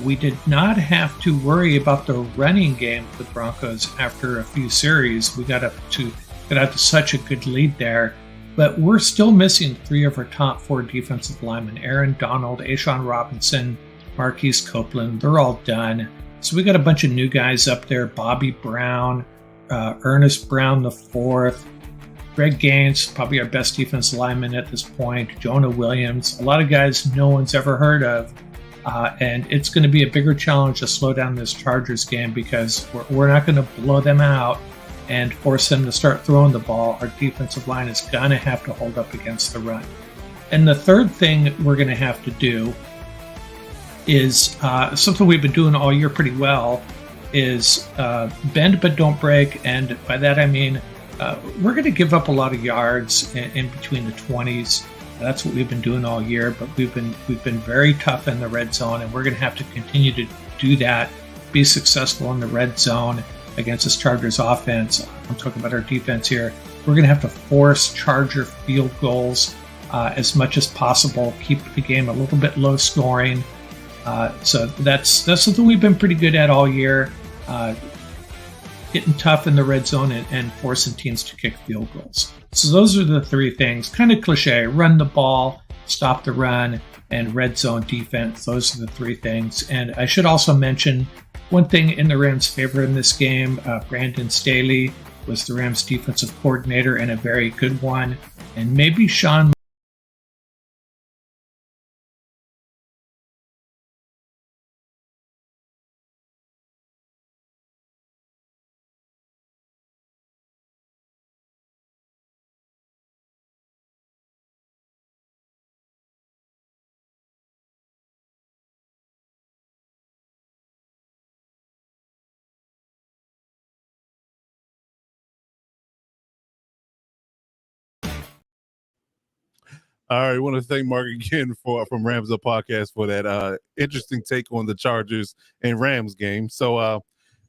We did not have to worry about the running game with the Broncos after a few series. We got out to such a good lead there, but we're still missing 3 of our top 4 defensive linemen: Aaron Donald, Ashawn Robinson, Marquise Copeland. They're all done. So we got a bunch of new guys up there: Bobby Brown, Ernest Brown IV. Greg Gaines, probably our best defensive lineman at this point. Jonah Williams, a lot of guys no one's ever heard of. And it's going to be a bigger challenge to slow down this Chargers game because we're not going to blow them out and force them to start throwing the ball. Our defensive line is going to have to hold up against the run. And the third thing we're going to have to do is something we've been doing all year pretty well, is bend but don't break. And by that I mean we're going to give up a lot of yards in between the 20s. That's what we've been doing all year, but we've been very tough in the red zone, and we're going to have to continue to do that, be successful in the red zone against this Chargers offense. I'm talking about our defense here. We're going to have to force Charger field goals. as much as possible, keep the game a little bit low scoring. So that's something we've been pretty good at all year, getting tough in the red zone and forcing teams to kick field goals. So those are the three things, kind of cliche: run the ball, stop the run, and red zone defense. Those are the three things. And I should also mention one thing in the Rams' favor in this game. Brandon Staley was the Rams' defensive coordinator, and a very good one. And maybe Sean All right, I want to thank Mark again from Rams Up Podcast for that interesting take on the Chargers and Rams game. So, I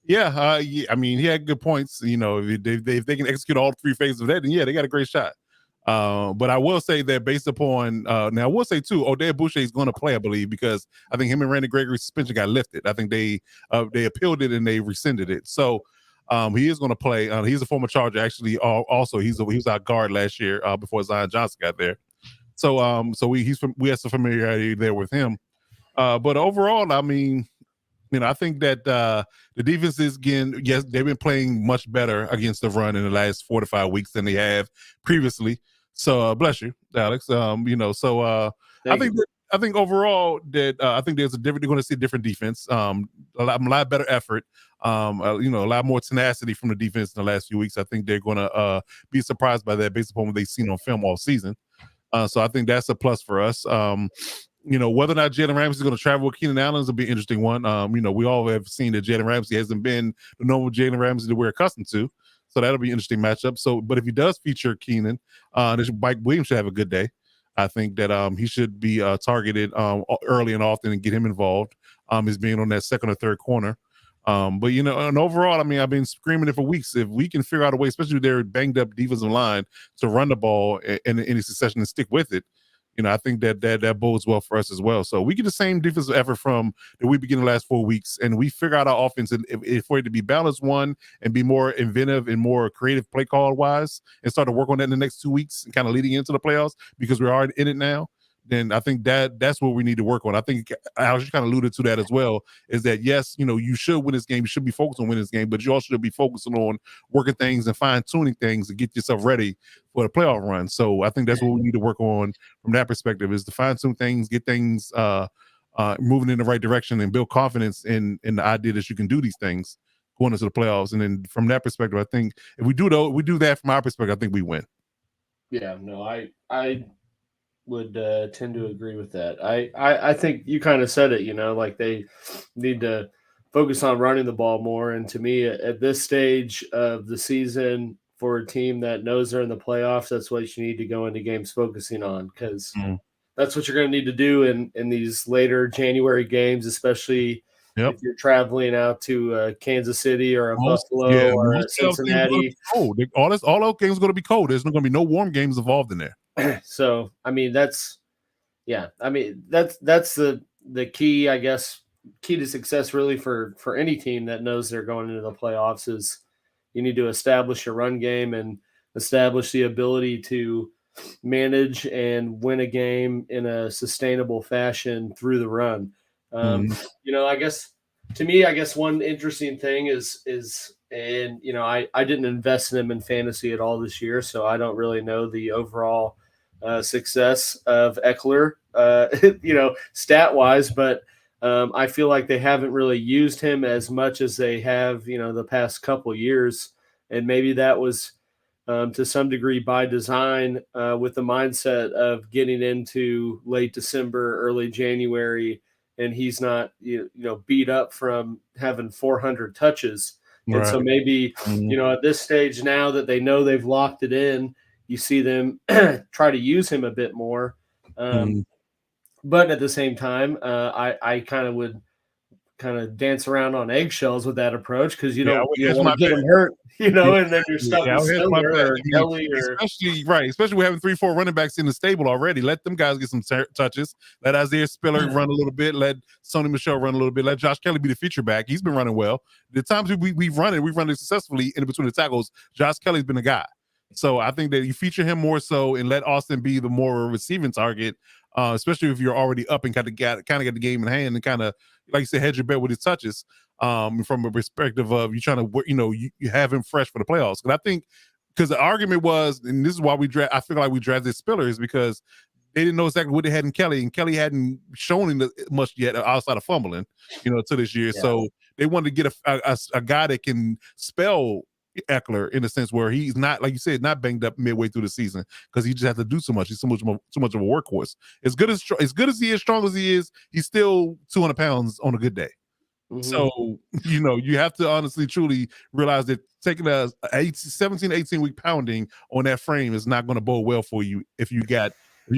mean, he had good points. You know, if they can execute all three phases of that, then they got a great shot. But I will say that based upon now, I will say too, Odell Boucher is going to play, I believe, because I think him and Randy Gregory's suspension got lifted. I think they appealed it and they rescinded it. So. He is going to play. He's a former Charger, actually. Also, he was our guard last year before Zion Johnson got there. So we have some familiarity there with him. But overall, I mean, I think that the defense is they've been playing much better against the run in the last 4 to 5 weeks than they have previously. So bless you, Alex. I think overall that I think they're going to see a different defense. A lot better effort. A lot more tenacity from the defense in the last few weeks. I think they're going to be surprised by that based upon what they've seen on film all season. So I think that's a plus for us. Whether or not Jalen Ramsey is going to travel with Keenan Allen is be an interesting one. We all have seen that Jalen Ramsey hasn't been the normal Jalen Ramsey that we're accustomed to. So that'll be an interesting matchup. But if he does feature Keenan, Mike Williams should have a good day. I think that he should be targeted early and often and get him involved as being on that second or third corner. And overall, I mean, I've been screaming it for weeks. If we can figure out a way, especially with their banged up defensive line, to run the ball in any succession and stick with it, I think that bodes well for us as well. So we get the same defensive effort from that we begin the last 4 weeks, and we figure out our offense and for it to be balanced one and be more inventive and more creative play call wise, and start to work on that in the next 2 weeks and kind of leading into the playoffs because we're already in it now. Then I think that's what we need to work on. I think Alex kind of alluded to that as well, is that, yes, you should win this game. You should be focused on winning this game, but you also should be focusing on working things and fine-tuning things to get yourself ready for the playoff run. So I think that's what we need to work on from that perspective, is to fine-tune things, get things moving in the right direction, and build confidence in the idea that you can do these things going into the playoffs. And then from that perspective, I think if we do that from our perspective, I think we win. Yeah, no, I would tend to agree with that. I think you kind of said it, like they need to focus on running the ball more. And to me, at this stage of the season, for a team that knows they're in the playoffs, that's what you need to go into games focusing on, because that's what you're going to need to do in these later January games, especially if you're traveling out to Kansas City or Buffalo or Cincinnati. All those games are going to be cold. There's not going to be no warm games involved in there. So, I mean, that's the key, I guess, key to success really for any team that knows they're going into the playoffs, is you need to establish a run game and establish the ability to manage and win a game in a sustainable fashion through the run. I guess to me, one interesting thing is I didn't invest in him in fantasy at all this year, so I don't really know the overall success of Eckler, stat wise, but I feel like they haven't really used him as much as they have, the past couple years. And maybe that was to some degree by design, with the mindset of getting into late December, early January, and he's not, beat up from having 400 touches. Right. And so maybe, at this stage now that they know they've locked it in, you see them try to use him a bit more. But at the same time, I kind of would kind of dance around on eggshells with that approach because you Yeah, don't that's want my to get bad. them hurt, and then you're stuck Yeah, with that's my Spiller bad. or Kelly or Especially we're having 3-4 running backs in the stable already. Let them guys get some touches. Let Isaiah Spiller run a little bit. Let Sony Michel run a little bit. Let Josh Kelly be the feature back. He's been running well. The times we've run it successfully in between the tackles. Josh Kelly's been the guy. So I think that you feature him more so and let Austin be the more receiving target, especially if you're already up and kind of get the game in hand and kind of, like you said, hedge your bet with his touches. From a perspective of you trying to, you have him fresh for the playoffs. And I think because the argument was, and this is why I feel like we drafted Spiller, is because they didn't know exactly what they had in Kelly, and Kelly hadn't shown much yet outside of fumbling, to this year. Yeah. So they wanted to get a guy that can spell Eckler in a sense where he's not, like you said, not banged up midway through the season because he just has to do so much. He's so much of a workhorse. As good as he is, strong as he is, he's still 200 pounds on a good day. Mm-hmm. So, you have to honestly, truly realize that taking a 17, 18-week pounding on that frame is not going to bode well for you if you're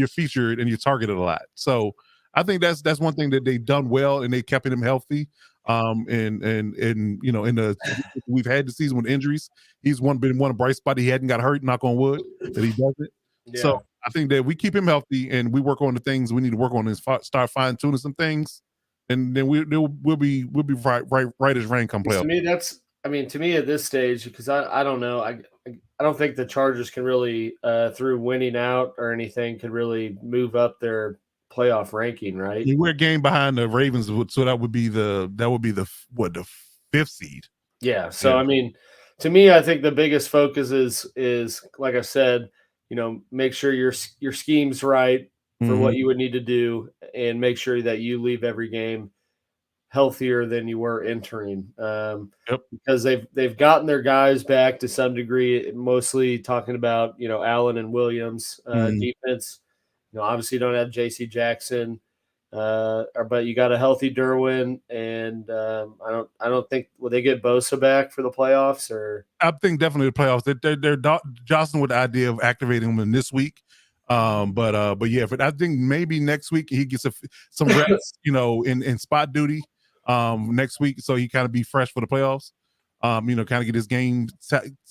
featured and you're targeted a lot. So I think that's one thing that they've done well, and they kept him healthy. And we've had the season with injuries. He's been one bright spot. He hadn't got hurt, knock on wood, that he doesn't. Yeah. So I think that we keep him healthy and we work on the things we need to work on and start fine-tuning some things. And then we'll be right as rain come playoff. To me at this stage, because I don't know, I don't think the Chargers can really through winning out or anything could really move up their playoff ranking, right? We're a game behind the Ravens, so that would be the fifth seed. Yeah. So yeah. To me, I think the biggest focus is like I said, make sure your scheme's right for what you would need to do, and make sure that you leave every game healthier than you were entering. Because they've gotten their guys back to some degree, mostly talking about, Allen and Williams defense. Obviously you don't have JC Jackson, but you got a healthy Derwin, and I don't think, will they get Bosa back for the playoffs? Or I think definitely the playoffs. They're jostling with the idea of activating them in this week. But I think maybe next week he gets some reps, in spot duty next week, so he kind of be fresh for the playoffs. Kind of get his game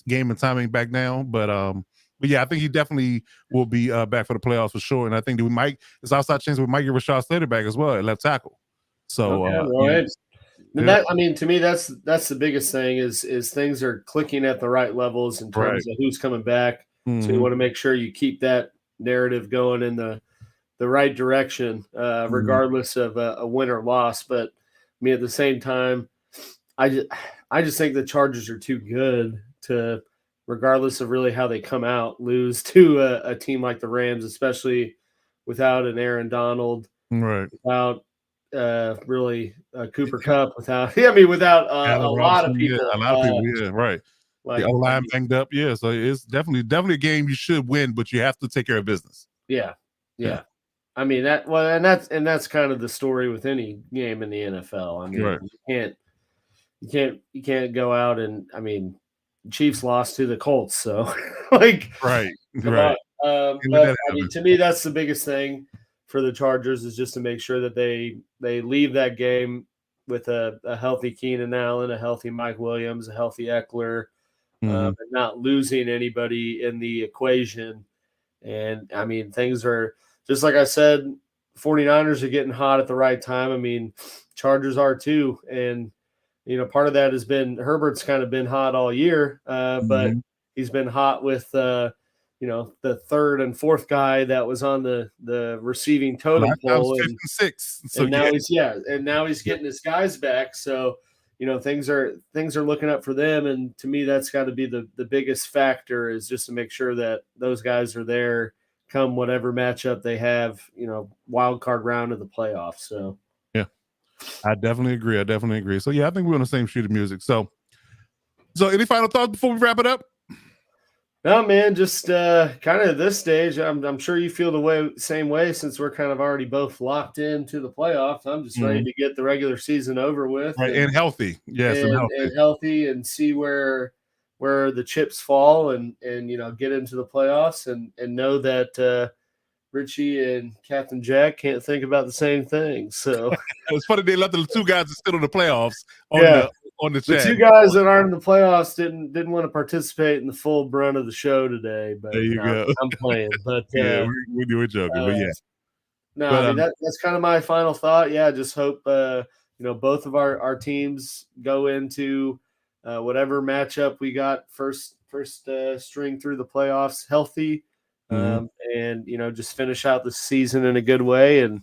and timing back down. But yeah, I think he definitely will be back for the playoffs for sure. And I think that it's outside chance we might get Rashad Slater back as well at left tackle. So to me, that's the biggest thing is things are clicking at the right levels in terms of who's coming back. So you want to make sure you keep that narrative going in the right direction, regardless of a win or loss. But at the same time, I just think the Chargers are too good to, regardless of really how they come out, lose to a team like the Rams, especially without an Aaron Donald, without really Cooper Kupp, without a lot of people. Like the line banged up, so it's definitely a game you should win, but you have to take care of business. Yeah. That's kind of the story with any game in the NFL. You can't go out and Chiefs lost to the Colts, so right. But to me, that's the biggest thing for the Chargers, is just to make sure that they leave that game with a healthy Keenan Allen, a healthy Mike Williams, a healthy Eckler, and not losing anybody in the equation. And things are just like I said, 49ers are getting hot at the right time. Chargers are too. And, part of that has been Herbert's kind of been hot all year, but he's been hot with, the third and fourth guy that was on the receiving totem pole. And 6. And now he's getting his guys back. So, things are looking up for them. And to me, that's got to be the biggest factor, is just to make sure that those guys are there come whatever matchup they have, wild card round of the playoffs. So, yeah, I definitely agree. So, yeah, I think we're on the same sheet of music. So any final thoughts before we wrap it up? No, man, just kind of at this stage, I'm sure you feel the same way, since we're kind of already both locked into the playoffs. I'm just ready to get the regular season over with. And healthy. Yes, and healthy, and see where the chips fall, and get into the playoffs, and know that Richie and Captain Jack can't think about the same thing. So It's funny they left the two guys that still in the playoffs on the the chat. two guys that aren't in the playoffs didn't want to participate in the full brunt of the show today. But There you go. I'm playing. But Yeah, we were joking, but yeah. No, But, I mean that's kind of my final thought. Yeah, just hope both of our teams go into whatever matchup we got first string through the playoffs healthy, and just finish out the season in a good way, and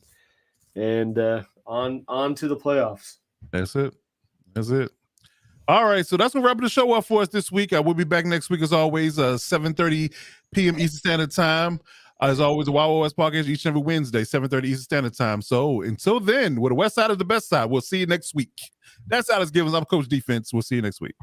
on to the playoffs. That's it. All right, so that's what wrapping the show up for us this week. We'll be back next week as always, 7:30 p.m. Eastern Standard Time. As always, the Wild West podcast each and every Wednesday, 7:30 Eastern Standard Time. So until then, where the West Side is the best side, we'll see you next week. That's Alex Givens. I'm Coach Defense. We'll see you next week.